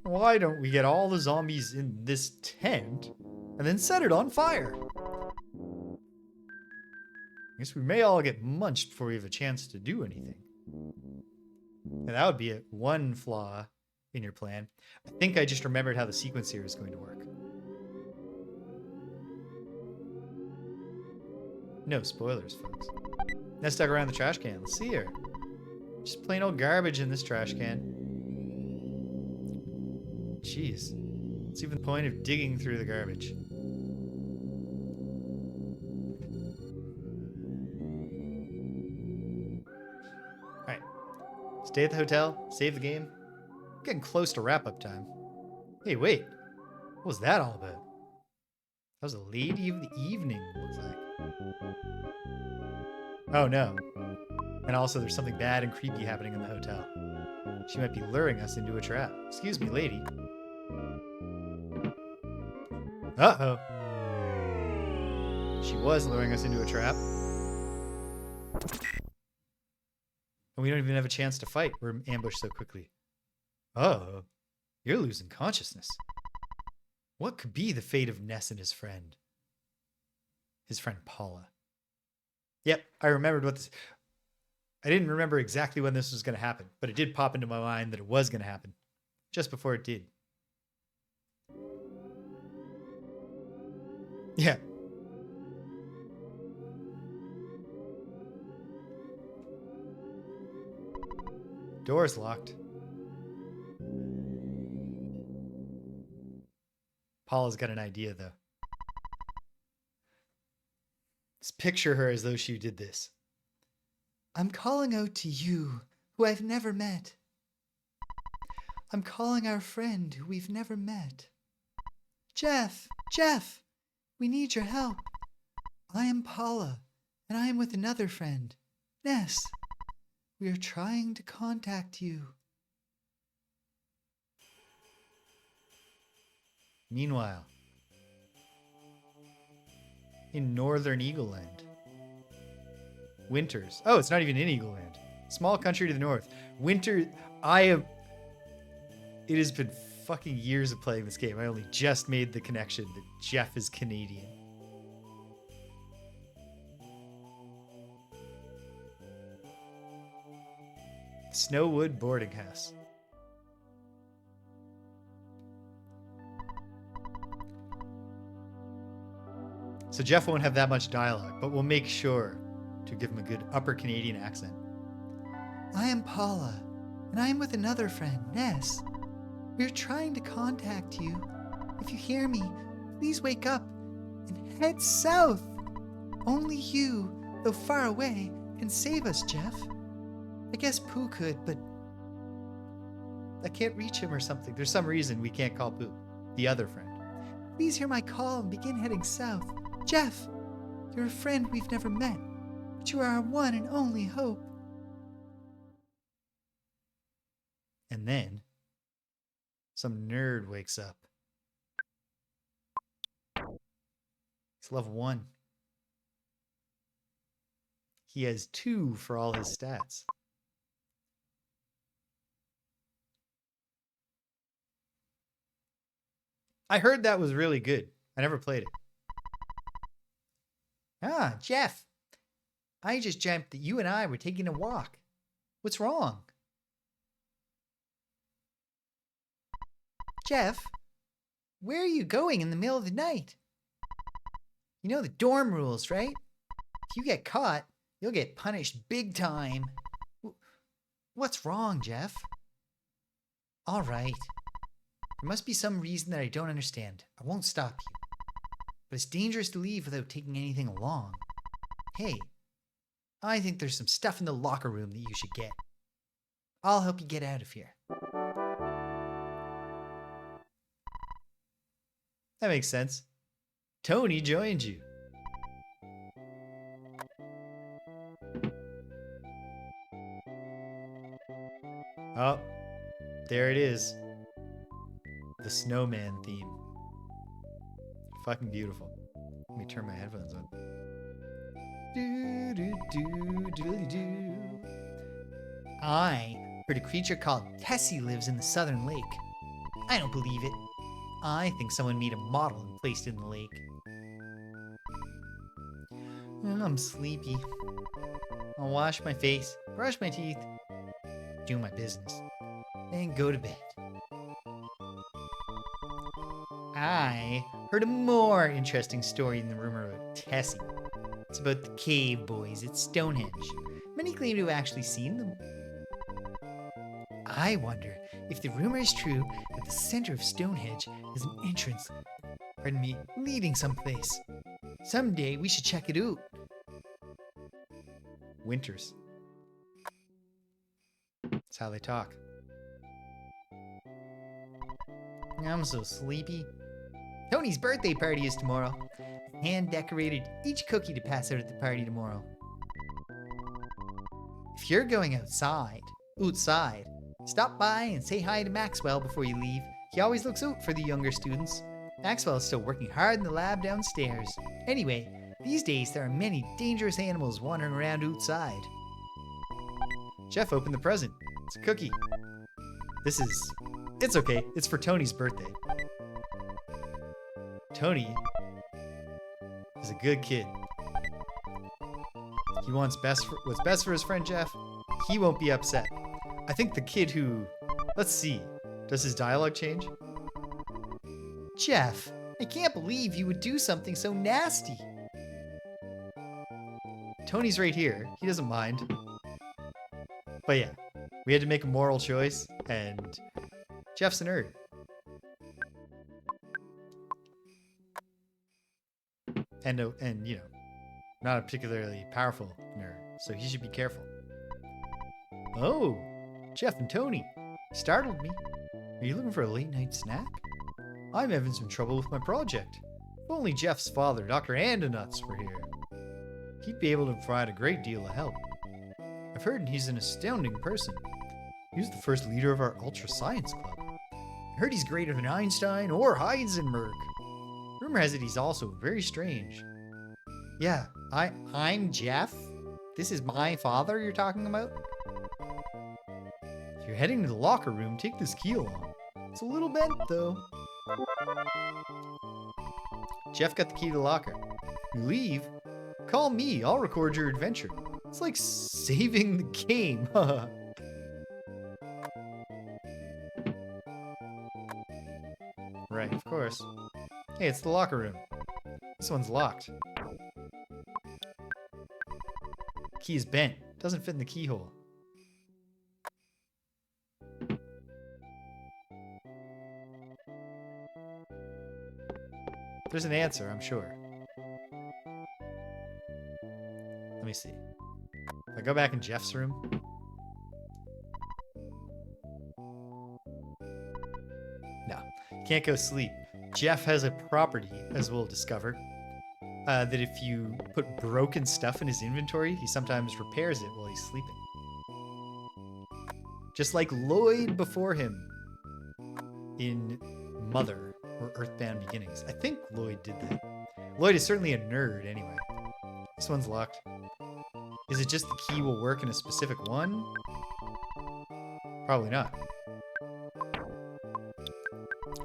Why don't we get all the zombies in this tent and then set it on fire? I guess we may all get munched before we have a chance to do anything. And that would be one flaw in your plan. I think I just remembered how the sequence here is going to work. No spoilers, folks. Ness dug around the trash can. Let's see here. Just plain old garbage in this trash can. Jeez. What's even the point of digging through the garbage? Alright. Stay at the hotel. Save the game. Getting close to wrap-up time. Hey, wait. What was that all about? That was a lady of the evening, looks like. Oh, no. And also, there's something bad and creepy happening in the hotel. She might be luring us into a trap. Excuse me, lady. Uh-oh. She was luring us into a trap. And we don't even have a chance to fight. We're ambushed so quickly. Oh, you're losing consciousness. What could be the fate of Ness and his friend? His friend Paula. Yep, I remembered what this... I didn't remember exactly when this was going to happen, but it did pop into my mind that it was going to happen. Just before it did. Yeah. Door's locked. Paula's got an idea, though. Let's picture her as though she did this. I'm calling out to you, who I've never met. I'm calling our friend who we've never met. Jeff! Jeff! We need your help. I am Paula, and I am with another friend, Ness. We are trying to contact you. Meanwhile, in northern Eagle Land. Winters. Oh, it's not even in Eagle Land. Small country to the north. Winter. It has been fucking years of playing this game. I only just made the connection that Jeff is Canadian. Snowwood boarding house. So Jeff won't have that much dialogue, but we'll make sure to give him a good upper Canadian accent. I am Paula, and I am with another friend, Ness. We are trying to contact you. If you hear me, please wake up and head south. Only you, though far away, can save us, Jeff. I guess Pooh could, but I can't reach him or something. There's some reason we can't call Pooh, the other friend. Please hear my call and begin heading south. Jeff, you're a friend we've never met, but you are our one and only hope. And then some nerd wakes up. It's level 1. He has 2 for all his stats. I heard that was really good. I never played it. Ah, Jeff. I just dreamt that you and I were taking a walk. What's wrong? Jeff, where are you going in the middle of the night? You know the dorm rules, right? If you get caught, you'll get punished big time. What's wrong, Jeff? All right. There must be some reason that I don't understand. I won't stop you. But it's dangerous to leave without taking anything along. Hey, I think there's some stuff in the locker room that you should get. I'll help you get out of here. That makes sense. Tony joined you. Oh, there it is. The snowman theme. Fucking beautiful. Let me turn my headphones on. I heard a creature called Tessie lives in the southern lake. I don't believe it. I think someone made a model and placed it in the lake. I'm sleepy. I'll wash my face, brush my teeth, do my business, then go to bed. I heard a more interesting story in the rumor about Tessie. It's about the cave boys at Stonehenge. Many claim to have actually seen them. I wonder if the rumor is true that the center of Stonehenge is an entrance, leading someplace. Someday we should check it out. Winters. That's how they talk. I'm so sleepy. Tony's birthday party is tomorrow. Hand decorated each cookie to pass out at the party tomorrow. If you're going outside, stop by and say hi to Maxwell before you leave. He always looks out for the younger students. Maxwell is still working hard in the lab downstairs. Anyway, these days there are many dangerous animals wandering around outside. Jeff opened the present. It's a cookie. It's okay. It's for Tony's birthday. Tony is a good kid. He wants what's best for his friend Jeff. He won't be upset. I think the kid who... Let's see. Does his dialogue change? Jeff, I can't believe you would do something so nasty. Tony's right here. He doesn't mind. But yeah, we had to make a moral choice, and Jeff's a nerd. And you know, not a particularly powerful nerd, so he should be careful. Oh, Jeff and Tony. Startled me. Are you looking for a late night snack? I'm having some trouble with my project. If only Jeff's father, Dr. Andonuts, were here. He'd be able to provide a great deal of help. I've heard he's an astounding person. He was the first leader of our Ultra Science Club. I heard he's greater than Einstein or Heisenberg. Rumor has it he's also very strange. Yeah, I'm Jeff? This is my father you're talking about? If you're heading to the locker room, take this key along. It's a little bent, though. Jeff got the key to the locker. You leave? Call me. I'll record your adventure. It's like saving the game. course. Hey, it's the locker room. This one's locked. Key is bent. Doesn't fit in the keyhole. There's an answer, I'm sure. Let me see. If I go back in Jeff's room. No, can't go sleep. Jeff has a property, as we'll discover, that if you put broken stuff in his inventory, he sometimes repairs it while he's sleeping. Just like Lloyd before him in Mother or EarthBound Beginnings. I think Lloyd did that. Lloyd is certainly a nerd anyway. This one's locked. Is it just the key will work in a specific one? Probably not.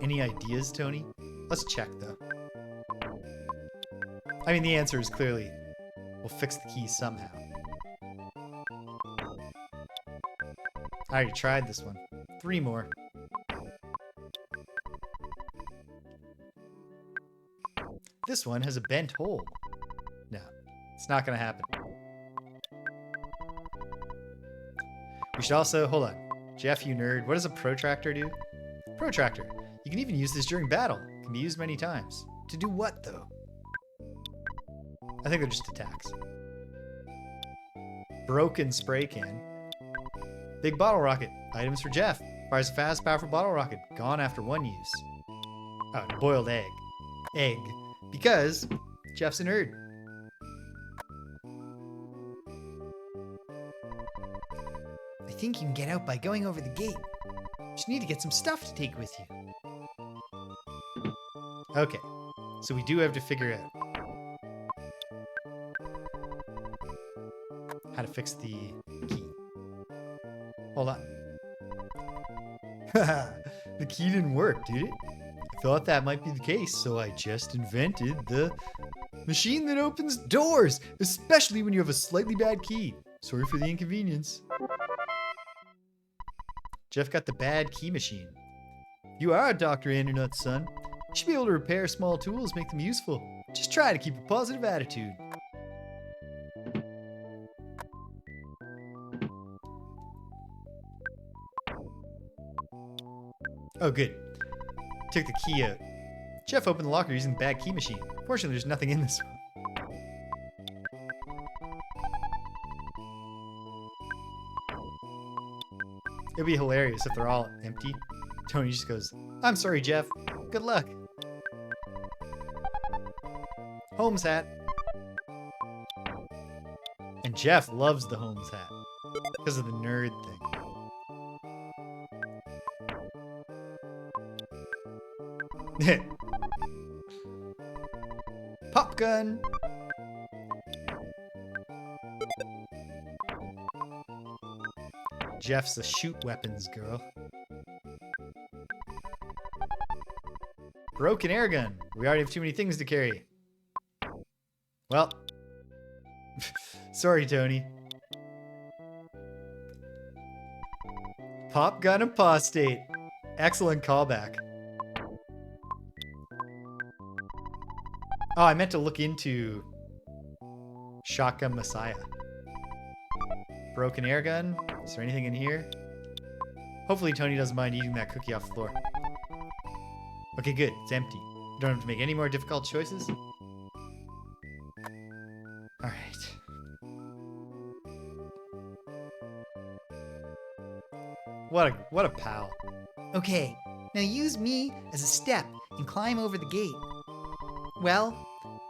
Any ideas, Tony? Let's check, though. I mean, the answer is clearly, we'll fix the key somehow. I already tried this one. 3 more. This one has a bent hole. No, it's not gonna happen. We should also, hold on. Jeff, you nerd, what does a protractor do? Protractor. You can even use this during battle. It can be used many times. To do what, though? I think they're just attacks. Broken spray can. Big bottle rocket. Items for Jeff. Fires a fast, powerful bottle rocket. Gone after 1 use. Oh, boiled egg. Egg. Because Jeff's a nerd. I think you can get out by going over the gate. Just need to get some stuff to take with you. Okay, so we do have to figure out how to fix the key. Hold on. The key didn't work, did it? I thought that might be the case, so I just invented the machine that opens doors, especially when you have a slightly bad key. Sorry for the inconvenience. Jeff got the bad key machine. You are Dr. Andernut's son. You should be able to repair small tools, make them useful. Just try to keep a positive attitude. Oh, good. Took the key out. Jeff opened the locker using the bad key machine. Fortunately, there's nothing in this one. It'd be hilarious if they're all empty. Tony just goes, I'm sorry, Jeff. Good luck. Holmes hat. And Jeff loves the Holmes hat because of the nerd thing. Pop gun. Jeff's a shoot weapons girl. Broken air gun. We already have too many things to carry. Well. Sorry, Tony. Pop gun apostate. Excellent callback. Oh, I meant to look into Shotgun Messiah. Broken air gun. Is there anything in here? Hopefully Tony doesn't mind eating that cookie off the floor. Okay, good. It's empty. You don't have to make any more difficult choices. Alright. What a pal. Okay, now use me as a step and climb over the gate. Well,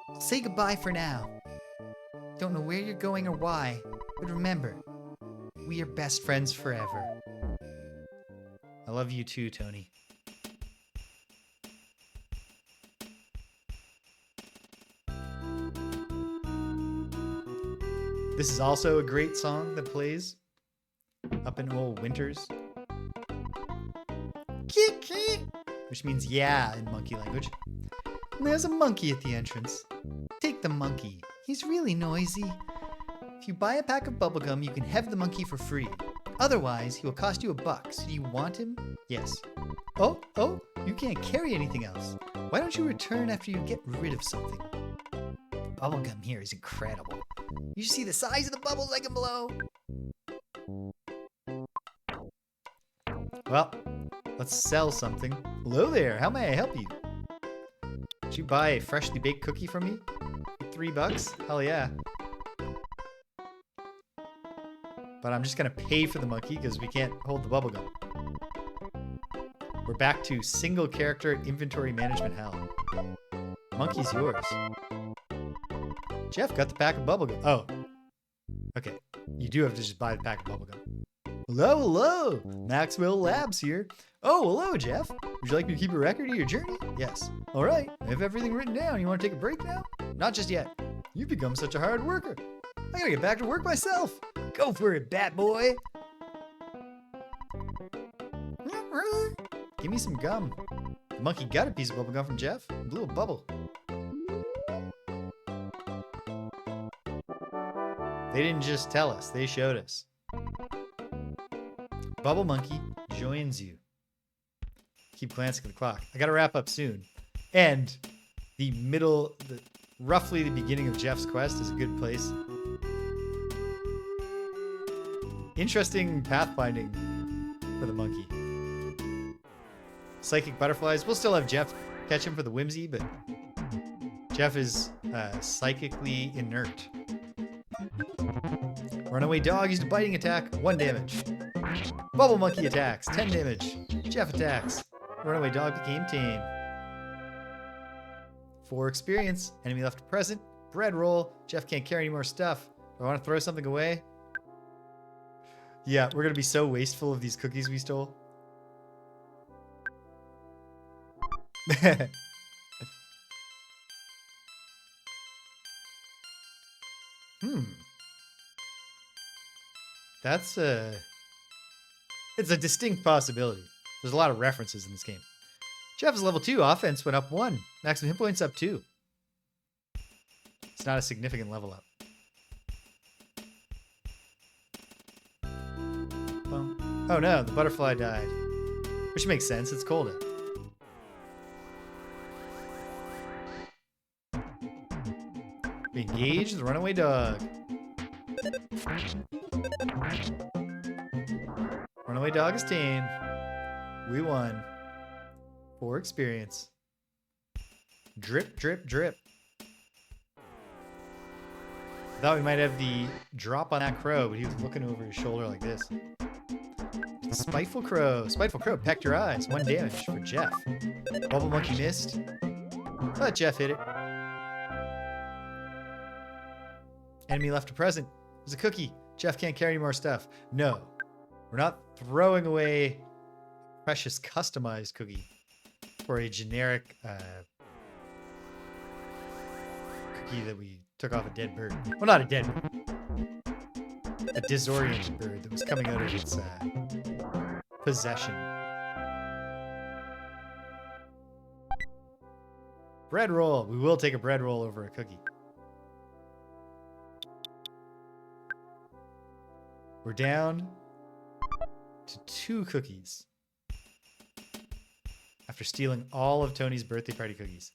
I'll say goodbye for now. Don't know where you're going or why, but remember, we are best friends forever. I love you too, Tony. This is also a great song that plays up in old winters. Which means yeah in monkey language. And there's a monkey at the entrance. Take the monkey. He's really noisy. If you buy a pack of bubblegum, you can have the monkey for free. Otherwise, he will cost you $1. So do you want him? Yes. Oh, you can't carry anything else. Why don't you return after you get rid of something? Bubblegum here is incredible. You should see the size of the bubbles I can blow. Well, let's sell something. Hello there, how may I help you? Did you buy a freshly baked cookie from me? $3? Hell yeah. But I'm just gonna pay for the monkey because we can't hold the bubblegum. We're back to single character inventory management hell. Monkey's yours. Jeff got the pack of bubblegum. Oh. Okay. You do have to just buy the pack of bubblegum. Hello. Maxwell Labs here. Oh, hello, Jeff. Would you like me to keep a record of your journey? Yes. All right. I have everything written down. You want to take a break now? Not just yet. You've become such a hard worker. I gotta get back to work myself. Go for it, bat boy. Give me some gum. The monkey got a piece of bubblegum from Jeff and blew a bubble. They didn't just tell us, they showed us. Bubble Monkey joins you. Keep glancing at the clock. I gotta wrap up soon. And roughly the beginning of Jeff's quest is a good place. Interesting pathfinding for the monkey. Psychic butterflies. We'll still have Jeff catch him for the whimsy, but Jeff is psychically inert. Runaway dog used a biting attack, 1 damage. Bubble monkey attacks, 10 damage. Jeff attacks. Runaway dog became tame. 4 experience. Enemy left to present. Bread roll. Jeff can't carry any more stuff. Do I want to throw something away? Yeah, we're going to be so wasteful of these cookies we stole. It's a distinct possibility. There's a lot of references in this game. Jeff is level 2. Offense went up 1. Maximum hit points up 2. It's not a significant level up. Oh no, the butterfly died. Which makes sense, it's cold out. We engage the runaway dog. Runaway dog is tame. We won. 4 experience. Drip, drip, drip. I thought we might have the drop on that crow, but he was looking over his shoulder like this. Spiteful crow. Spiteful crow pecked your eyes. 1 damage for Jeff. Bubble monkey missed. But Jeff hit it. Enemy left to present. There's a cookie. Jeff can't carry any more stuff. No. We're not throwing away precious customized cookie for a generic cookie that we took off a dead bird. Well, not a dead bird. A disoriented bird that was coming out of its possession. Bread roll. We will take a bread roll over a cookie. We're down to 2 cookies after stealing all of Tony's birthday party cookies.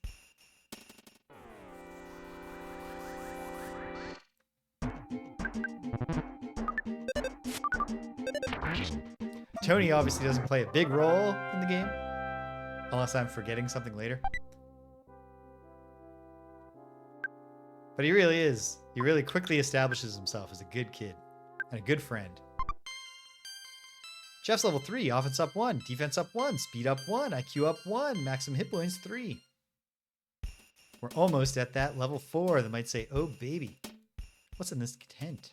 Tony obviously doesn't play a big role in the game, unless I'm forgetting something later. But he really is. He really quickly establishes himself as a good kid and a good friend. Jeff's level 3, offense up 1, defense up 1, speed up 1, IQ up 1, maximum hit points 3. We're almost at that level 4 that might say, oh baby, what's in this tent?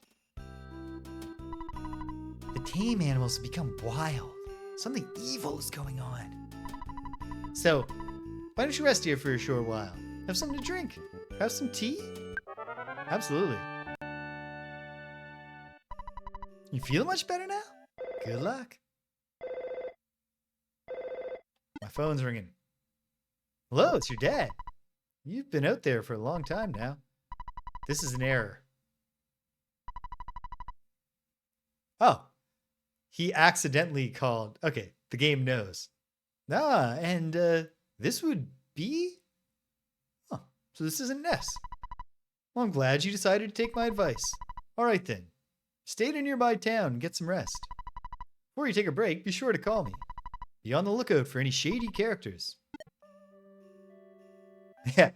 The tame animals have become wild. Something evil is going on. So, why don't you rest here for a short while? Have something to drink. Have some tea? Absolutely. You feel much better now? Good luck. My phone's ringing. Hello, it's your dad. You've been out there for a long time now. This is an error. Oh. he accidentally called. Okay, the game knows. And this would be. Oh, so this isn't Ness. Well, I'm glad you decided to take my advice. All right then, stay in a nearby town and get some rest. Before you take a break, be sure to call me. Be on the lookout for any shady characters. Yeah.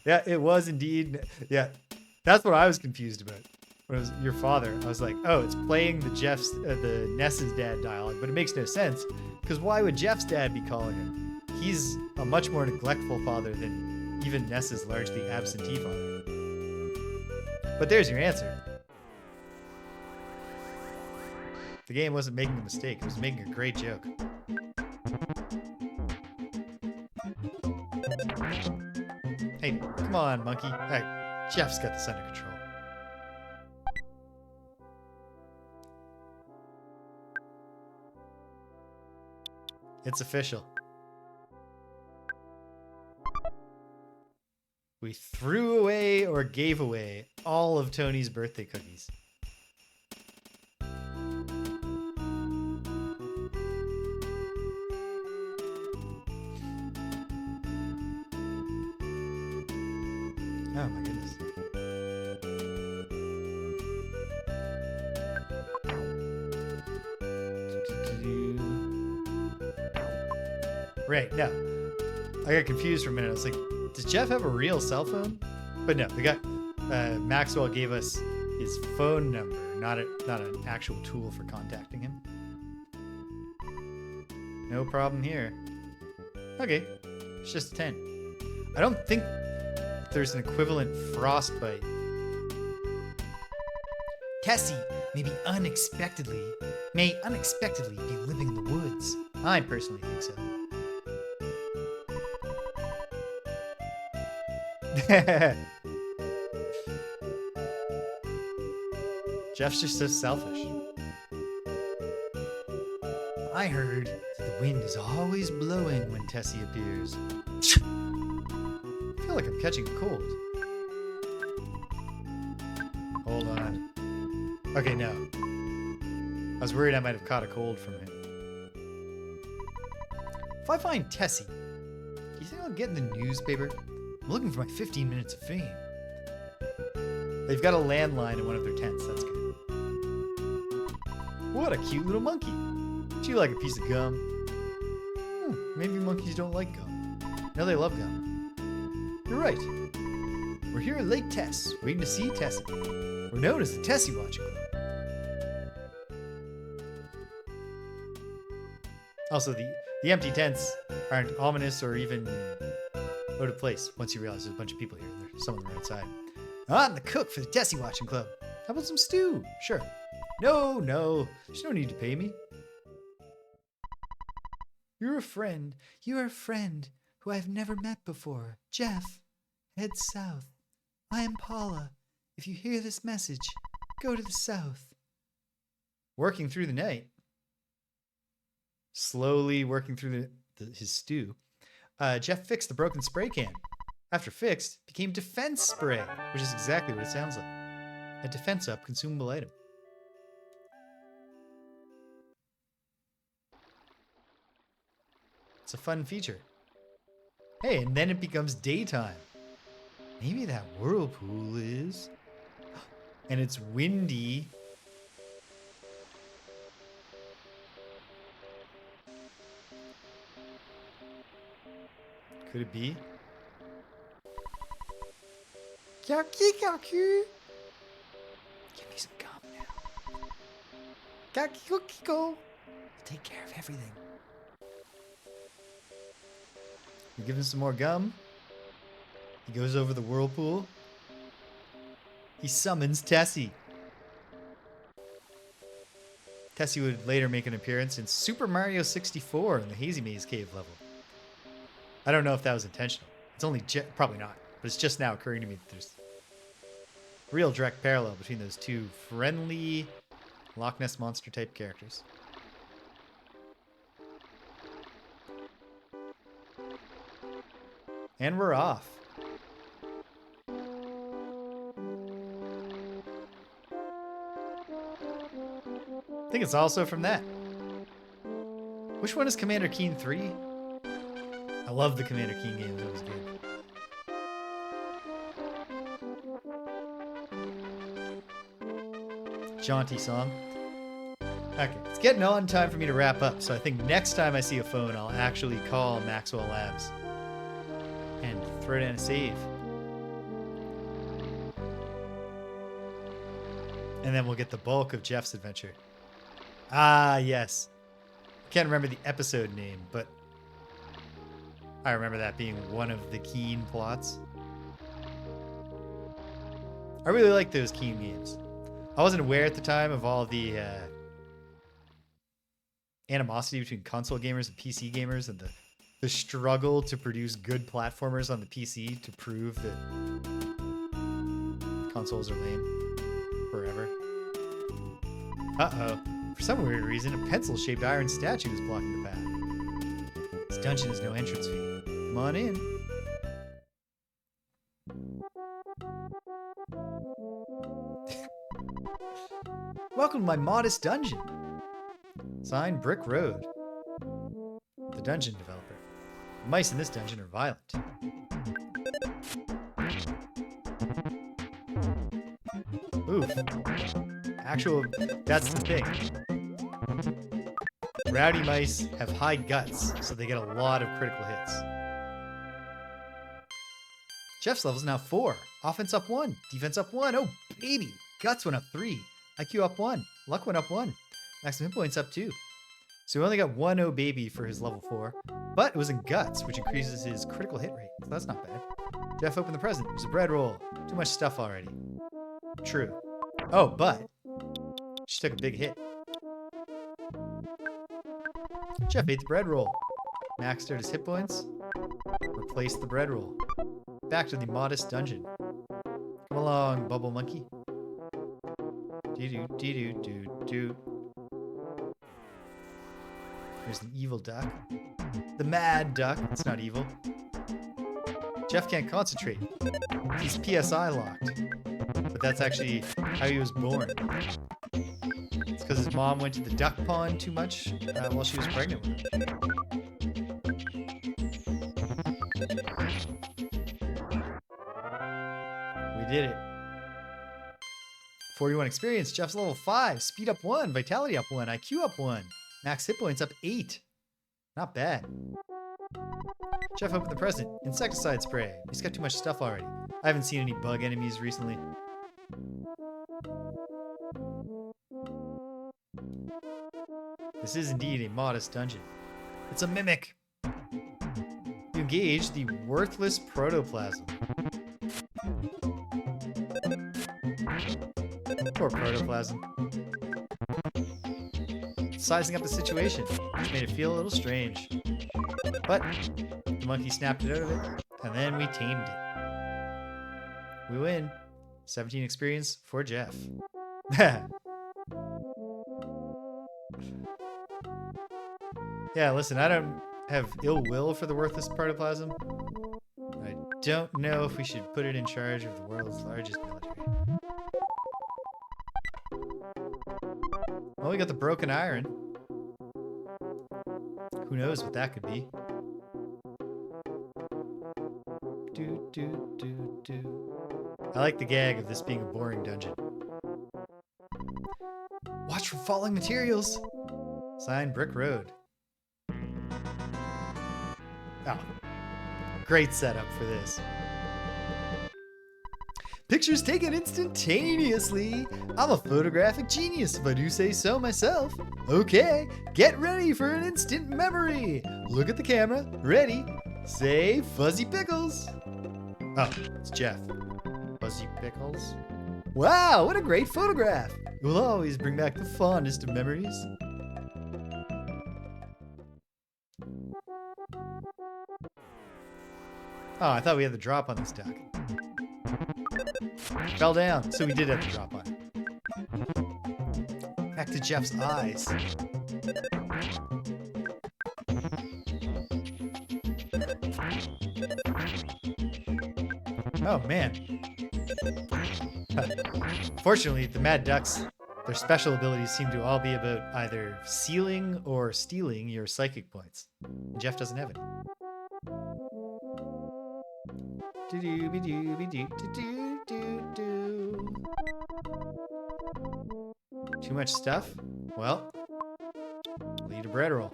Yeah, it was indeed. Yeah, that's what I was confused about. When it was your father, I was like, oh, it's playing the Ness's dad dialogue, but it makes no sense because why would Jeff's dad be calling him? He's a much more neglectful father than even Ness's largely absentee father. But there's your answer. The game wasn't making a mistake; it was making a great joke. Hey, come on, monkey. All right, Jeff's got this under control. It's official. We threw away or gave away all of Tony's birthday cookies. Oh my goodness. Right, no. I got confused for a minute. I was like, does Jeff have a real cell phone? But no, the guy, Maxwell gave us his phone number, not an actual tool for contacting him. No problem here. Okay, it's just 10. I don't think there's an equivalent frostbite. Tessie may unexpectedly be living in the woods. I personally think so. Jeff's just so selfish. I heard that the wind is always blowing when Tessie appears. I feel like I'm catching a cold. Hold on. Okay, no. I was worried I might have caught a cold from him. If I find Tessie, do you think I'll get in the newspaper? I'm looking for my 15 minutes of fame. They've got a landline in one of their tents. That's good. What a cute little monkey. Do you like a piece of gum? Maybe monkeys don't like gum. No, they love gum. You're right. We're here at Lake Tess, waiting to see Tessie. We're known as the Tessie Watching Club. Also, the empty tents aren't ominous or even out of place once you realize there's a bunch of people here. Some of them are outside. I'm the cook for the Tessie Watching Club. How about some stew? Sure. No, there's no need to pay me. You're a friend who I've never met before. Jeff, head south. I am Paula. If you hear this message, go to the south. Working through the night. Slowly working through his stew. Jeff fixed the broken spray can. After fixed, became defense spray, which is exactly what it sounds like. A defense up consumable item. It's a fun feature. Hey, and then it becomes daytime. Maybe that whirlpool is. And it's windy. Could it be? Yucky. Give me some gum now. Go. Take care of everything. We give him some more gum. He goes over the whirlpool. He summons Tessie. Tessie would later make an appearance in Super Mario 64 in the Hazy Maze Cave level. I don't know if that was intentional. It's only probably not, but it's just now occurring to me that there's a real direct parallel between those two friendly Loch Ness Monster type characters. And we're off. I think it's also from that. Which one is Commander Keen 3? I love the Commander Keen games. That was good. Jaunty song. Okay, it's getting on time for me to wrap up, so I think next time I see a phone, I'll actually call Maxwell Labs and throw down a save. And then we'll get the bulk of Jeff's adventure. Ah, yes. Can't remember the episode name, but I remember that being one of the Keen plots. I really like those Keen games. I wasn't aware at the time of all the animosity between console gamers and PC gamers and the struggle to produce good platformers on the PC to prove that consoles are lame forever. Uh-oh. For some weird reason, a pencil-shaped iron statue is blocking the path. This dungeon has no entrance fee. Come on in. Welcome to my modest dungeon. Signed, Brick Road. The dungeon developer. The mice in this dungeon are violent. Oof. That's the thing. Rowdy mice have high guts, so they get a lot of critical hits. Jeff's level's now 4. Offense up 1. Defense up 1. Oh, baby. Guts went up 3. IQ up 1. Luck went up 1. Maximum hit points up 2. So he only got 1 oh baby for his level 4. But it was in Guts, which increases his critical hit rate. So that's not bad. Jeff opened the present. It was a bread roll. Too much stuff already. True. Oh, but she took a big hit. Jeff ate the bread roll. Maxed out his hit points. Replaced the bread roll. Back to the modest dungeon. Come along, Bubble Monkey. Do-do-do-do-do-do. There's the evil duck. The mad duck. It's not evil. Jeff can't concentrate. He's PSI locked. But that's actually how he was born. It's because his mom went to the duck pond too much while she was pregnant with him. We did it. 41 experience. Jeff's level 5. Speed up 1. Vitality up 1. IQ up 1. Max hit points up 8. Not bad. Jeff opened the present. Insecticide spray. He's got too much stuff already. I haven't seen any bug enemies recently. This is indeed a modest dungeon. It's a mimic. You engage the worthless protoplasm. Poor protoplasm. Sizing up the situation, which made it feel a little strange. But the monkey snapped it out of it, and then we tamed it. We win. 17 experience for Jeff. Yeah, listen, I don't have ill will for the worthless protoplasm. I don't know if we should put it in charge of the world's largest military. Well, we got the broken iron. Who knows what that could be? I like the gag of this being a boring dungeon. Watch for falling materials. Signed, Brick Road. Oh, great setup for this. Pictures taken instantaneously. I'm a photographic genius, if I do say so myself. Okay, get ready for an instant memory. Look at the camera. Ready? Say Fuzzy Pickles. Oh, it's Jeff. Fuzzy Pickles. Wow, what a great photograph. It will always bring back the fondest of memories. Oh, I thought we had the drop on this duck. Fell down, so we did have the drop on it. Back to Jeff's eyes. Oh, man. Fortunately, the mad ducks Their special abilities seem to all be about either sealing or stealing your psychic points. And Jeff doesn't have any. Too much stuff? Well, we'll eat a bread roll.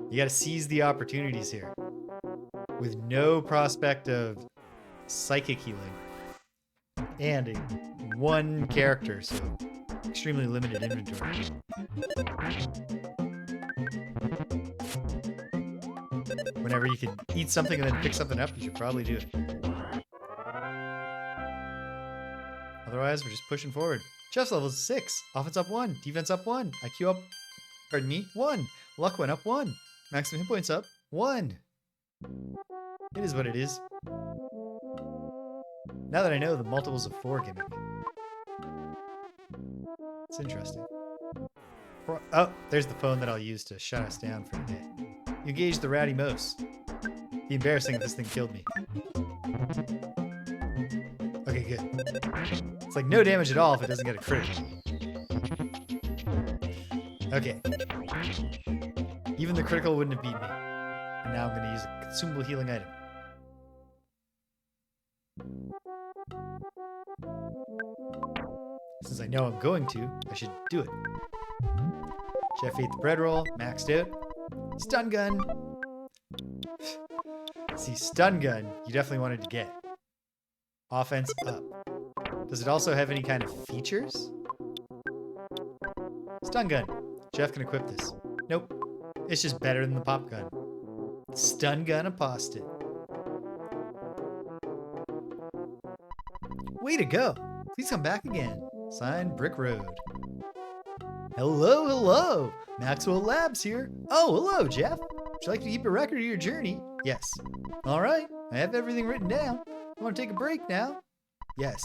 You gotta seize the opportunities here. With no prospect of psychic healing. And one character, so extremely limited inventory. Whenever you can eat something and then pick something up, you should probably do it. Otherwise, we're just pushing forward. Chess level is 6. Offense up 1. Defense up 1. IQ up, 1. Luck went up 1. Maximum hit points up 1. It is what it is. Now that I know the multiples of 4 gimmick. It's interesting. Oh, there's the phone that I'll use to shut us down for the day. You engaged the Ratty Mouse. It'd be embarrassing if this thing killed me. Okay, good. It's like no damage at all if it doesn't get a crit. Okay. Even the critical wouldn't have beat me. And now I'm going to use a consumable healing item. Since I know I'm going to, I should do it. Jeff ate the bread roll, maxed out. Stun gun. See, stun gun, you definitely wanted to get. Offense up. Does it also have any kind of features? Stun gun. Jeff can equip this. Nope. It's just better than the pop gun. Stun gun apostate. Way to go. Please come back again. Signed, Brick Road. Hello, hello. Maxwell Labs here. Oh, hello, Jeff. Would you like to keep a record of your journey? Yes. All right. I have everything written down. I want to take a break now? Yes.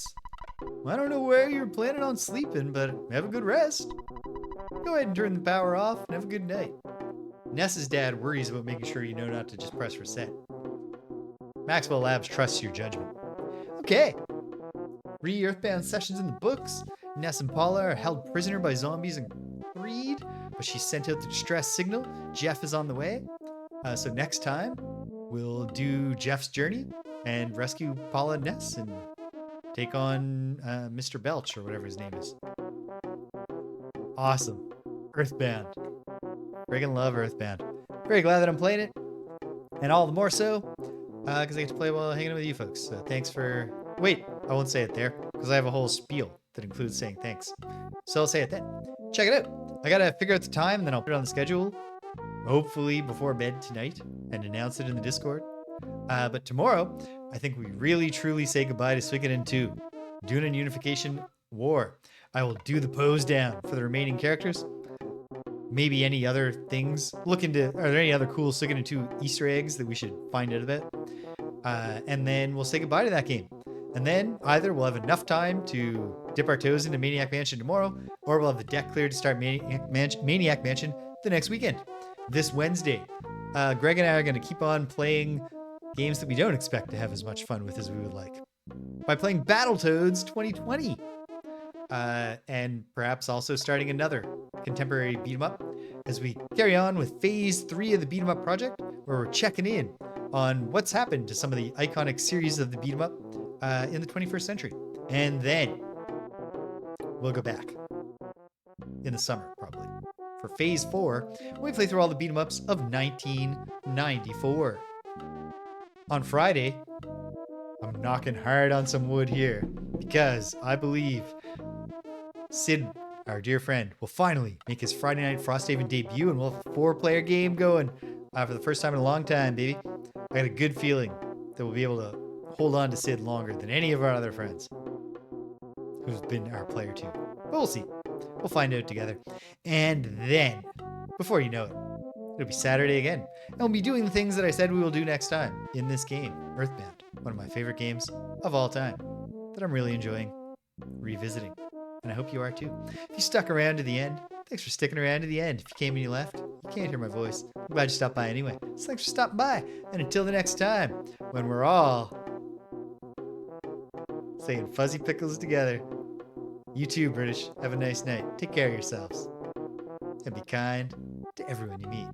Well, I don't know where you're planning on sleeping, but have a good rest. Go ahead and turn the power off and have a good night. Ness's dad worries about making sure you know not to just press reset. Maxwell Labs trusts your judgment. Okay. Re-EarthBound sessions in the books. Ness and Paula are held prisoner by zombies and greed, but she sent out the distress signal. Jeff is on the way. So next time, we'll do Jeff's journey and rescue Paula and Ness and take on Mr. Belch or whatever his name is. Awesome. EarthBound. Friggin' love EarthBound. Very glad that I'm playing it. And all the more so because I get to play while hanging out with you folks. So thanks for... Wait, I won't say it there because I have a whole spiel that includes saying thanks. So I'll say it then. Check it out. I gotta figure out the time and then I'll put it on the schedule. Hopefully before bed tonight and announce it in the Discord. But tomorrow, I think we really truly say goodbye to Suikoden 2. Dunan Unification War. I will do the pose down for the remaining characters. Maybe any other things. Look into, are there any other cool Suikoden 2 Easter eggs that we should find out about? And then we'll say goodbye to that game. And then either we'll have enough time to dip our toes into Maniac Mansion tomorrow, or we'll have the deck cleared to start Maniac Mansion the next weekend. This Wednesday, Greg and I are going to keep on playing games that we don't expect to have as much fun with as we would like. By playing Battletoads 2020. And perhaps also starting another contemporary beat-em-up as we carry on with Phase 3 of the beat-em-up project, where we're checking in on what's happened to some of the iconic series of the beat-em-up in the 21st century. And then we'll go back in the summer, probably, for Phase 4, when we play through all the beat-em-ups of 1994. On Friday, I'm knocking hard on some wood here, because I believe Sid, our dear friend, will finally make his Friday Night Frosthaven debut, and we'll have a 4-player game going for the first time in a long time, baby. I got a good feeling that we'll be able to hold on to Sid longer than any of our other friends who's been our player too. But we'll see. We'll find out together. And then, before you know it, it'll be Saturday again. And we'll be doing the things that I said we will do next time in this game, EarthBound, one of my favorite games of all time that I'm really enjoying revisiting. And I hope you are too. If you stuck around to the end, thanks for sticking around to the end. If you came and you left, you can't hear my voice. I'm glad you stopped by anyway. So thanks for stopping by. And until the next time, when we're all saying fuzzy pickles together. You too, British. Have a nice night. Take care of yourselves. And be kind to everyone you meet.